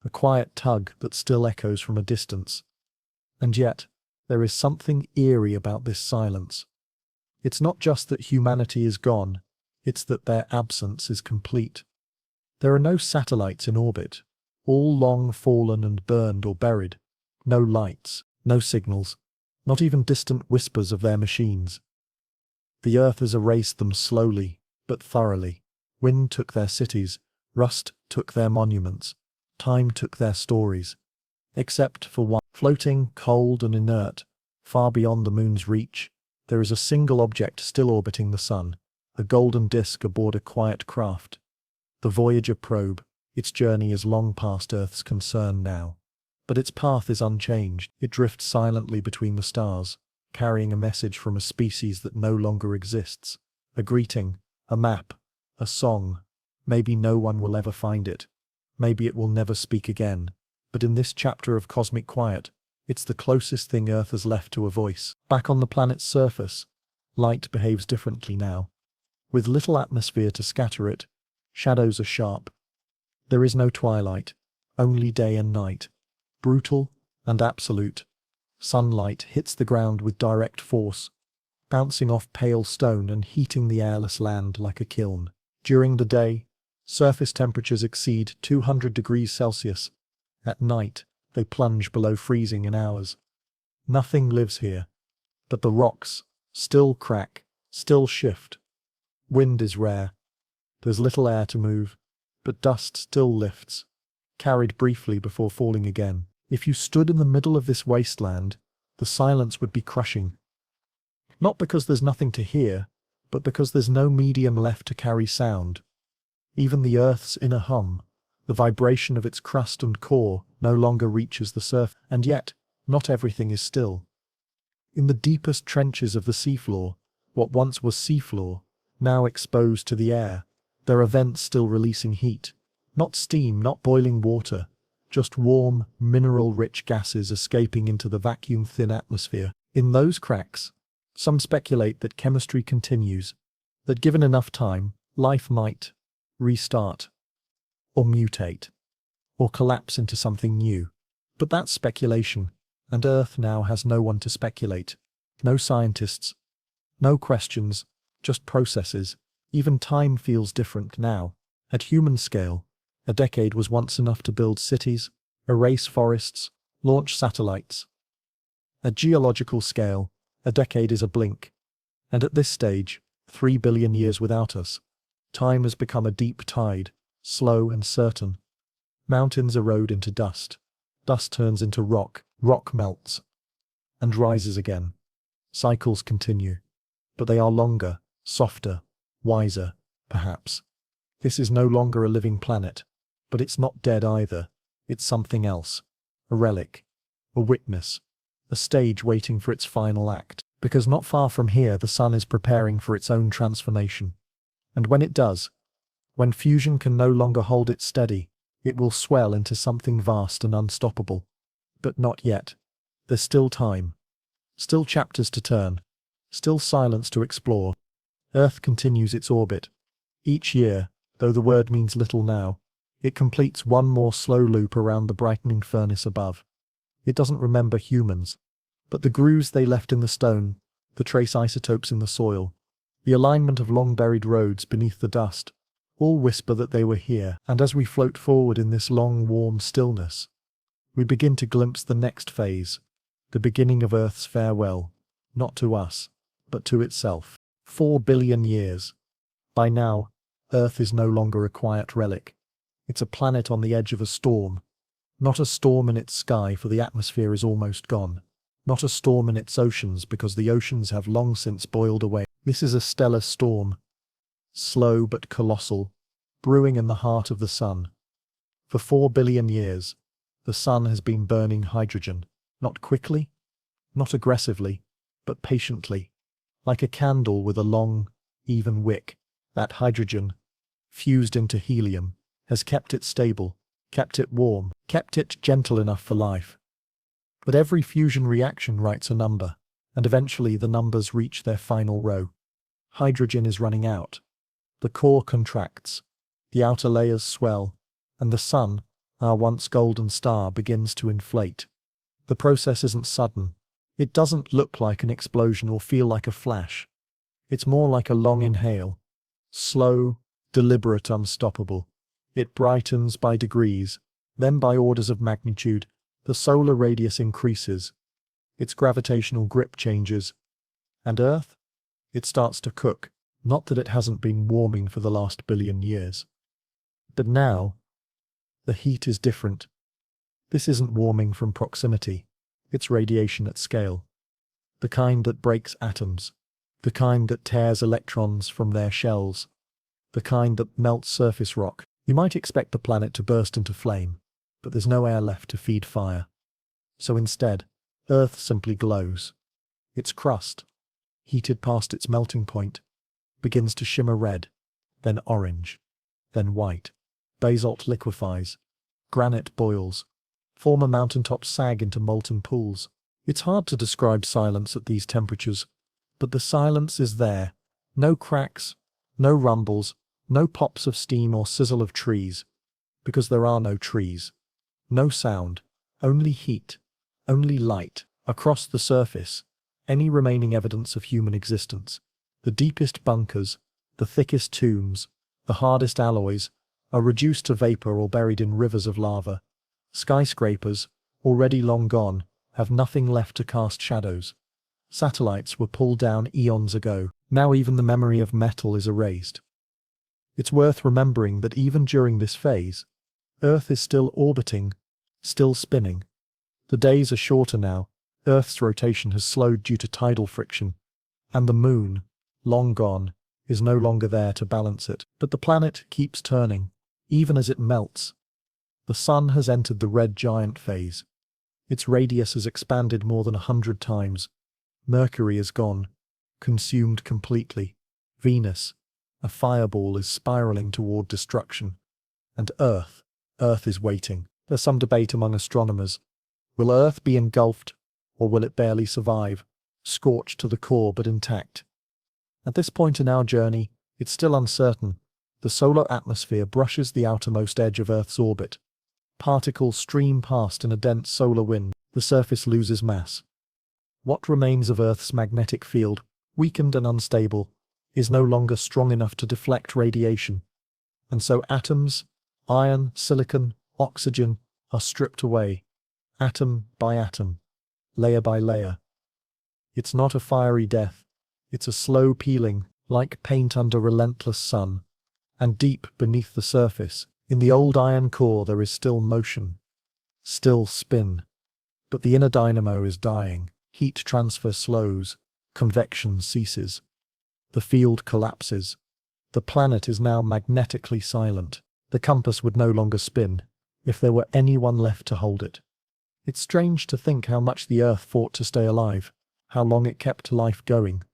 a quiet tug that still echoes from a distance. And yet, there is something eerie about this silence. It's not just that humanity is gone, it's that their absence is complete. There are no satellites in orbit, all long fallen and burned or buried. No lights, no signals, not even distant whispers of their machines. The Earth has erased them slowly, but thoroughly. Wind took their cities, rust took their monuments, time took their stories. Except for one, floating, cold and inert, far beyond the moon's reach, there is a single object still orbiting the sun, a golden disk aboard a quiet craft. The Voyager probe. Its journey is long past Earth's concern now. But its path is unchanged. It drifts silently between the stars, carrying a message from a species that no longer exists. A greeting, a map, a song. Maybe no one will ever find it. Maybe it will never speak again. But in this chapter of cosmic quiet, it's the closest thing Earth has left to a voice. Back on the planet's surface, light behaves differently now. With little atmosphere to scatter it, shadows are sharp. There is no twilight, only day and night. Brutal and absolute. Sunlight hits the ground with direct force, bouncing off pale stone and heating the airless land like a kiln. During the day, surface temperatures exceed 200 degrees Celsius. At night, they plunge below freezing in hours. Nothing lives here, but the rocks still crack, still shift. Wind is rare. There's little air to move, but dust still lifts, carried briefly before falling again. If you stood in the middle of this wasteland, the silence would be crushing. Not because there's nothing to hear, but because there's no medium left to carry sound. Even the Earth's inner hum, the vibration of its crust and core, no longer reaches the surface. And yet, not everything is still. In the deepest trenches of the seafloor, what once was seafloor, now exposed to the air, there are vents still releasing heat. Not steam, not boiling water, just warm, mineral-rich gases escaping into the vacuum-thin atmosphere. In those cracks, some speculate that chemistry continues, that given enough time, life might restart, or mutate, or collapse into something new. But that's speculation, and Earth now has no one to speculate. No scientists, no questions, just processes. Even time feels different now. At human scale, a decade was once enough to build cities, erase forests, launch satellites. At geological scale, a decade is a blink. And at this stage, 3 billion years without us, time has become a deep tide, slow and certain. Mountains erode into dust. Dust turns into rock. Rock melts and rises again. Cycles continue. But they are longer, softer, wiser, perhaps. This is no longer a living planet. But it's not dead either. It's something else. A relic. A witness. A stage waiting for its final act. Because not far from here the sun is preparing for its own transformation. And when it does, when fusion can no longer hold it steady, it will swell into something vast and unstoppable. But not yet. There's still time. Still chapters to turn. Still silence to explore. Earth continues its orbit. Each year, though the word means little now, it completes one more slow loop around the brightening furnace above. It doesn't remember humans, but the grooves they left in the stone, the trace isotopes in the soil, the alignment of long-buried roads beneath the dust, all whisper that they were here. And as we float forward in this long, warm stillness, we begin to glimpse the next phase, the beginning of Earth's farewell, not to us, but to itself. 4 billion years. By now, Earth is no longer a quiet relic. It's a planet on the edge of a storm. Not a storm in its sky, for the atmosphere is almost gone. Not a storm in its oceans, because the oceans have long since boiled away. This is a stellar storm. Slow but colossal, brewing in the heart of the sun. For 4 billion years, the sun has been burning hydrogen. Not quickly, not aggressively, but patiently. Like a candle with a long, even wick, that hydrogen, fused into helium, has kept it stable, kept it warm, kept it gentle enough for life. But every fusion reaction writes a number, and eventually the numbers reach their final row. Hydrogen is running out. The core contracts, the outer layers swell, and the sun, our once golden star, begins to inflate. The process isn't sudden. It doesn't look like an explosion or feel like a flash. It's more like a long inhale. Slow, deliberate, unstoppable. It brightens by degrees, then by orders of magnitude. The solar radius increases. Its gravitational grip changes. And Earth? It starts to cook. Not that it hasn't been warming for the last billion years. But now, the heat is different. This isn't warming from proximity. It's radiation at scale. The kind that breaks atoms. The kind that tears electrons from their shells. The kind that melts surface rock. You might expect the planet to burst into flame, but there's no air left to feed fire. So instead, Earth simply glows. Its crust, heated past its melting point, begins to shimmer red, then orange, then white. Basalt liquefies, granite boils, former mountaintops sag into molten pools. It's hard to describe silence at these temperatures, but the silence is there. No cracks, no rumbles, no pops of steam or sizzle of trees, because there are no trees. No sound, only heat, only light. Across the surface, any remaining evidence of human existence. The deepest bunkers, the thickest tombs, the hardest alloys, are reduced to vapor or buried in rivers of lava. Skyscrapers, already long gone, have nothing left to cast shadows. Satellites were pulled down eons ago. Now even the memory of metal is erased. It's worth remembering that even during this phase, Earth is still orbiting, still spinning. The days are shorter now. Earth's rotation has slowed due to tidal friction, and the moon, long gone, is no longer there to balance it. But the planet keeps turning, even as it melts. The sun has entered the red giant phase. Its radius has expanded more than 100 times. Mercury is gone, consumed completely. Venus, a fireball, is spiraling toward destruction. And Earth is waiting. There's some debate among astronomers. Will Earth be engulfed, or will it barely survive, scorched to the core but intact? At this point in our journey, it's still uncertain. The solar atmosphere brushes the outermost edge of Earth's orbit. Particles stream past in a dense solar wind. The surface loses mass. What remains of Earth's magnetic field, weakened and unstable, is no longer strong enough to deflect radiation. And so atoms, iron, silicon, oxygen, are stripped away, atom by atom, layer by layer. It's not a fiery death. It's a slow peeling, like paint under relentless sun. And deep beneath the surface, in the old iron core, there is still motion, still spin. But the inner dynamo is dying. Heat transfer slows, convection ceases. The field collapses. The planet is now magnetically silent. The compass would no longer spin, if there were anyone left to hold it. It's strange to think how much the Earth fought to stay alive, how long it kept life going.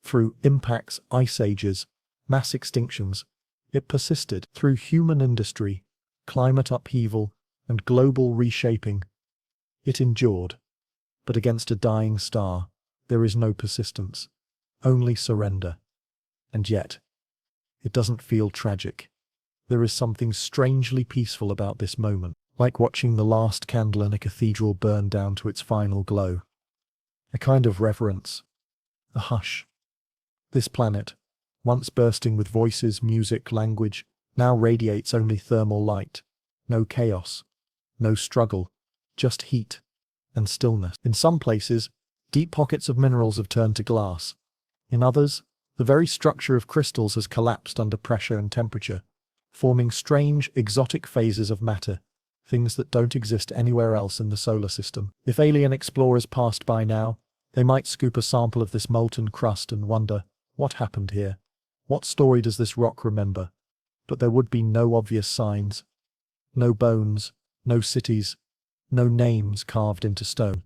Through impacts, ice ages, mass extinctions, it persisted. Through human industry, climate upheaval, and global reshaping, it endured. But against a dying star, there is no persistence, only surrender. And yet, it doesn't feel tragic. There is something strangely peaceful about this moment, like watching the last candle in a cathedral burn down to its final glow. A kind of reverence, a hush. This planet, once bursting with voices, music, language, now radiates only thermal light. No chaos, no struggle, just heat and stillness. In some places, deep pockets of minerals have turned to glass. In others, the very structure of crystals has collapsed under pressure and temperature, forming strange, exotic phases of matter, things that don't exist anywhere else in the solar system. If alien explorers passed by now, they might scoop a sample of this molten crust and wonder, what happened here? What story does this rock remember? But there would be no obvious signs. No bones, no cities, no names carved into stone.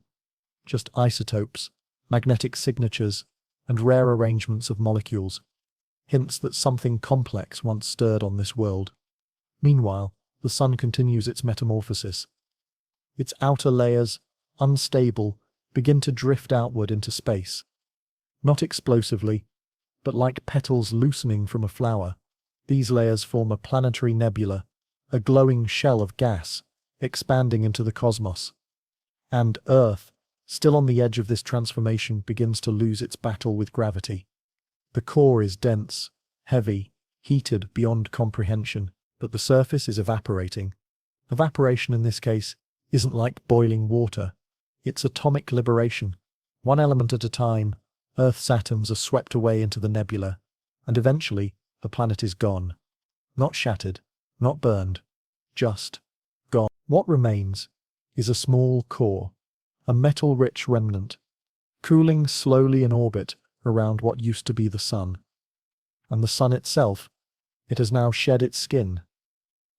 Just isotopes, magnetic signatures, and rare arrangements of molecules. Hints that something complex once stirred on this world. Meanwhile, the sun continues its metamorphosis. Its outer layers, unstable, begin to drift outward into space. Not explosively, but like petals loosening from a flower. These layers form a planetary nebula, a glowing shell of gas, expanding into the cosmos. And Earth, still on the edge of this transformation, begins to lose its battle with gravity. The core is dense, heavy, heated beyond comprehension, but the surface is evaporating. Evaporation in this case isn't like boiling water. It's atomic liberation. One element at a time, Earth's atoms are swept away into the nebula, and eventually the planet is gone. Not shattered, not burned, just gone. What remains is a small core, a metal-rich remnant, cooling slowly in orbit around what used to be the sun. And the sun itself, it has now shed its skin.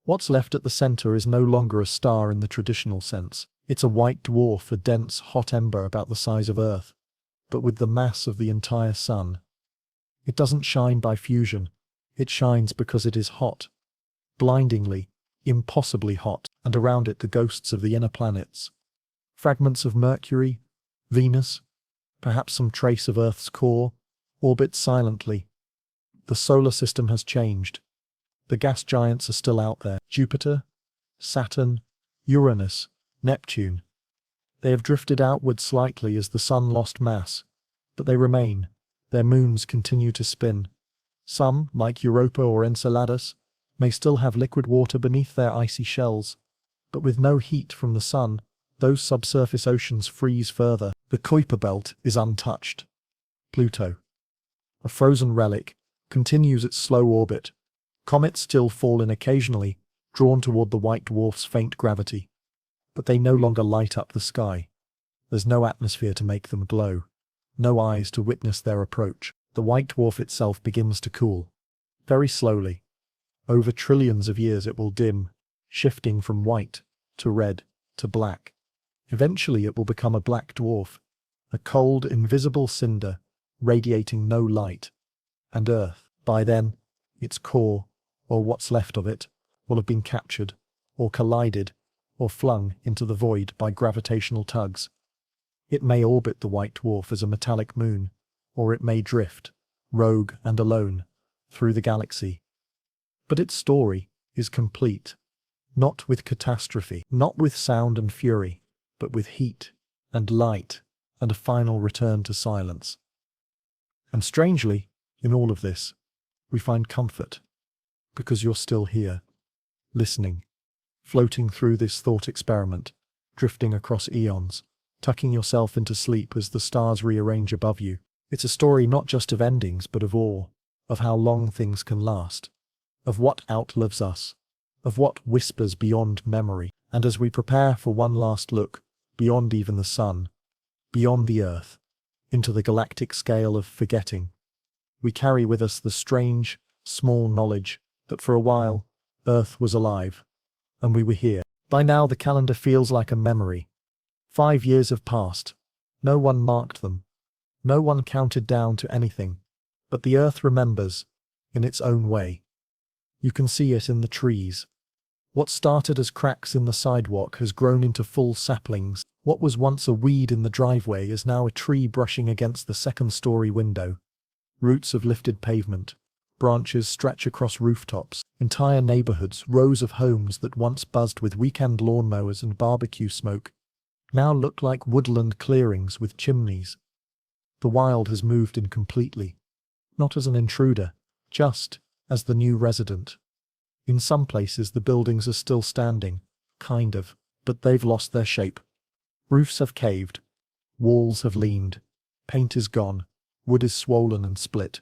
What's left at the center is no longer a star in the traditional sense. It's a white dwarf, a dense, hot ember about the size of Earth, but with the mass of the entire sun. It doesn't shine by fusion. It shines because it is hot. Blindingly, impossibly hot, and around it the ghosts of the inner planets. Fragments of Mercury, Venus, perhaps some trace of Earth's core, orbit silently. The solar system has changed. The gas giants are still out there. Jupiter, Saturn, Uranus, Neptune. They have drifted outward slightly as the sun lost mass, but they remain. Their moons continue to spin. Some, like Europa or Enceladus, may still have liquid water beneath their icy shells, but with no heat from the sun, those subsurface oceans freeze further. The Kuiper belt is untouched. Pluto, a frozen relic, continues its slow orbit. Comets still fall in occasionally, drawn toward the white dwarf's faint gravity. But they no longer light up the sky. There's no atmosphere to make them glow, no eyes to witness their approach. The white dwarf itself begins to cool. Very slowly. Over trillions of years it will dim, shifting from white to red to black. Eventually it will become a black dwarf, a cold, invisible cinder, radiating no light. And Earth, by then, its core, or what's left of it, will have been captured, or collided, or flung into the void by gravitational tugs. It may orbit the white dwarf as a metallic moon, or it may drift, rogue and alone, through the galaxy. But its story is complete. Not with catastrophe, not with sound and fury, but with heat and light and a final return to silence. And strangely, in all of this, we find comfort, because you're still here, listening, floating through this thought experiment, drifting across eons, tucking yourself into sleep as the stars rearrange above you. It's a story not just of endings, but of awe, of how long things can last, of what outlives us, of what whispers beyond memory. And as we prepare for one last look, beyond even the sun, beyond the Earth, into the galactic scale of forgetting, we carry with us the strange, small knowledge that for a while, Earth was alive, and we were here. By now the calendar feels like a memory. 5 years have passed. No one marked them. No one counted down to anything. But the Earth remembers, in its own way. You can see it in the trees. What started as cracks in the sidewalk has grown into full saplings. What was once a weed in the driveway is now a tree brushing against the second-story window. Roots of lifted pavement. Branches stretch across rooftops. Entire neighborhoods, rows of homes that once buzzed with weekend lawnmowers and barbecue smoke, now look like woodland clearings with chimneys. The wild has moved in completely. Not as an intruder, just as the new resident. In some places the buildings are still standing, kind of, but they've lost their shape. Roofs have caved. Walls have leaned. Paint is gone. Wood is swollen and split.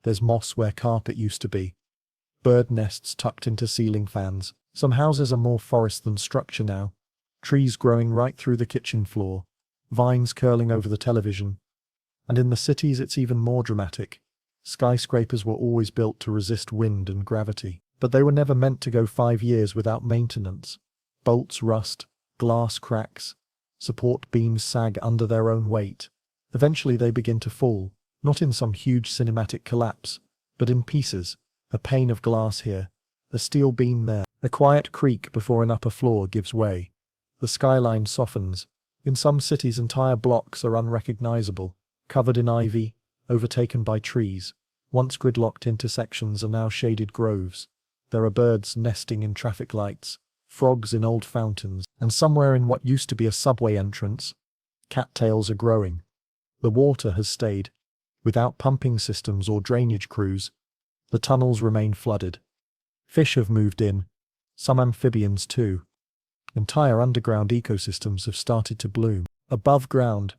There's moss where carpet used to be. Bird nests tucked into ceiling fans. Some houses are more forest than structure now. Trees growing right through the kitchen floor. Vines curling over the television. And in the cities it's even more dramatic. Skyscrapers were always built to resist wind and gravity. But they were never meant to go 5 years without maintenance. Bolts rust. Glass cracks. Support beams sag under their own weight. Eventually they begin to fall. Not in some huge cinematic collapse, but in pieces. A pane of glass here, a steel beam there, a quiet creak before an upper floor gives way. The skyline softens. In some cities entire blocks are unrecognizable, covered in ivy, overtaken by trees. Once gridlocked intersections are now shaded groves. There are birds nesting in traffic lights, frogs in old fountains, and somewhere in what used to be a subway entrance, cattails are growing. The water has stayed. Without pumping systems or drainage crews, the tunnels remain flooded. Fish have moved in, some amphibians too. Entire underground ecosystems have started to bloom. Above ground,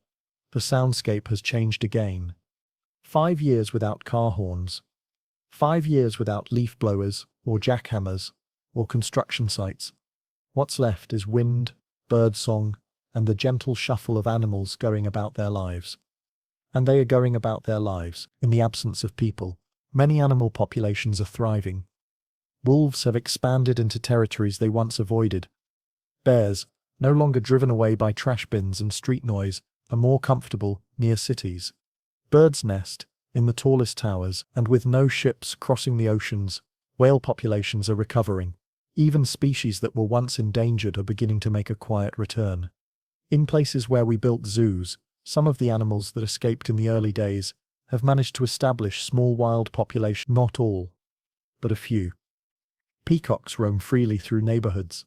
the soundscape has changed again. 5 years without car horns. 5 years without leaf blowers, or jackhammers, or construction sites. What's left is wind, birdsong, and the gentle shuffle of animals going about their lives. And they are going about their lives in the absence of people. Many animal populations are thriving. Wolves have expanded into territories they once avoided. Bears, no longer driven away by trash bins and street noise, are more comfortable near cities. Birds nest in the tallest towers, and with no ships crossing the oceans, whale populations are recovering. Even species that were once endangered are beginning to make a quiet return. In places where we built zoos, some of the animals that escaped in the early days have managed to establish small wild populations, not all, but a few. Peacocks roam freely through neighborhoods.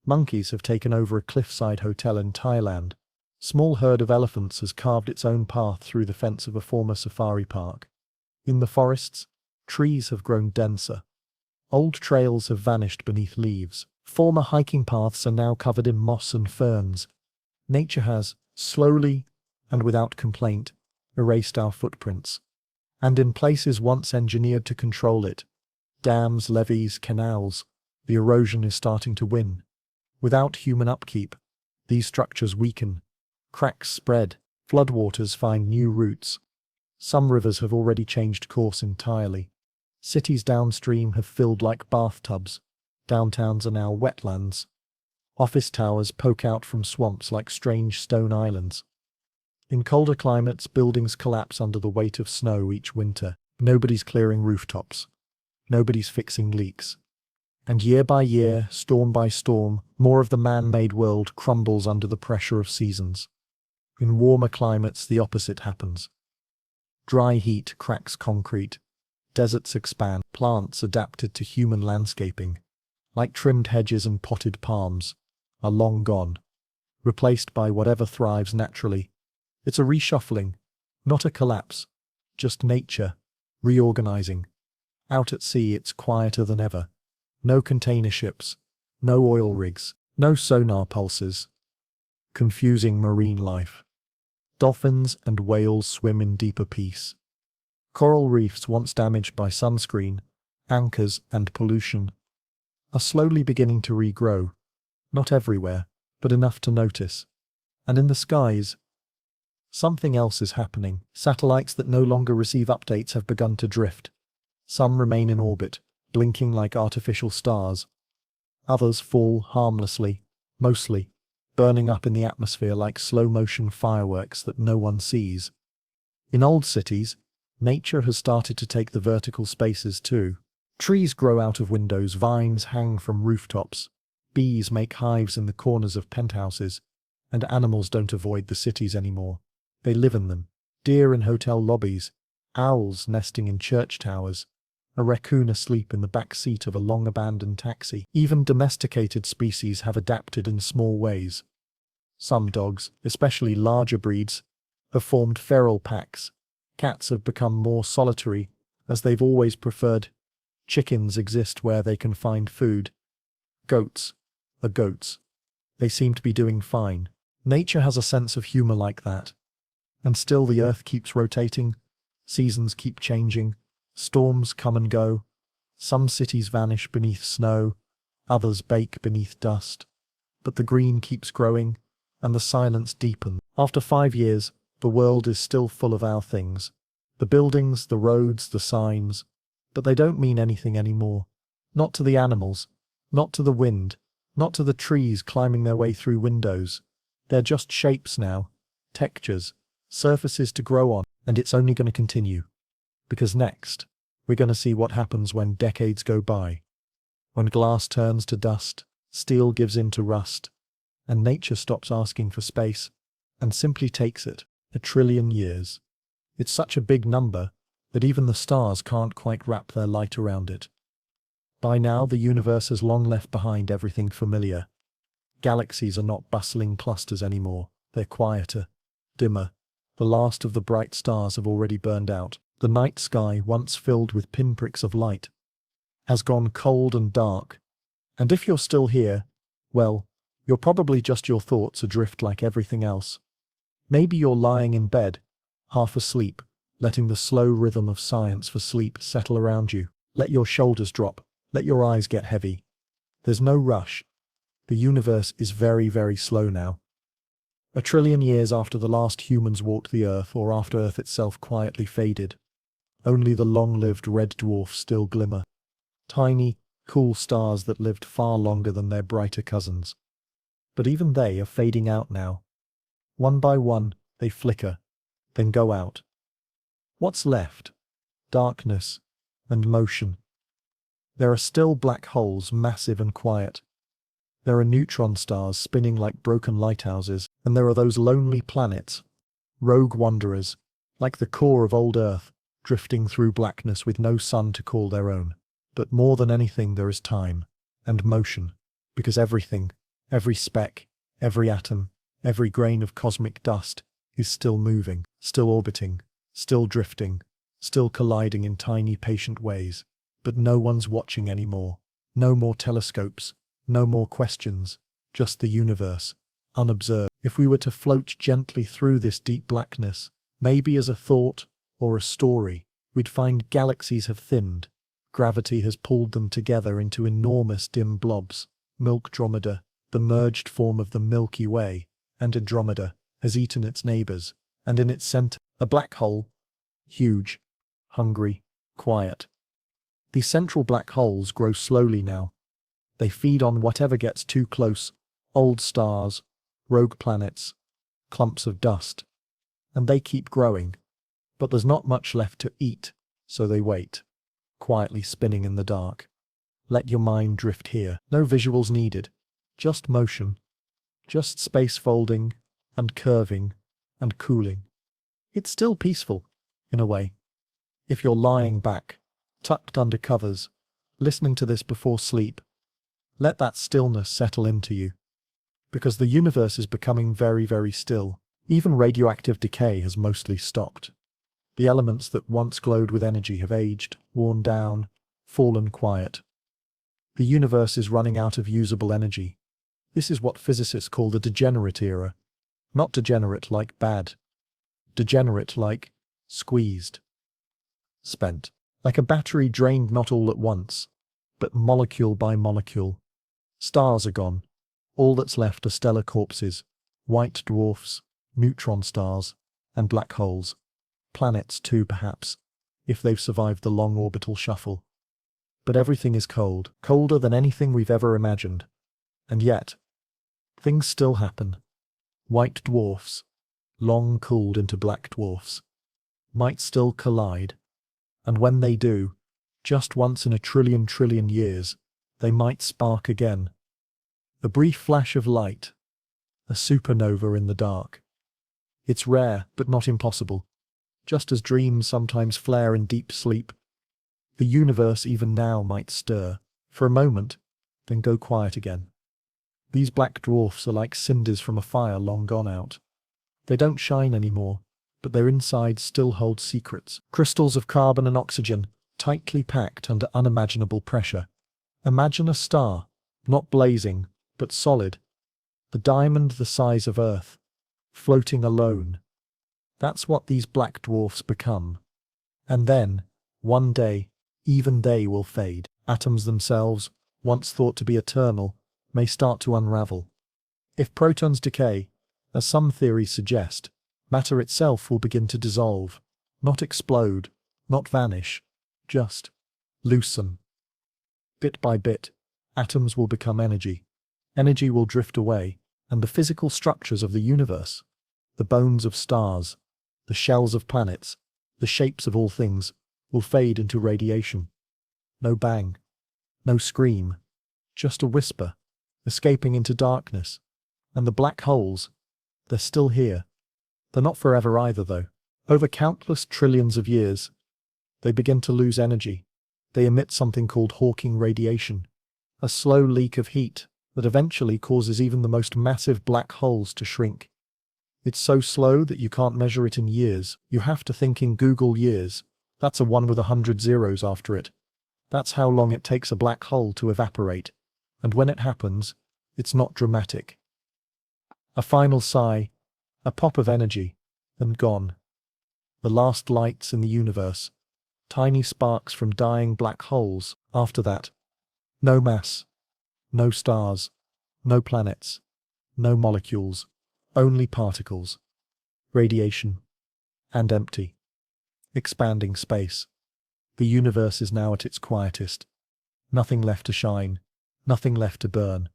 Monkeys have taken over a cliffside hotel in Thailand. Small herd of elephants has carved its own path through the fence of a former safari park. In the forests, trees have grown denser. Old trails have vanished beneath leaves. Former hiking paths are now covered in moss and ferns. Nature has, slowly and without complaint, erased our footprints. And in places once engineered to control it, dams, levees, canals, the erosion is starting to win. Without human upkeep, these structures weaken. Cracks spread, floodwaters find new routes. Some rivers have already changed course entirely. Cities downstream have filled like bathtubs. Downtowns are now wetlands. Office towers poke out from swamps like strange stone islands. In colder climates, buildings collapse under the weight of snow each winter. Nobody's clearing rooftops. Nobody's fixing leaks. And year by year, storm by storm, more of the man-made world crumbles under the pressure of seasons. In warmer climates, the opposite happens. Dry heat cracks concrete. Deserts expand. Plants adapted to human landscaping, like trimmed hedges and potted palms, are long gone, replaced by whatever thrives naturally. It's a reshuffling, not a collapse, just nature, reorganizing. Out at sea, it's quieter than ever. No container ships, no oil rigs, no sonar pulses. Confusing marine life. Dolphins and whales swim in deeper peace. Coral reefs, once damaged by sunscreen, anchors, and pollution, are slowly beginning to regrow. Not everywhere, but enough to notice. And in the skies, something else is happening. Satellites that no longer receive updates have begun to drift. Some remain in orbit, blinking like artificial stars. Others fall harmlessly, mostly burning up in the atmosphere like slow-motion fireworks that no one sees. In old cities, nature has started to take the vertical spaces too. Trees grow out of windows, vines hang from rooftops, bees make hives in the corners of penthouses, and animals don't avoid the cities anymore. They live in them. Deer in hotel lobbies, owls nesting in church towers, a raccoon asleep in the back seat of a long-abandoned taxi. Even domesticated species have adapted in small ways. Some dogs, especially larger breeds, have formed feral packs. Cats have become more solitary, as they've always preferred. Chickens exist where they can find food. Goats are goats. They seem to be doing fine. Nature has a sense of humor like that. And still the earth keeps rotating. Seasons keep changing. Storms come and go. Some cities vanish beneath snow. Others bake beneath dust. But the green keeps growing, and the silence deepens. After 5 years, the world is still full of our things. The buildings, the roads, the signs. But they don't mean anything anymore. Not to the animals. Not to the wind. Not to the trees climbing their way through windows. They're just shapes now. Textures. Surfaces to grow on. And it's only going to continue. Because next, we're going to see what happens when decades go by. When glass turns to dust, steel gives in to rust, and nature stops asking for space, and simply takes it. 1 trillion years. It's such a big number that even the stars can't quite wrap their light around it. By now, the universe has long left behind everything familiar. Galaxies are not bustling clusters anymore. They're quieter, dimmer. The last of the bright stars have already burned out. The night sky, once filled with pinpricks of light, has gone cold and dark. And if you're still here, well, you're probably just your thoughts adrift like everything else. Maybe you're lying in bed, half asleep, letting the slow rhythm of science for sleep settle around you. Let your shoulders drop. Let your eyes get heavy. There's no rush. The universe is very, very slow now. 1 trillion years after the last humans walked the Earth, or after Earth itself quietly faded, only the long-lived red dwarfs still glimmer. Tiny, cool stars that lived far longer than their brighter cousins. But even they are fading out now. One by one, they flicker, then go out. What's left? Darkness and motion. There are still black holes, massive and quiet. There are neutron stars spinning like broken lighthouses, and there are those lonely planets, rogue wanderers, like the core of old Earth, drifting through blackness with no sun to call their own. But more than anything, there is time and motion, because everything, every speck, every atom, every grain of cosmic dust is still moving, still orbiting, still drifting, still colliding in tiny, patient ways. But no one's watching anymore. No more telescopes, no more questions, just the universe, unobserved. If we were to float gently through this deep blackness, maybe as a thought or a story, we'd find galaxies have thinned. Gravity has pulled them together into enormous dim blobs. Milkdromeda, the merged form of the Milky Way, and Andromeda, has eaten its neighbors, and in its center, a black hole. Huge, hungry, quiet. These central black holes grow slowly now. They feed on whatever gets too close, old stars, rogue planets, clumps of dust. And they keep growing. But there's not much left to eat, so they wait, quietly spinning in the dark. Let your mind drift here. No visuals needed. Just motion. Just space folding, and curving, and cooling. It's still peaceful, in a way. If you're lying back, tucked under covers, listening to this before sleep, let that stillness settle into you. Because the universe is becoming very, very still. Even radioactive decay has mostly stopped. The elements that once glowed with energy have aged, worn down, fallen quiet. The universe is running out of usable energy. This is what physicists call the degenerate era. Not degenerate like bad. Degenerate like squeezed. Spent. Like a battery drained not all at once, but molecule by molecule. Stars are gone. All that's left are stellar corpses, white dwarfs, neutron stars, and black holes. Planets too, perhaps, if they've survived the long orbital shuffle. But everything is cold, colder than anything we've ever imagined. And yet, things still happen. White dwarfs, long cooled into black dwarfs, might still collide. And when they do, just once in a trillion years, they might spark again. A brief flash of light, a supernova in the dark. It's rare, but not impossible. Just as dreams sometimes flare in deep sleep, the universe even now might stir, for a moment, then go quiet again. These black dwarfs are like cinders from a fire long gone out. They don't shine anymore, but their insides still hold secrets. Crystals of carbon and oxygen, tightly packed under unimaginable pressure. Imagine a star, not blazing, but solid. A diamond the size of Earth, floating alone. That's what these black dwarfs become. And then, one day, even they will fade. Atoms themselves, once thought to be eternal, may start to unravel. If protons decay, as some theories suggest, matter itself will begin to dissolve, not explode, not vanish, just loosen. Bit by bit, atoms will become energy. Energy will drift away, and the physical structures of the universe, the bones of stars, the shells of planets, the shapes of all things, will fade into radiation. No bang, no scream, just a whisper, escaping into darkness. And the black holes, they're still here. They're not forever either, though. Over countless trillions of years, they begin to lose energy. They emit something called Hawking radiation, a slow leak of heat that eventually causes even the most massive black holes to shrink. It's so slow that you can't measure it in years. You have to think in Google years. That's a 1 with 100 zeros after it. That's how long it takes a black hole to evaporate. And when it happens, it's not dramatic. A final sigh, a pop of energy, and gone. The last lights in the universe. Tiny sparks from dying black holes. After that, no mass, no stars, no planets, no molecules, only particles, radiation, and empty. Expanding space. The universe is now at its quietest. Nothing left to shine, nothing left to burn.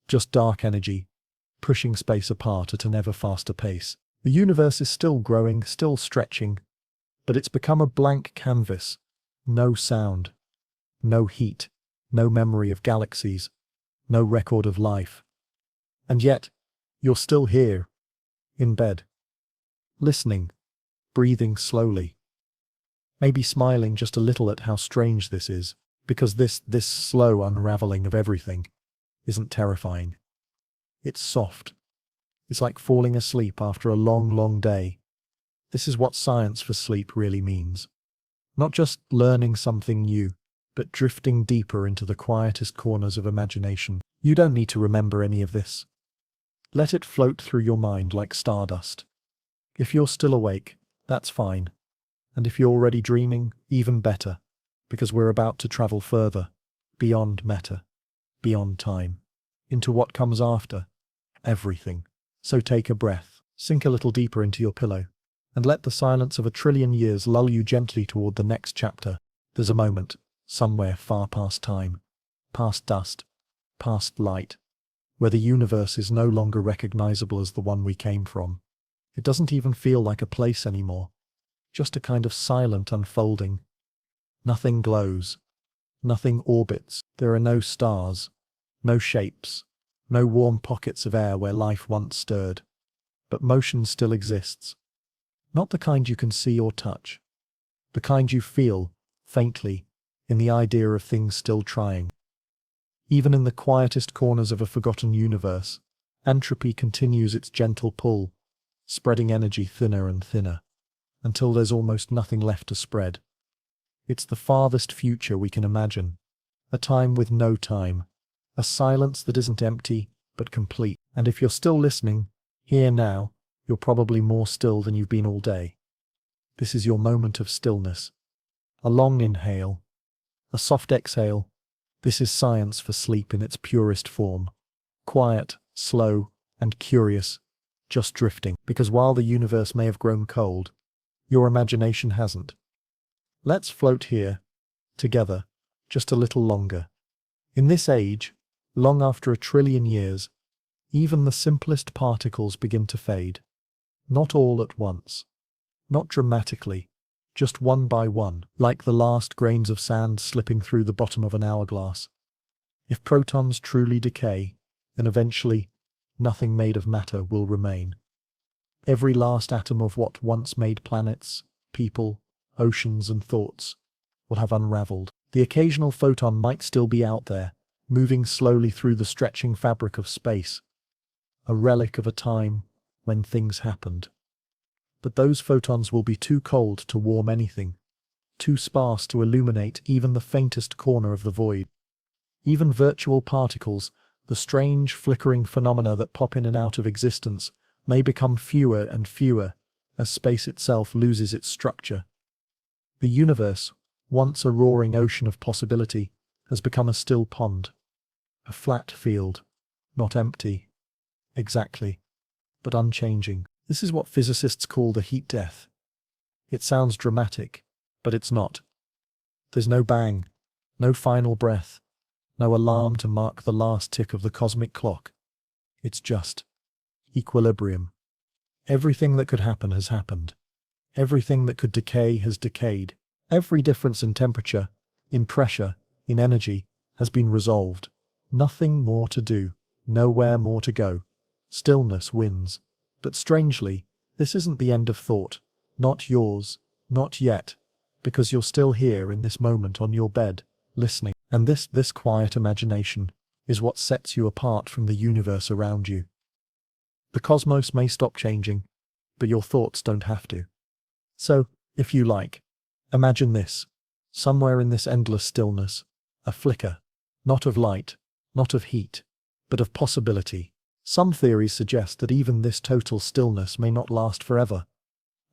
Just dark energy, pushing space apart at an ever faster pace. The universe is still growing, still stretching, but it's become a blank canvas. No sound, no heat, no memory of galaxies, no record of life. And yet, you're still here, in bed, listening, breathing slowly, maybe smiling just a little at how strange this is, because this slow unraveling of everything isn't terrifying. It's soft. It's like falling asleep after a long, long day. This is what science for sleep really means. Not just learning something new, but drifting deeper into the quietest corners of imagination. You don't need to remember any of this. Let it float through your mind like stardust. If you're still awake, that's fine. And if you're already dreaming, even better, because we're about to travel further, beyond matter, beyond time, into what comes after, everything. So take a breath, sink a little deeper into your pillow, and let the silence of 1,000,000,000 years lull you gently toward the next chapter. There's a moment, somewhere far past time, past dust, past light, where the universe is no longer recognizable as the one we came from. It doesn't even feel like a place anymore, just a kind of silent unfolding. Nothing glows, nothing orbits, there are no stars, no shapes, no warm pockets of air where life once stirred. But motion still exists. Not the kind you can see or touch. The kind you feel, faintly, in the idea of things still trying. Even in the quietest corners of a forgotten universe, entropy continues its gentle pull, spreading energy thinner and thinner, until there's almost nothing left to spread. It's the farthest future we can imagine. A time with no time. A silence that isn't empty, but complete. And if you're still listening, here now, you're probably more still than you've been all day. This is your moment of stillness. A long inhale, a soft exhale. This is science for sleep in its purest form. Quiet, slow, and curious, just drifting. Because while the universe may have grown cold, your imagination hasn't. Let's float here, together, just a little longer. In this age, long after 1,000,000,000 years, even the simplest particles begin to fade. Not all at once. Not dramatically. Just one by one, like the last grains of sand slipping through the bottom of an hourglass. If protons truly decay, then eventually, nothing made of matter will remain. Every last atom of what once made planets, people, oceans and thoughts will have unraveled. The occasional photon might still be out there, moving slowly through the stretching fabric of space, a relic of a time when things happened. But those photons will be too cold to warm anything, too sparse to illuminate even the faintest corner of the void. Even virtual particles, the strange flickering phenomena that pop in and out of existence, may become fewer and fewer as space itself loses its structure. The universe, once a roaring ocean of possibility, has become a still pond, a flat field, not empty, exactly, but unchanging. This is what physicists call the heat death. It sounds dramatic, but it's not. There's no bang, no final breath, no alarm to mark the last tick of the cosmic clock. It's just equilibrium. Everything that could happen has happened. Everything that could decay has decayed. Every difference in temperature, in pressure, in energy, has been resolved. Nothing more to do, nowhere more to go. Stillness wins. But strangely, this isn't the end of thought. Not yours, not yet, because you're still here in this moment on your bed, listening. And this quiet imagination is what sets you apart from the universe around you. The cosmos may stop changing, but your thoughts don't have to. So, if you like, imagine this, somewhere in this endless stillness, a flicker, not of light, not of heat, but of possibility. Some theories suggest that even this total stillness may not last forever.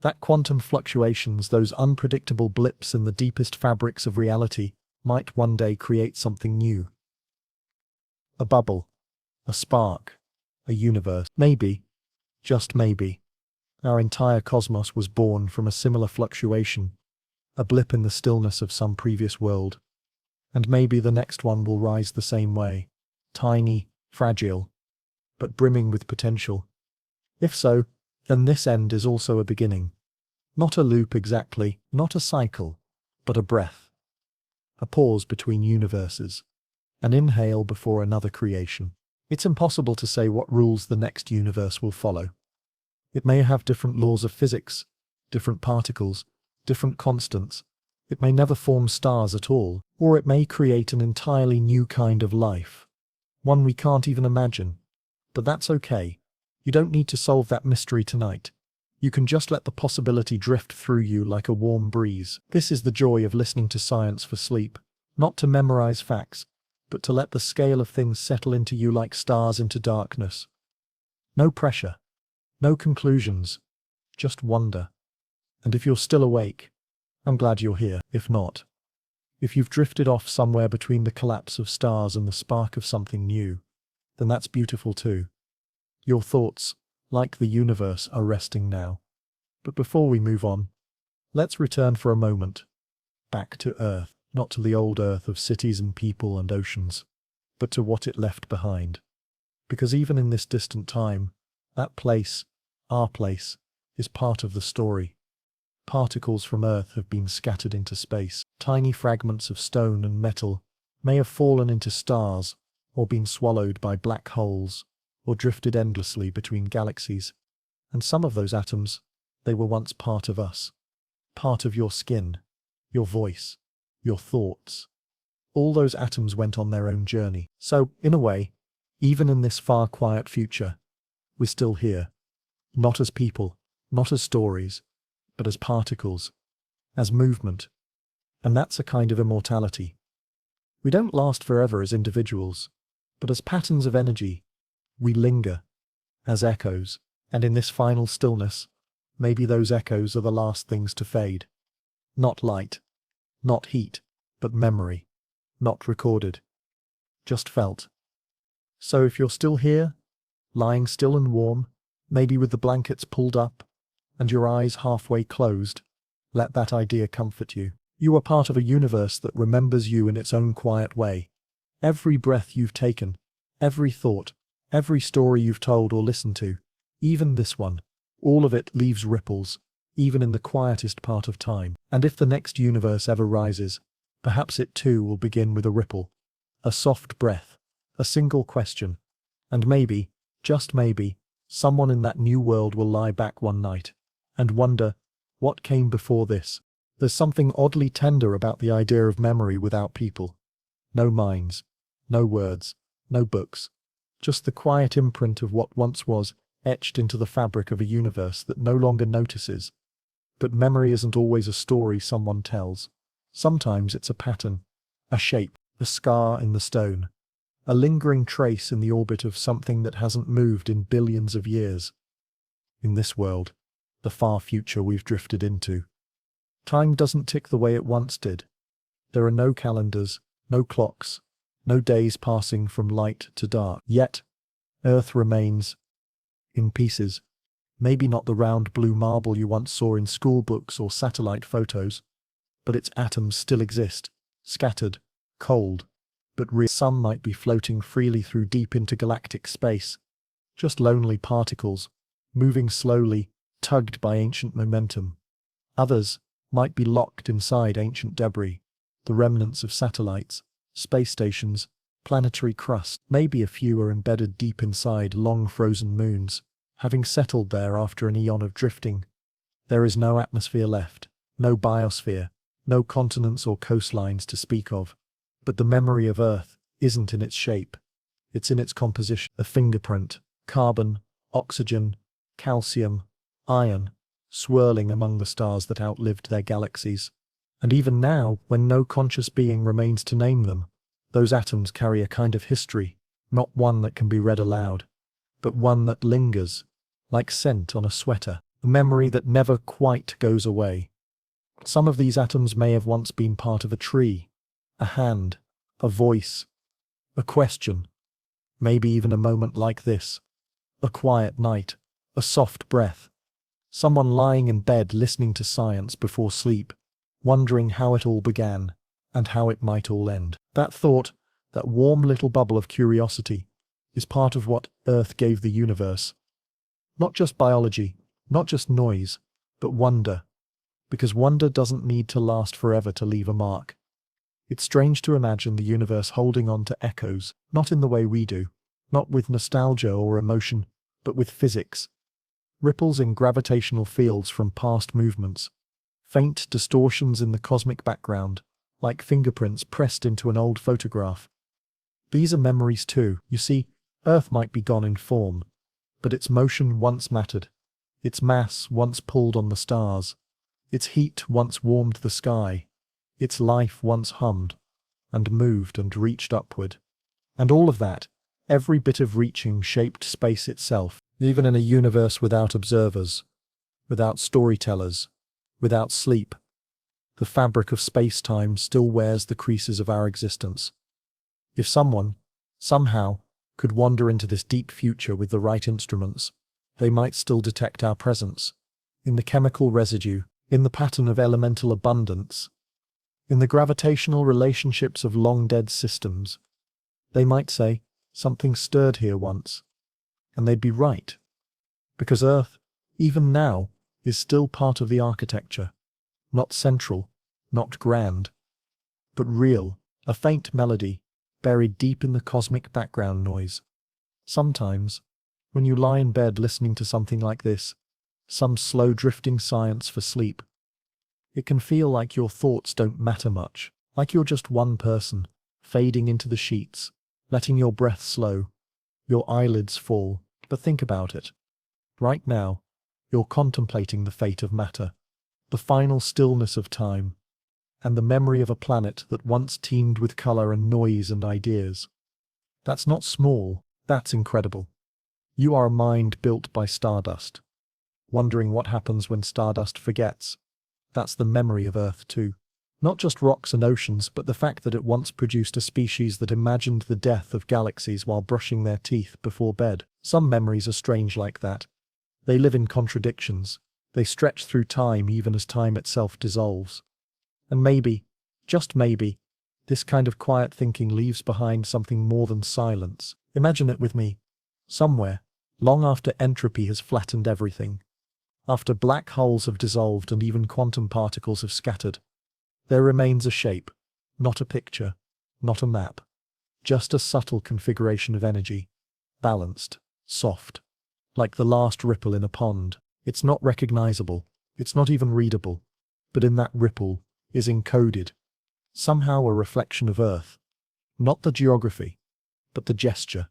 That quantum fluctuations, those unpredictable blips in the deepest fabrics of reality, might one day create something new. A bubble, a spark, a universe. Maybe, just maybe, our entire cosmos was born from a similar fluctuation, a blip in the stillness of some previous world. And maybe the next one will rise the same way, tiny, fragile, but brimming with potential? If so, then this end is also a beginning. Not a loop exactly, not a cycle, but a breath. A pause between universes. An inhale before another creation. It's impossible to say what rules the next universe will follow. It may have different laws of physics, different particles, different constants. It may never form stars at all, or it may create an entirely new kind of life. One we can't even imagine. But that's okay. You don't need to solve that mystery tonight. You can just let the possibility drift through you like a warm breeze. This is the joy of listening to science for sleep. Not to memorize facts, but to let the scale of things settle into you like stars into darkness. No pressure. No conclusions. Just wonder. And if you're still awake, I'm glad you're here. If not, if you've drifted off somewhere between the collapse of stars and the spark of something new, then that's beautiful too. Your thoughts, like the universe, are resting now. But before we move on, let's return for a moment back to Earth, not to the old Earth of cities and people and oceans, but to what it left behind. Because even in this distant time, that place, our place, is part of the story. Particles from Earth have been scattered into space. Tiny fragments of stone and metal may have fallen into stars, or been swallowed by black holes, or drifted endlessly between galaxies. And some of those atoms, they were once part of us. Part of your skin, your voice, your thoughts. All those atoms went on their own journey. So, in a way, even in this far quiet future, we're still here. Not as people, not as stories, but as particles, as movement. And that's a kind of immortality. We don't last forever as individuals, but as patterns of energy, we linger, as echoes. And in this final stillness, maybe those echoes are the last things to fade. Not light, not heat, but memory. Not recorded, just felt. So if you're still here, lying still and warm, maybe with the blankets pulled up, and your eyes halfway closed, let that idea comfort you. You are part of a universe that remembers you in its own quiet way. Every breath you've taken, every thought, every story you've told or listened to, even this one, all of it leaves ripples, even in the quietest part of time. And if the next universe ever rises, perhaps it too will begin with a ripple, a soft breath, a single question, and maybe, just maybe, someone in that new world will lie back one night and wonder, what came before this? There's something oddly tender about the idea of memory without people. No minds, no words, no books, just the quiet imprint of what once was, etched into the fabric of a universe that no longer notices. But memory isn't always a story someone tells. Sometimes it's a pattern, a shape, a scar in the stone, a lingering trace in the orbit of something that hasn't moved in billions of years. In this world, the far future we've drifted into, time doesn't tick the way it once did. There are no calendars, no clocks, no days passing from light to dark. Yet, Earth remains, in pieces. Maybe not the round blue marble you once saw in school books or satellite photos, but its atoms still exist, scattered, cold, but real. Some might be floating freely through deep intergalactic space, just lonely particles, moving slowly, tugged by ancient momentum. Others might be locked inside ancient debris, the remnants of satellites, space stations, planetary crust. Maybe a few are embedded deep inside long frozen moons, having settled there after an eon of drifting. There is no atmosphere left, no biosphere, no continents or coastlines to speak of. But the memory of Earth isn't in its shape, it's in its composition. A fingerprint, carbon, oxygen, calcium, iron, swirling among the stars that outlived their galaxies. And even now, when no conscious being remains to name them, those atoms carry a kind of history, not one that can be read aloud, but one that lingers, like scent on a sweater, a memory that never quite goes away. Some of these atoms may have once been part of a tree, a hand, a voice, a question, maybe even a moment like this, a quiet night, a soft breath, someone lying in bed listening to science before sleep, wondering how it all began, and how it might all end. That thought, that warm little bubble of curiosity, is part of what Earth gave the universe. Not just biology, not just noise, but wonder. Because wonder doesn't need to last forever to leave a mark. It's strange to imagine the universe holding on to echoes, not in the way we do, not with nostalgia or emotion, but with physics. Ripples in gravitational fields from past movements. Faint distortions in the cosmic background, like fingerprints pressed into an old photograph. These are memories too. You see, Earth might be gone in form, but its motion once mattered. Its mass once pulled on the stars. Its heat once warmed the sky. Its life once hummed, and moved and reached upward. And all of that, every bit of reaching shaped space itself, even in a universe without observers, without storytellers, without sleep. The fabric of space-time still wears the creases of our existence. If someone, somehow, could wander into this deep future with the right instruments, they might still detect our presence, in the chemical residue, in the pattern of elemental abundance, in the gravitational relationships of long-dead systems. They might say, something stirred here once. And they'd be right. Because Earth, even now, is still part of the architecture. Not central, not grand, but real, a faint melody, buried deep in the cosmic background noise. Sometimes, when you lie in bed listening to something like this, some slow drifting science for sleep, it can feel like your thoughts don't matter much, like you're just one person, fading into the sheets, letting your breath slow, your eyelids fall. But think about it. Right now, you're contemplating the fate of matter, the final stillness of time, and the memory of a planet that once teemed with color and noise and ideas. That's not small, that's incredible. You are a mind built by stardust. Wondering what happens when stardust forgets. That's the memory of Earth too. Not just rocks and oceans, but the fact that it once produced a species that imagined the death of galaxies while brushing their teeth before bed. Some memories are strange like that. They live in contradictions. They stretch through time even as time itself dissolves. And maybe, just maybe, this kind of quiet thinking leaves behind something more than silence. Imagine it with me. Somewhere, long after entropy has flattened everything, after black holes have dissolved and even quantum particles have scattered, there remains a shape, not a picture, not a map, just a subtle configuration of energy, balanced, soft, like the last ripple in a pond. It's not recognizable, it's not even readable, but in that ripple is encoded, somehow a reflection of Earth, not the geography, but the gesture,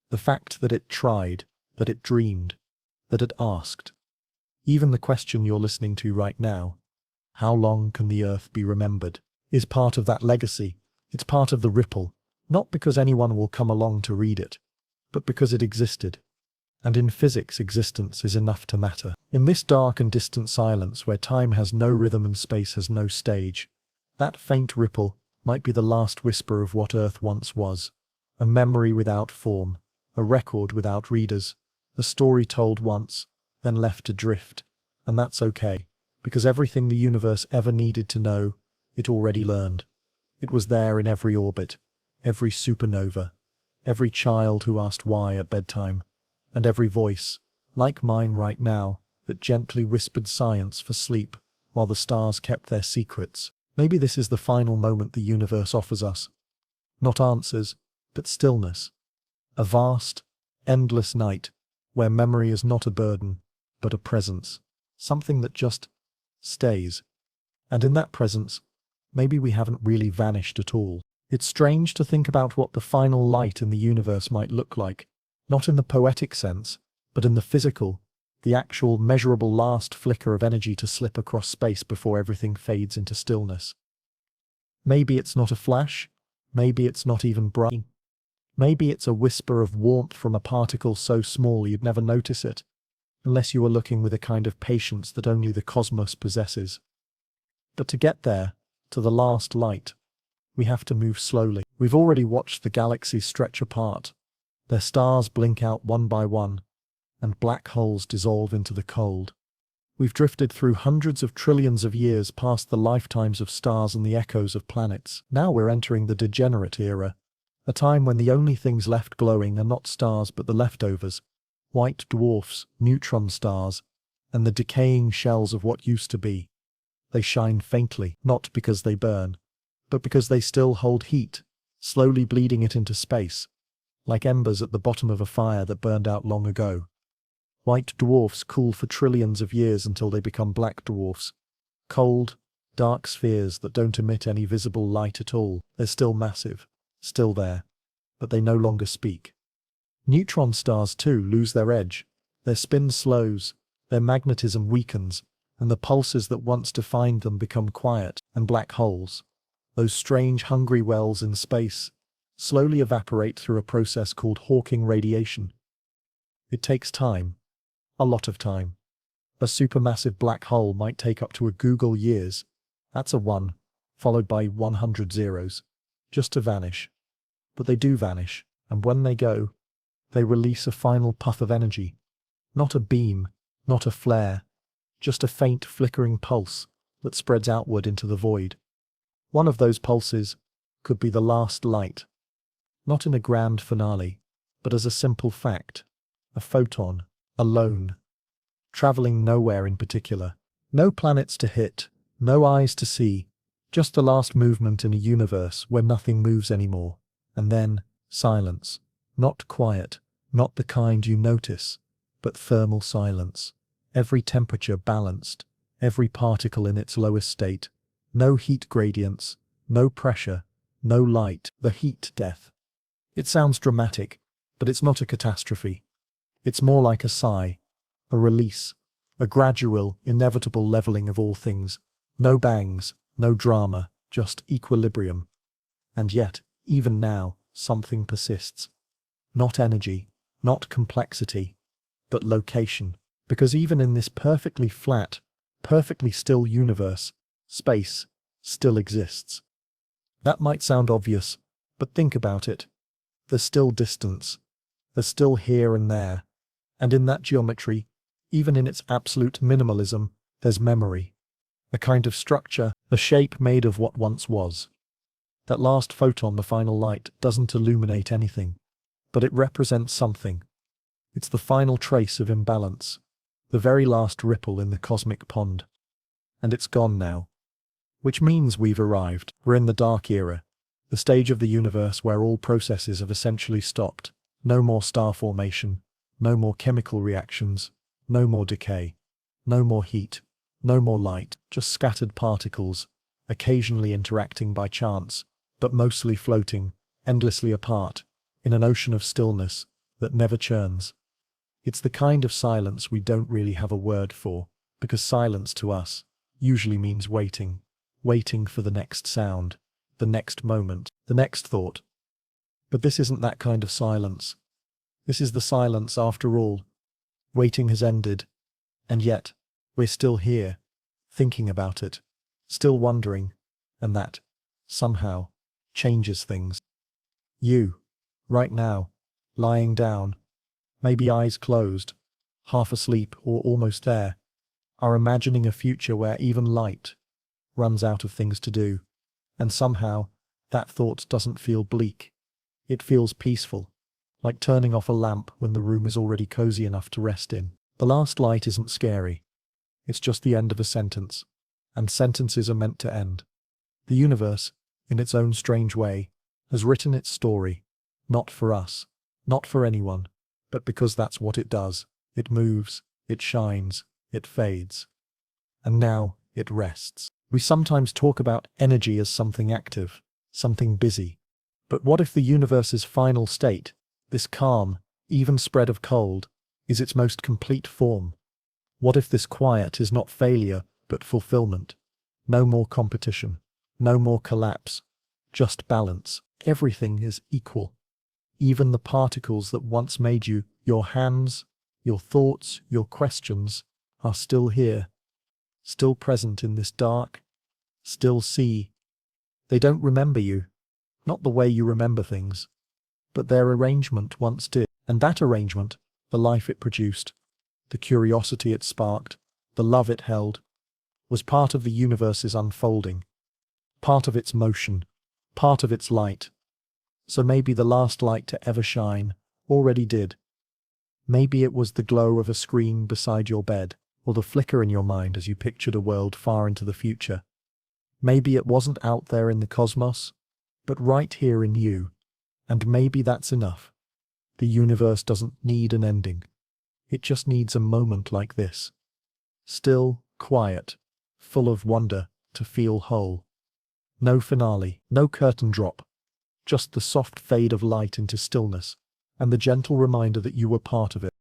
the fact that it tried, that it dreamed, that it asked. Even the question you're listening to right now, how long can the Earth be remembered, is part of that legacy. It's part of the ripple, not because anyone will come along to read it, but because it existed. And in physics, existence is enough to matter. In this dark and distant silence where time has no rhythm and space has no stage, that faint ripple might be the last whisper of what Earth once was. A memory without form, a record without readers, a story told once, then left adrift. And that's okay, because everything the universe ever needed to know, it already learned. It was there in every orbit, every supernova, every child who asked why at bedtime, and every voice, like mine right now, that gently whispered science for sleep while the stars kept their secrets. Maybe this is the final moment the universe offers us. Not answers, but stillness. A vast, endless night, where memory is not a burden, but a presence. Something that just stays. And in that presence, maybe we haven't really vanished at all. It's strange to think about what the final light in the universe might look like. Not in the poetic sense, but in the physical, the actual measurable last flicker of energy to slip across space before everything fades into stillness. Maybe it's not a flash, maybe it's not even bright. Maybe it's a whisper of warmth from a particle so small you'd never notice it, unless you were looking with a kind of patience that only the cosmos possesses. But to get there, to the last light, we have to move slowly. We've already watched the galaxies stretch apart, their stars blink out one by one, and black holes dissolve into the cold. We've drifted through hundreds of trillions of years past the lifetimes of stars and the echoes of planets. Now we're entering the degenerate era, A time when the only things left glowing are not stars but the leftovers, white dwarfs, neutron stars, and the decaying shells of what used to be. They shine faintly, not because they burn, but because they still hold heat, slowly bleeding it into space, like embers at the bottom of a fire that burned out long ago. White dwarfs cool for trillions of years until they become black dwarfs. Cold, dark spheres that don't emit any visible light at all. They're still massive, still there, but they no longer speak. Neutron stars too lose their edge. Their spin slows, their magnetism weakens, and the pulses that once defined them become quiet, and black holes, those strange hungry wells in space, slowly evaporate through a process called Hawking radiation. It takes time. A lot of time. A supermassive black hole might take up to a Google years. That's a 1, followed by 100 zeros, just to vanish. But they do vanish, and when they go, they release a final puff of energy. Not a beam, not a flare, just a faint flickering pulse that spreads outward into the void. One of those pulses could be the last light. Not in a grand finale, but as a simple fact. A photon, alone, traveling nowhere in particular. No planets to hit, no eyes to see, just the last movement in a universe where nothing moves anymore. And then, silence. Not quiet, not the kind you notice, but thermal silence. Every temperature balanced, every particle in its lowest state. No heat gradients, no pressure, no light. The heat death. It sounds dramatic, but it's not a catastrophe. It's more like a sigh, a release, a gradual, inevitable leveling of all things. No bangs, no drama, just equilibrium. And yet, even now, something persists. Not energy, not complexity, but location. Because even in this perfectly flat, perfectly still universe, space still exists. That might sound obvious, but think about it. There's still distance. There's still here and there. And in that geometry, even in its absolute minimalism, there's memory. A kind of structure, a shape made of what once was. That last photon, the final light, doesn't illuminate anything, but it represents something. It's the final trace of imbalance, the very last ripple in the cosmic pond. And it's gone now. Which means we've arrived. We're in the dark era, the stage of the universe where all processes have essentially stopped. No more star formation, no more chemical reactions, no more decay, no more heat, no more light, just scattered particles, occasionally interacting by chance, but mostly floating, endlessly apart, in an ocean of stillness that never churns. It's the kind of silence we don't really have a word for, because silence to us usually means waiting, waiting for the next sound, the next moment, the next thought. But this isn't that kind of silence. This is the silence after all. Waiting has ended, and yet we're still here, thinking about it, still wondering, and that, somehow, changes things. You, right now, lying down, maybe eyes closed, half asleep or almost there, are imagining a future where even light runs out of things to do, and somehow that thought doesn't feel bleak. It feels peaceful, like turning off a lamp when the room is already cozy enough to rest in. The last light isn't scary. It's just the end of a sentence, and sentences are meant to end. The universe, in its own strange way, has written its story, not for us, not for anyone, but because that's what it does. It moves, it shines, it fades. And now it rests. We sometimes talk about energy as something active, something busy. But what if the universe's final state, this calm, even spread of cold, is its most complete form? What if this quiet is not failure, but fulfillment? No more competition, no more collapse, just balance. Everything is equal. Even the particles that once made you, your hands, your thoughts, your questions, are still here, still present in this dark, still sea. They don't remember you, not the way you remember things, but their arrangement once did. And that arrangement, the life it produced, the curiosity it sparked, the love it held, was part of the universe's unfolding, part of its motion, part of its light. So maybe the last light to ever shine already did. Maybe it was the glow of a screen beside your bed, or the flicker in your mind as you pictured a world far into the future. Maybe it wasn't out there in the cosmos, but right here in you. And maybe that's enough. The universe doesn't need an ending. It just needs a moment like this. Still, quiet, full of wonder, to feel whole. No finale, no curtain drop. Just the soft fade of light into stillness, and the gentle reminder that you were part of it.